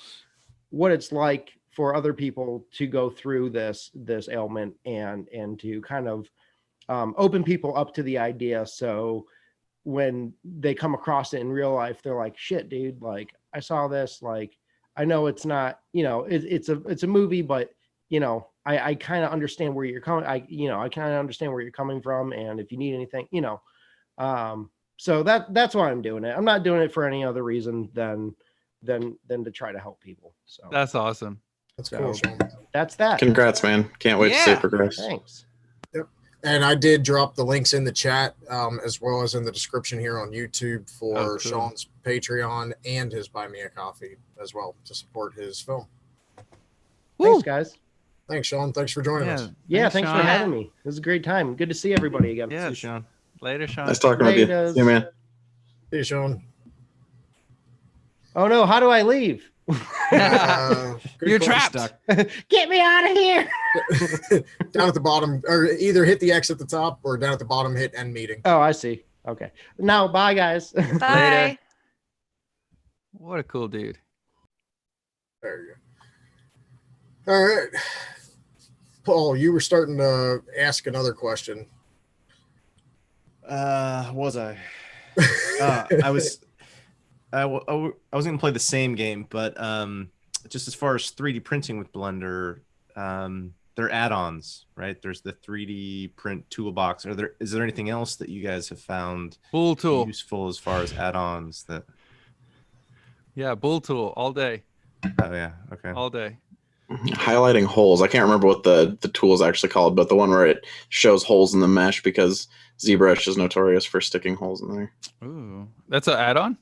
[SPEAKER 2] what it's like for other people to go through this ailment, and to kind of open people up to the idea. So when they come across it in real life, they're like, shit, dude, like, I saw this, like, I know it's not, it's a movie, but I kind of understand where you're coming. I kind of understand where you're coming from. And if you need anything, so that's why I'm doing it. I'm not doing it for any other reason than to try to help people. So
[SPEAKER 8] that's awesome.
[SPEAKER 1] That's cool, Shawn.
[SPEAKER 2] That's that.
[SPEAKER 5] Congrats, man. Can't wait to see it progress.
[SPEAKER 2] Thanks.
[SPEAKER 1] Yep. And I did drop the links in the chat, as well as in the description here on YouTube for Shawn's Patreon and his Buy Me a Coffee as well, to support his film.
[SPEAKER 2] Thanks, guys.
[SPEAKER 1] Thanks, Shawn. Thanks for joining us.
[SPEAKER 2] Yeah, thanks for having me. It was a great time. Good to see everybody again.
[SPEAKER 8] Yeah, see Shawn. Later, Shawn.
[SPEAKER 5] Nice talking with you. See you, man.
[SPEAKER 1] See you, Shawn.
[SPEAKER 2] Oh no, how do I leave?
[SPEAKER 8] You're trapped.
[SPEAKER 2] Get me out of here.
[SPEAKER 1] Down at the bottom, or either hit the X at the top, or down at the bottom, hit end meeting.
[SPEAKER 2] Oh, I see. Okay. Now, bye, guys.
[SPEAKER 9] Bye.
[SPEAKER 8] Later. What a cool dude.
[SPEAKER 1] There you go. All right. Paul, you were starting to ask another question.
[SPEAKER 3] Was I? I was going to play the same game, but just as far as 3D printing with Blender, they're add-ons, right? There's the 3D print toolbox. Is there anything else that you guys have found
[SPEAKER 8] Bull tool
[SPEAKER 3] useful as far as add-ons? That
[SPEAKER 8] Bull tool all day.
[SPEAKER 3] Oh yeah, okay.
[SPEAKER 8] All day.
[SPEAKER 5] Highlighting holes. I can't remember what the tool is actually called, but the one where it shows holes in the mesh, because ZBrush is notorious for sticking holes in there.
[SPEAKER 8] Ooh, that's an add-on?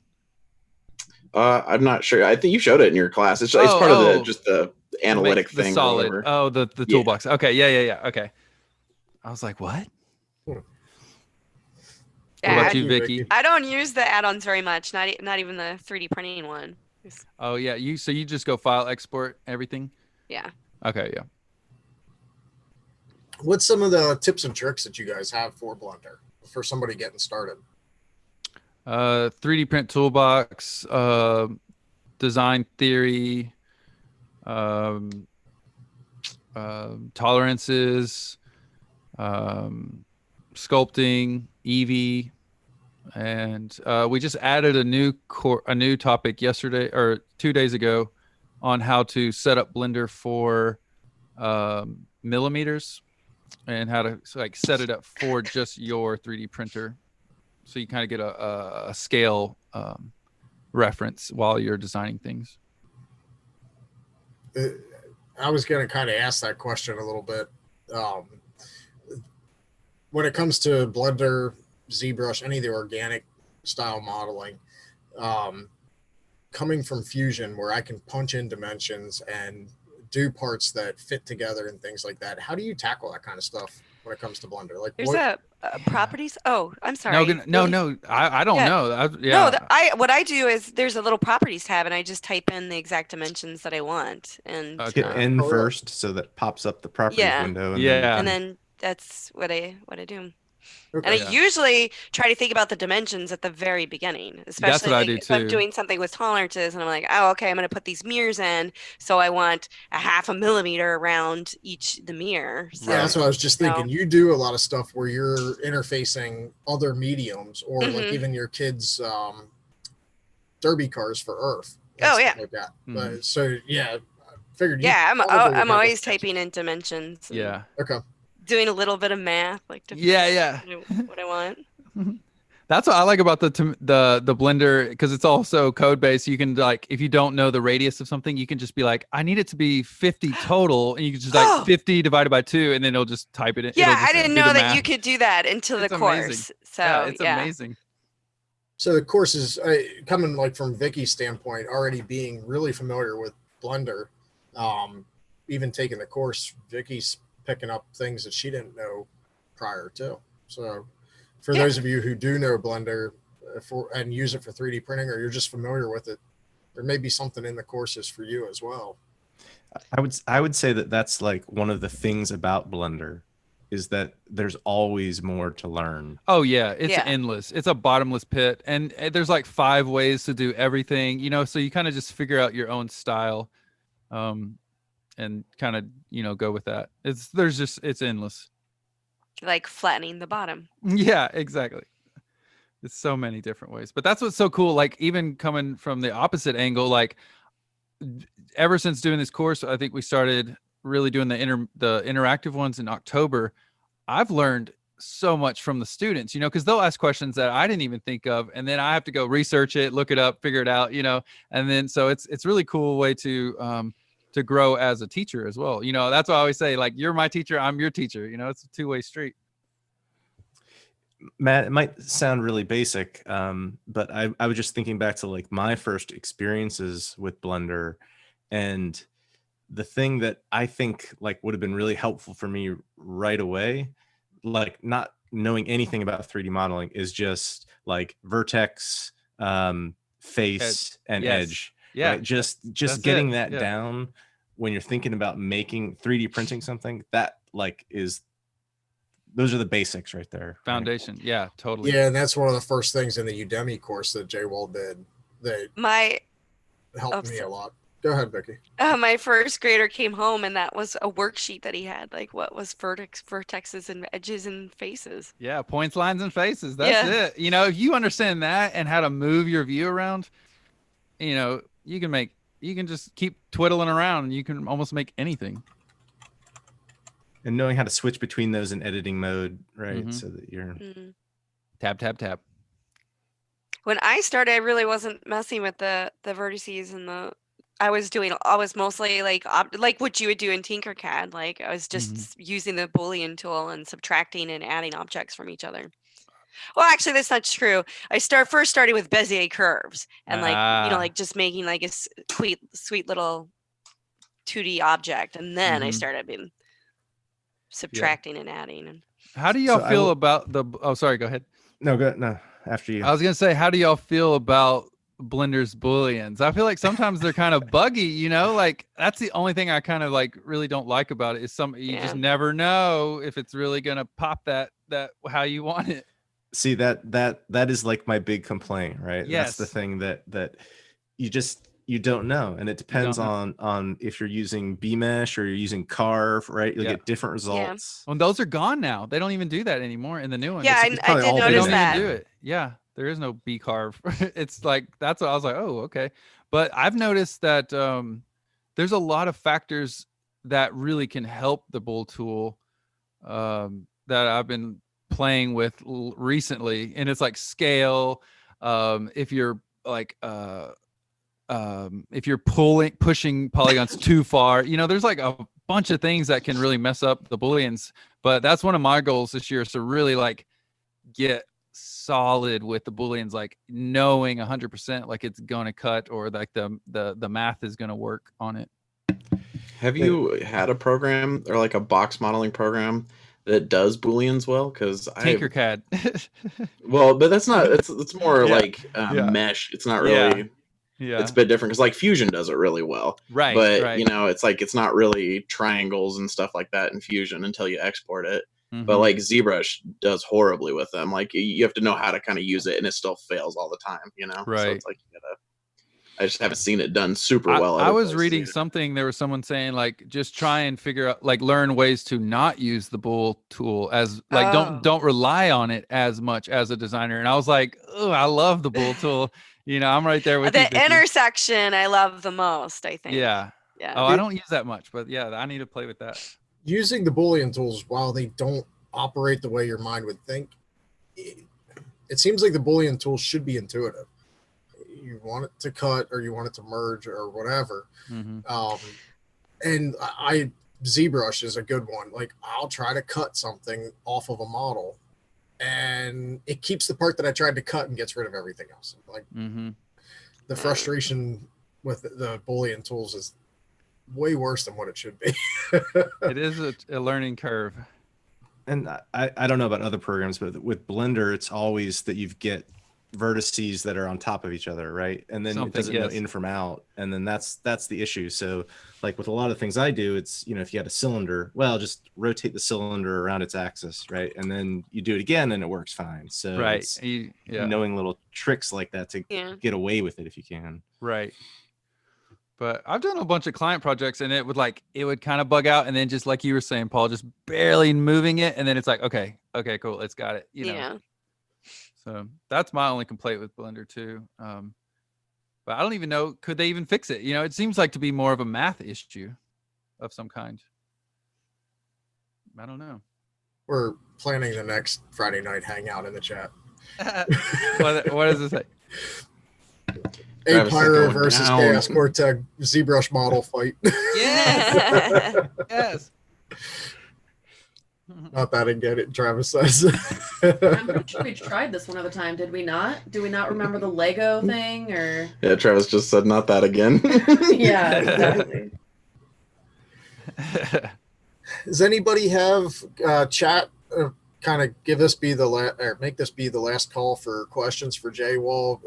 [SPEAKER 5] I'm not sure. I think you showed it in your class. It's part of the analytic thing.
[SPEAKER 8] The solid. The toolbox. Okay. Yeah. Okay. I was like, what? What about you, Vicky?
[SPEAKER 9] I don't use the add-ons very much. Not even the 3D printing one.
[SPEAKER 8] Oh yeah. You just go file, export everything.
[SPEAKER 9] Yeah.
[SPEAKER 8] Okay. Yeah.
[SPEAKER 1] What's some of the tips and tricks that you guys have for Blender for somebody getting started?
[SPEAKER 8] 3D print toolbox, design theory, tolerances, sculpting, Eevee, and we just added a new topic yesterday or 2 days ago on how to set up Blender for millimeters and how to set it up for just your 3D printer. So you kind of get a scale reference while you're designing things.
[SPEAKER 1] I was going to kind of ask that question a little bit. When it comes to Blender, ZBrush, any of the organic style modeling, coming from Fusion, where I can punch in dimensions and do parts that fit together and things like that, how do you tackle that kind of stuff when it comes to Blender? Like,
[SPEAKER 9] There's a properties. Oh, I'm sorry.
[SPEAKER 8] No. I don't know.
[SPEAKER 9] No, what I do is there's a little properties tab, and I just type in the exact dimensions that I want, and
[SPEAKER 3] hit N first, so that pops up the properties window.
[SPEAKER 9] And then that's what I do.
[SPEAKER 1] Okay.
[SPEAKER 9] And I usually try to think about the dimensions at the very beginning, especially
[SPEAKER 8] That's what I do
[SPEAKER 9] if I'm
[SPEAKER 8] too.
[SPEAKER 9] doing something with tolerances, and I'm like, oh, okay, I'm going to put these mirrors in, so I want a 0.5 millimeter around the mirror. So,
[SPEAKER 1] yeah, that's what I was just thinking. You do a lot of stuff where you're interfacing other mediums, or like even your kids' derby cars for Earth.
[SPEAKER 9] Oh yeah.
[SPEAKER 1] Like that. So yeah, I figured.
[SPEAKER 9] Yeah, I'm always typing in dimensions.
[SPEAKER 8] Yeah.
[SPEAKER 1] Okay.
[SPEAKER 9] Doing a little bit of math, like to what I want.
[SPEAKER 8] That's what I like about the Blender, because it's also code based. You can, like, if you don't know the radius of something, you can just be like, I need it to be 50 total, and you can just like 50 divided by 2, and then it'll just type it in.
[SPEAKER 9] Yeah, I didn't know that you could do that until the course.
[SPEAKER 8] Amazing.
[SPEAKER 9] So
[SPEAKER 8] yeah, it's amazing.
[SPEAKER 1] So the course is coming like from Vicky's standpoint, already being really familiar with Blender. Even taking the course, Vicky's picking up things that she didn't know prior to. So for those of you who do know Blender and use it for 3D printing, or you're just familiar with it, there may be something in the courses for you as well.
[SPEAKER 3] I would say that that's like one of the things about Blender, is that there's always more to learn.
[SPEAKER 8] Oh yeah, it's endless. It's a bottomless pit, and there's like 5 ways to do everything, you know, so you kind of just figure out your own style. And kind of, you know, go with that. It's endless.
[SPEAKER 9] Like flattening the bottom.
[SPEAKER 8] Yeah, exactly. It's so many different ways. But that's what's so cool. Like, even coming from the opposite angle, like ever since doing this course, I think we started really doing the interactive ones in October. I've learned so much from the students, you know, because they'll ask questions that I didn't even think of, and then I have to go research it, look it up, figure it out, you know. And then so it's really cool way to grow as a teacher as well. You know, that's why I always say, like, you're my teacher, I'm your teacher. You know, it's a 2-way street.
[SPEAKER 3] Matt, it might sound really basic, but I was just thinking back to like my first experiences with Blender, and the thing that I think like would have been really helpful for me right away, like not knowing anything about 3D modeling, is just like vertex, face, and edge.
[SPEAKER 8] Yeah,
[SPEAKER 3] right? Just getting that down when you're thinking about making 3D printing something, that like those are the basics right there.
[SPEAKER 8] Foundation.
[SPEAKER 3] Right?
[SPEAKER 8] Yeah, totally.
[SPEAKER 1] Yeah, and that's one of the first things in the Udemy course that JWall did that helped me a lot. Go ahead, Vicky.
[SPEAKER 9] My first grader came home, and that was a worksheet that he had, like what was vertexes and edges and faces.
[SPEAKER 8] Yeah, points, lines, and faces. That's it. You know, if you understand that and how to move your view around, you know, you can just keep twiddling around, and you can almost make anything.
[SPEAKER 3] And knowing how to switch between those in editing mode, right? So that you're
[SPEAKER 8] tab, tab, tab.
[SPEAKER 9] When I started, I really wasn't messing with the vertices and I was mostly like what you would do in Tinkercad. Like I was just using the Boolean tool and subtracting and adding objects from each other. Well, actually, that's not true. I first started with Bezier curves and like just making like a sweet little 2D object, and then I started being subtracting and adding. And
[SPEAKER 8] how do y'all feel about the? Oh, sorry. Go ahead.
[SPEAKER 3] No, go no. After you.
[SPEAKER 8] I was gonna say, how do y'all feel about Blender's Booleans? I feel like sometimes they're kind of buggy. You know, like that's the only thing I kind of like really don't like about it is you just never know if it's really gonna pop that how you want it.
[SPEAKER 3] See, that is like my big complaint, right?
[SPEAKER 8] Yes.
[SPEAKER 3] That's the thing that you don't know, and it depends on if you're using BMesh or you're using Carve, right? You'll get different results.
[SPEAKER 8] Well, those are gone now. They don't even do that anymore in the new one.
[SPEAKER 9] Yeah, I did notice that.
[SPEAKER 8] They don't even do it. Yeah, there is no B Carve. It's like that's what I was like. Oh, okay. But I've noticed that there's a lot of factors that really can help the Bool tool that I've been playing with recently, and it's like scale. If you're like if you're pushing polygons too far, there's like a bunch of things that can really mess up the booleans. But that's one of my goals this year, is to really like get solid with the booleans, like knowing 100% like it's gonna cut, or like the math is gonna work on it.
[SPEAKER 5] Have you had a program or like a box modeling program that does booleans well? Because
[SPEAKER 8] Tinkercad.
[SPEAKER 5] Well, but that's not. It's more
[SPEAKER 8] Yeah.
[SPEAKER 5] like mesh. It's not really.
[SPEAKER 8] Yeah.
[SPEAKER 5] It's a bit different because like Fusion does it really well.
[SPEAKER 8] Right.
[SPEAKER 5] But
[SPEAKER 8] right.
[SPEAKER 5] it's like it's not really triangles and stuff like that in Fusion until you export it.
[SPEAKER 8] Mhm.
[SPEAKER 5] But like ZBrush does horribly with them. Like you have to know how to kind of use it, and it still fails all the time.
[SPEAKER 8] Right.
[SPEAKER 5] So it's like I just haven't seen it done super well.
[SPEAKER 8] I was reading something. There was someone saying like, just try and figure out, like, learn ways to not use the bool tool as like, don't rely on it as much as a designer. And I was like, oh, I love the bool tool. I'm right there with
[SPEAKER 9] the
[SPEAKER 8] you, Vicky.
[SPEAKER 9] intersection I love the most, I think.
[SPEAKER 8] Yeah. Oh, I don't use that much, but yeah, I need to play with that.
[SPEAKER 1] Using the Boolean tools, while they don't operate the way your mind would think, it seems like the Boolean tools should be intuitive. You want it to cut, or you want it to merge, or whatever.
[SPEAKER 8] Mm-hmm.
[SPEAKER 1] And ZBrush is a good one. Like, I'll try to cut something off of a model, and it keeps the part that I tried to cut and gets rid of everything else. Like, the frustration with the Boolean tools is way worse than what it should be.
[SPEAKER 8] It is a learning curve.
[SPEAKER 3] And I don't know about other programs, but with Blender, it's always that you get vertices that are on top of each other, right? And then it doesn't know in from out, and then that's the issue. So like with a lot of things I do, it's if you had a cylinder, well, just rotate the cylinder around its axis, right? And then you do it again and it works fine. So
[SPEAKER 8] right,
[SPEAKER 3] knowing little tricks like that to get away with it if you can.
[SPEAKER 8] Right. But I've done a bunch of client projects, and it would kind of bug out, and then just like you were saying, Paul, just barely moving it, and then it's like, okay, cool, it's got it.
[SPEAKER 9] Yeah.
[SPEAKER 8] So that's my only complaint with Blender too. But I don't even know, could they even fix it? It seems like to be more of a math issue of some kind. I don't know.
[SPEAKER 1] We're planning the next Friday night hangout in the chat.
[SPEAKER 8] What does it say?
[SPEAKER 1] A Pyro versus ChaosCoreTech ZBrush model fight.
[SPEAKER 8] Yes. Yes.
[SPEAKER 1] Not that I get it, Travis says.
[SPEAKER 10] I'm pretty sure we tried this one other time, did we not? Do we not remember the Lego thing? Or
[SPEAKER 5] yeah, Travis just said not that again.
[SPEAKER 10] Yeah, exactly.
[SPEAKER 1] Does anybody have chat? Kind of make this be the last call for questions for JWall.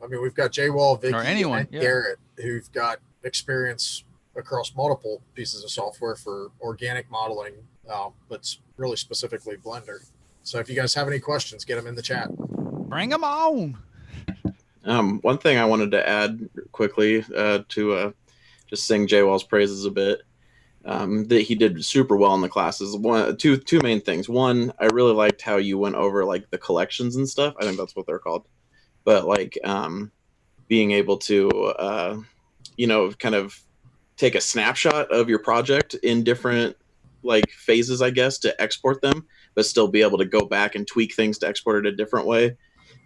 [SPEAKER 1] I mean, we've got JWall, Vicky, and Garret, who've got experience across multiple pieces of software for organic modeling, but really specifically Blender. So if you guys have any questions, get them in the chat.
[SPEAKER 8] Bring them on.
[SPEAKER 5] One thing I wanted to add quickly to just sing JWall's praises a bit. That he did super well in the classes. Two main things. One, I really liked how you went over like the collections and stuff. I think that's what they're called. But like being able to kind of take a snapshot of your project in different like phases, I guess, to export them, but still be able to go back and tweak things to export it a different way.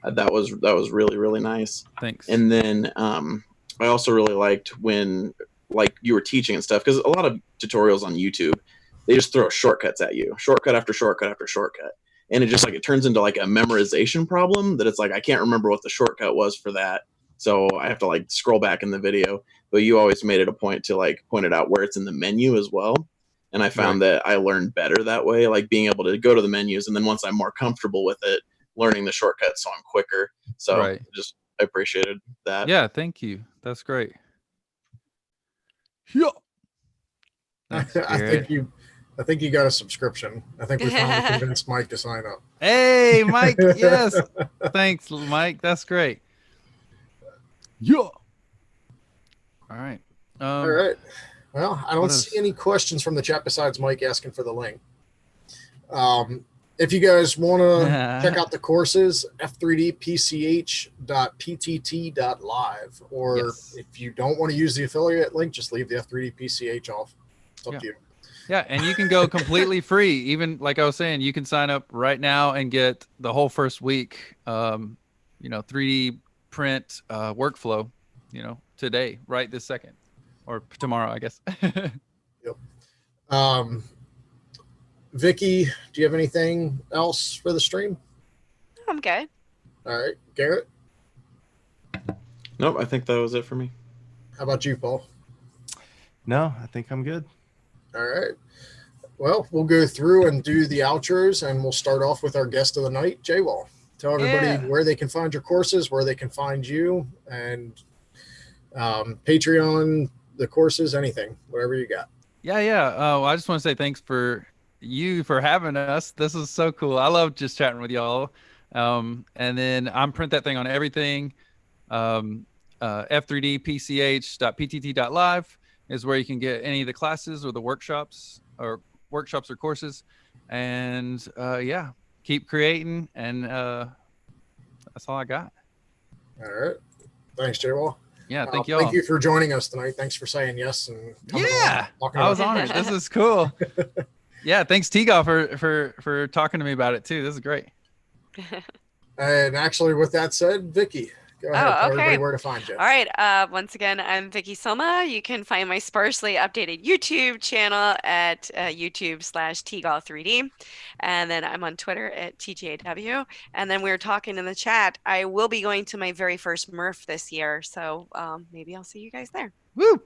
[SPEAKER 5] That was really, really nice.
[SPEAKER 8] Thanks.
[SPEAKER 5] And then I also really liked when like you were teaching and stuff, because a lot of tutorials on YouTube, they just throw shortcuts at you, shortcut after shortcut after shortcut, and it just like it turns into like a memorization problem that it's like I can't remember what the shortcut was for that, so I have to like scroll back in the video. But you always made it a point to like point it out where it's in the menu as well, and I found that I learned better that way, like being able to go to the menus, and then once I'm more comfortable with it, learning the shortcuts so I'm quicker. So I appreciated that.
[SPEAKER 8] Yeah, thank you. That's great. Yeah.
[SPEAKER 1] Thanks, I think you got a subscription. I think we finally convinced Mike to sign up.
[SPEAKER 8] Hey, Mike. Yes. Thanks, Mike. That's great. Yeah. All right.
[SPEAKER 1] All right. Well, I don't see any questions from the chat besides Mike asking for the link. If you guys want to check out the courses, f3dpch.ptt.live, or if you don't want to use the affiliate link, just leave the f3dpch off. It's up to you.
[SPEAKER 8] Yeah, and you can go completely free. Even like I was saying, you can sign up right now and get the whole first week, 3D print workflow, today, right this second, or tomorrow, I guess.
[SPEAKER 1] Yep. Vicky, do you have anything else for the stream?
[SPEAKER 9] I'm good.
[SPEAKER 1] All right, Garrett.
[SPEAKER 5] Nope, I think that was it for me.
[SPEAKER 1] How about you, Paul?
[SPEAKER 3] No, I think I'm good.
[SPEAKER 1] All right. Well, we'll go through and do the outros, and we'll start off with our guest of the night, JWall. Tell everybody where they can find your courses, where they can find you, and Patreon, the courses, anything, whatever you got.
[SPEAKER 8] Yeah. Well, I just want to say thanks for having us. This is so cool. I love just chatting with y'all. And then I'm PrintThatThing on everything. F3dpch.ptt.live is where you can get any of the classes or the workshops or courses. And yeah, keep creating. And that's all I got.
[SPEAKER 1] All right. Thanks, JWall.
[SPEAKER 8] Yeah, thank y'all.
[SPEAKER 1] Thank you for joining us tonight. Thanks for saying yes and coming
[SPEAKER 8] yeah,
[SPEAKER 1] on,
[SPEAKER 8] I was honored. This is cool. Yeah, thanks Tiga for talking to me about it too. This is great.
[SPEAKER 1] And actually, with that said, Vicky, go ahead. Tell everybody where to find you.
[SPEAKER 9] All right. Once again, I'm Vicky Somma. You can find my sparsely updated YouTube channel at YouTube/TGall3D. And then I'm on Twitter at TGAW. And then we were talking in the chat. I will be going to my very first MRF this year. So maybe I'll see you guys there.
[SPEAKER 8] Woo!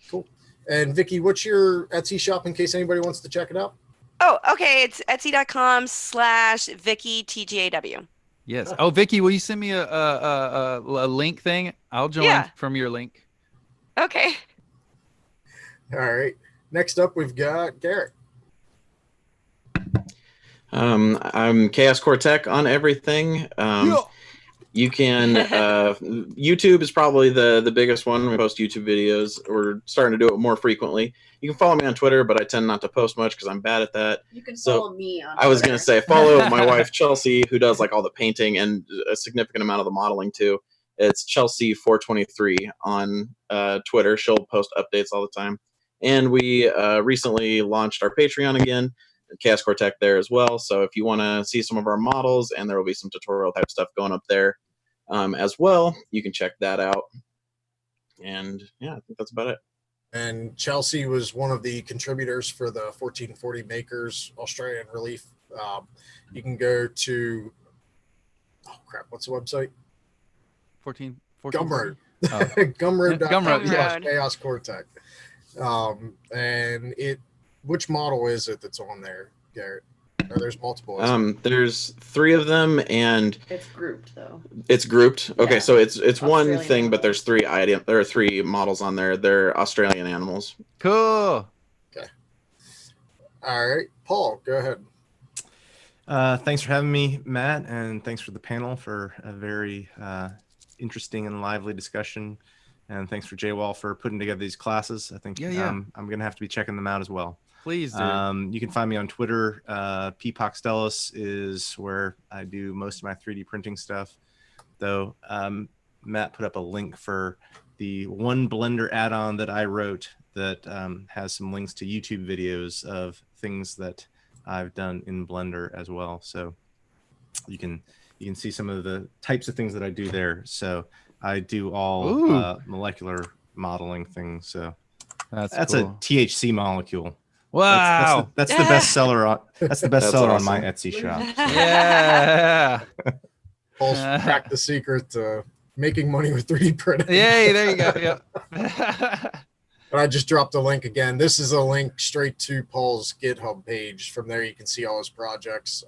[SPEAKER 1] Cool. And Vicky, what's your Etsy shop in case anybody wants to check it out?
[SPEAKER 9] Oh, okay. It's etsy.com/VickyTGAW.
[SPEAKER 8] Yes. Oh, Vicky, will you send me a link thing? I'll join from your link.
[SPEAKER 9] Okay.
[SPEAKER 1] All right. Next up, we've got Garrett.
[SPEAKER 5] I'm ChaosCoreTech on everything. You can YouTube is probably the biggest one. We post YouTube videos. We're starting to do it more frequently. You can follow me on Twitter, but I tend not to post much because I'm bad at that.
[SPEAKER 10] You can follow me on Twitter.
[SPEAKER 5] I was going to say, follow my wife, Chelsea, who does like all the painting and a significant amount of the modeling too. It's Chelsea423 on Twitter. She'll post updates all the time. And we recently launched our Patreon again, ChaosCoreTech there as well. So if you want to see some of our models, and there will be some tutorial type stuff going up there as well, you can check that out. And yeah, I think that's about it.
[SPEAKER 1] And Chelsea was one of the contributors for the 1440 Makers Australian Relief. You can go to, what's the website?
[SPEAKER 8] 14
[SPEAKER 1] Gumroad.
[SPEAKER 8] Oh.
[SPEAKER 1] Gumroad.com/ChaosCoreTech. And which model is it that's on there, Garrett? Or there's multiple.
[SPEAKER 5] There's 3 of them, and
[SPEAKER 10] it's grouped though.
[SPEAKER 5] It's grouped. Okay,
[SPEAKER 10] Yeah.
[SPEAKER 5] so it's one
[SPEAKER 10] Australian
[SPEAKER 5] thing, but
[SPEAKER 10] animals.
[SPEAKER 5] there are 3 models on there. They're Australian animals.
[SPEAKER 8] Cool.
[SPEAKER 1] Okay. All right, Paul, go ahead.
[SPEAKER 3] Thanks for having me, Matt, and thanks for the panel for a very interesting and lively discussion. And thanks for JWall for putting together these classes. I think I'm going to have to be checking them out as well.
[SPEAKER 8] Please do.
[SPEAKER 3] You can find me on Twitter. Paukstellis is where I do most of my 3D printing stuff. Though Matt put up a link for the one Blender add-on that I wrote that has some links to YouTube videos of things that I've done in Blender as well. So you can see some of the types of things that I do there. So I do all molecular modeling things. So that's
[SPEAKER 8] cool.
[SPEAKER 3] A THC molecule.
[SPEAKER 8] Wow,
[SPEAKER 3] that's the best seller on
[SPEAKER 5] awesome.
[SPEAKER 3] On my Etsy shop. So.
[SPEAKER 8] Yeah.
[SPEAKER 1] Paul's cracked the secret to making money with 3D printing.
[SPEAKER 8] Yay, there you go. Yep.
[SPEAKER 1] And I just dropped a link again. This is a link straight to Paul's GitHub page. From there, you can see all his projects.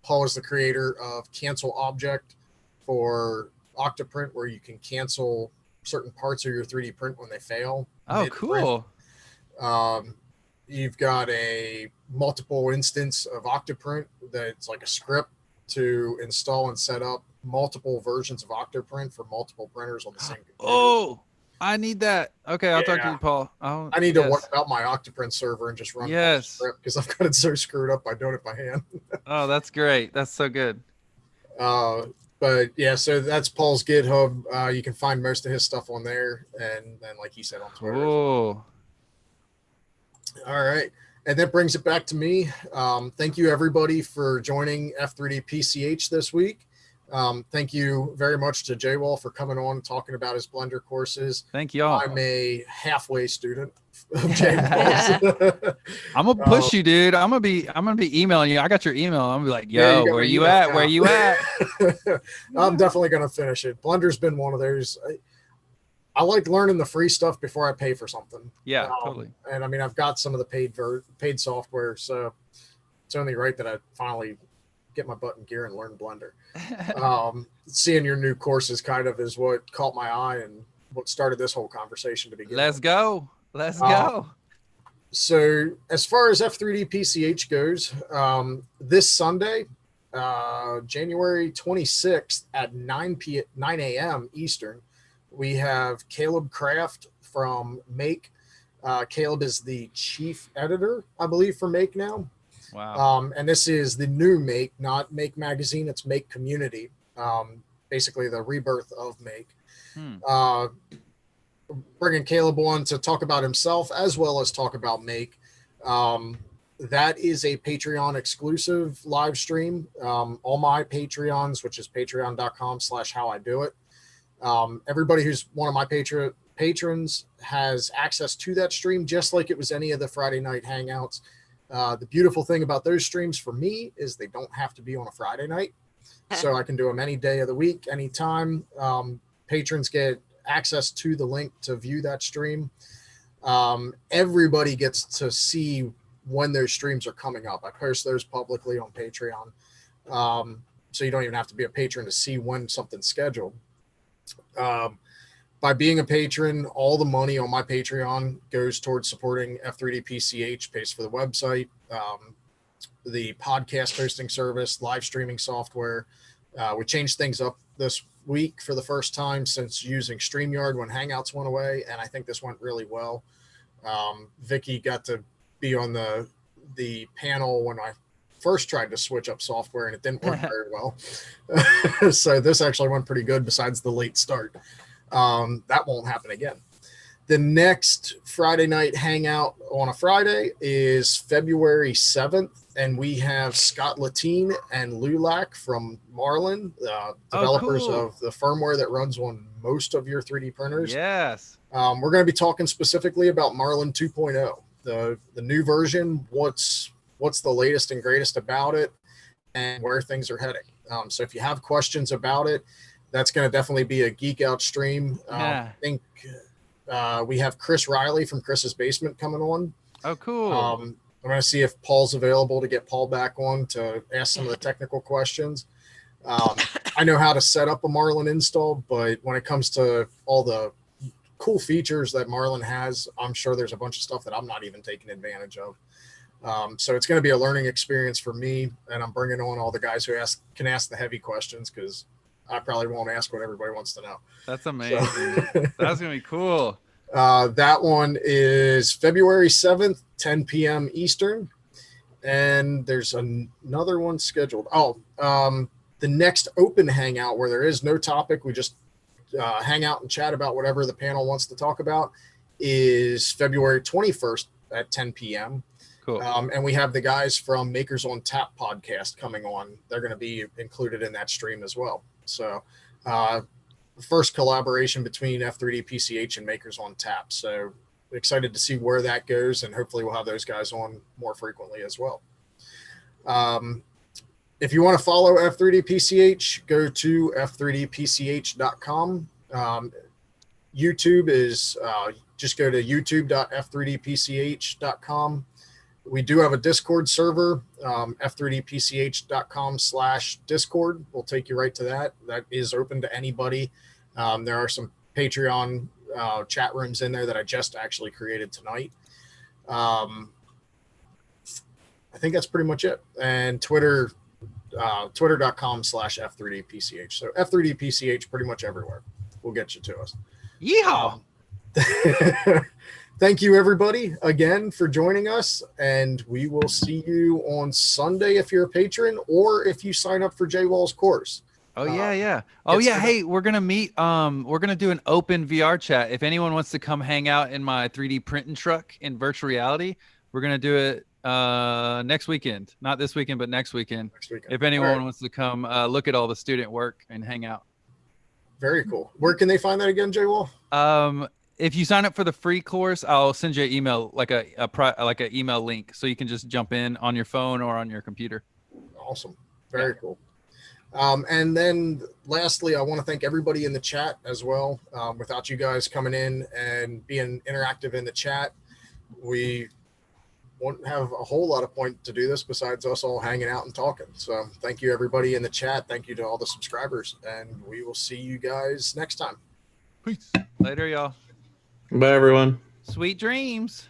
[SPEAKER 1] Paul is the creator of Cancel Object for Octoprint, where you can cancel certain parts of your 3D print when they fail.
[SPEAKER 8] Oh, cool.
[SPEAKER 1] You've got a multiple instance of Octoprint that's like a script to install and set up multiple versions of Octoprint for multiple printers on the same computer.
[SPEAKER 8] Oh, I need that. Okay, I'll talk to you, Paul.
[SPEAKER 1] I need to work out my Octoprint server and just run the script because I've got it so screwed up by doing it by hand.
[SPEAKER 8] Oh, that's great. That's so good.
[SPEAKER 1] But yeah, so that's Paul's GitHub. You can find most of his stuff on there, and then like he said on Twitter.
[SPEAKER 8] Oh.
[SPEAKER 1] All right. And that brings it back to me. Thank you, everybody, for joining F3D PCH this week. Thank you very much to JWall for coming on and talking about his Blender courses.
[SPEAKER 8] Thank y'all.
[SPEAKER 1] I'm a halfway student of JWall.
[SPEAKER 8] I'm gonna push you, dude. I'm gonna be emailing you. I got your email. I'm gonna be like,
[SPEAKER 1] Yeah,
[SPEAKER 8] yo,
[SPEAKER 1] got
[SPEAKER 8] where
[SPEAKER 1] my
[SPEAKER 8] you
[SPEAKER 1] email
[SPEAKER 8] at?
[SPEAKER 1] now.
[SPEAKER 8] Where you at?
[SPEAKER 1] I'm definitely gonna finish it. Blender's been one of those. I like learning the free stuff before I pay for something.
[SPEAKER 8] Yeah, totally.
[SPEAKER 1] And I mean, I've got some of the paid software, so it's only right that I finally get my butt in gear and learn Blender. Seeing your new courses kind of is what caught my eye and what started this whole conversation to begin.
[SPEAKER 8] Let's go. Let's go.
[SPEAKER 1] So as far as F3D PCH goes, this Sunday, January 26th at 9 a.m. Eastern, we have Caleb Kraft from Make. Caleb is the chief editor, I believe, for Make now.
[SPEAKER 8] Wow.
[SPEAKER 1] And this is the new Make, not Make Magazine, it's Make Community. Basically the rebirth of Make. Bringing Caleb on to talk about himself as well as talk about Make. That is a Patreon exclusive live stream. All my Patreons, which is patreon.com/howidoit. Everybody who's one of my patrons has access to that stream, just like it was any of the Friday night hangouts. The beautiful thing about those streams for me is they don't have to be on a Friday night. So I can do them any day of the week, anytime. Patrons get access to the link to view that stream. Everybody gets to see when those streams are coming up. I post those publicly on Patreon. So you don't even have to be a patron to see when something's scheduled. By being a patron, all the money on my Patreon goes towards supporting F3D PCH, pays for the website, the podcast hosting service, live streaming software. We changed things up this week for the first time since using StreamYard when Hangouts went away, and I think this went really well. Vicky got to be on the panel when I first tried to switch up software, and it didn't work very well. So this actually went pretty good besides the late start. That won't happen again. The next Friday night hangout on a Friday is February 7th, and we have Scott Latine and Lulac from Marlin, developers of the firmware that runs on most of your 3D printers.
[SPEAKER 8] Yes.
[SPEAKER 1] We're going to be talking specifically about Marlin 2.0, the new version, what's the latest and greatest about it, and where things are heading. So if you have questions about it, that's going to definitely be a geek out stream. I think we have Chris Riley from Chris's Basement coming on.
[SPEAKER 8] Oh, cool.
[SPEAKER 1] I'm going to see if Paul's available to get Paul back on to ask some of the technical questions. I know how to set up a Marlin install, but when it comes to all the cool features that Marlin has, I'm sure there's a bunch of stuff that I'm not even taking advantage of. So it's going to be a learning experience for me, and I'm bringing on all the guys who can ask the heavy questions, because I probably won't ask what everybody wants to know.
[SPEAKER 8] That's amazing. So, that's going to be cool.
[SPEAKER 1] That one is February 7th, 10 p.m. Eastern. And there's another one scheduled. The next open hangout where there is no topic, we just hang out and chat about whatever the panel wants to talk about, is February 21st at 10 p.m.
[SPEAKER 8] Cool.
[SPEAKER 1] And we have the guys from Makers on Tap podcast coming on. They're going to be included in that stream as well. So first collaboration between F3D PCH and Makers on Tap. So excited to see where that goes, and hopefully we'll have those guys on more frequently as well. If you want to follow F3D PCH, go to f3dpch.com. YouTube is just go to youtube.f3dpch.com. We do have a Discord server, f3dpch.com/Discord. We'll take you right to that. That is open to anybody. There are some Patreon chat rooms in there that I just actually created tonight. I think that's pretty much it. And Twitter, twitter.com/f3dpch. So f3dpch pretty much everywhere will get you to us.
[SPEAKER 8] Yeehaw!
[SPEAKER 1] Thank you, everybody, again for joining us, and we will see you on Sunday if you're a patron, or if you sign up for JWall's course.
[SPEAKER 8] Oh yeah. Oh yeah. Hey, we're gonna meet. We're gonna do an open VR chat. If anyone wants to come hang out in my 3D printing truck in virtual reality, we're gonna do it next weekend, not this weekend, but next weekend.
[SPEAKER 1] Next weekend.
[SPEAKER 8] If anyone
[SPEAKER 1] All right.
[SPEAKER 8] wants to come look at all the student work and hang out.
[SPEAKER 1] Very cool. Where can they find that again, JWall?
[SPEAKER 8] If you sign up for the free course, I'll send you an email, like a email link, so you can just jump in on your phone or on your computer.
[SPEAKER 1] Awesome. Very cool. And then lastly, I want to thank everybody in the chat as well. Without you guys coming in and being interactive in the chat, we won't have a whole lot of point to do this besides us all hanging out and talking. So thank you, everybody in the chat. Thank you to all the subscribers, and we will see you guys next time.
[SPEAKER 8] Peace. Later, y'all.
[SPEAKER 5] Bye, everyone.
[SPEAKER 8] Sweet dreams.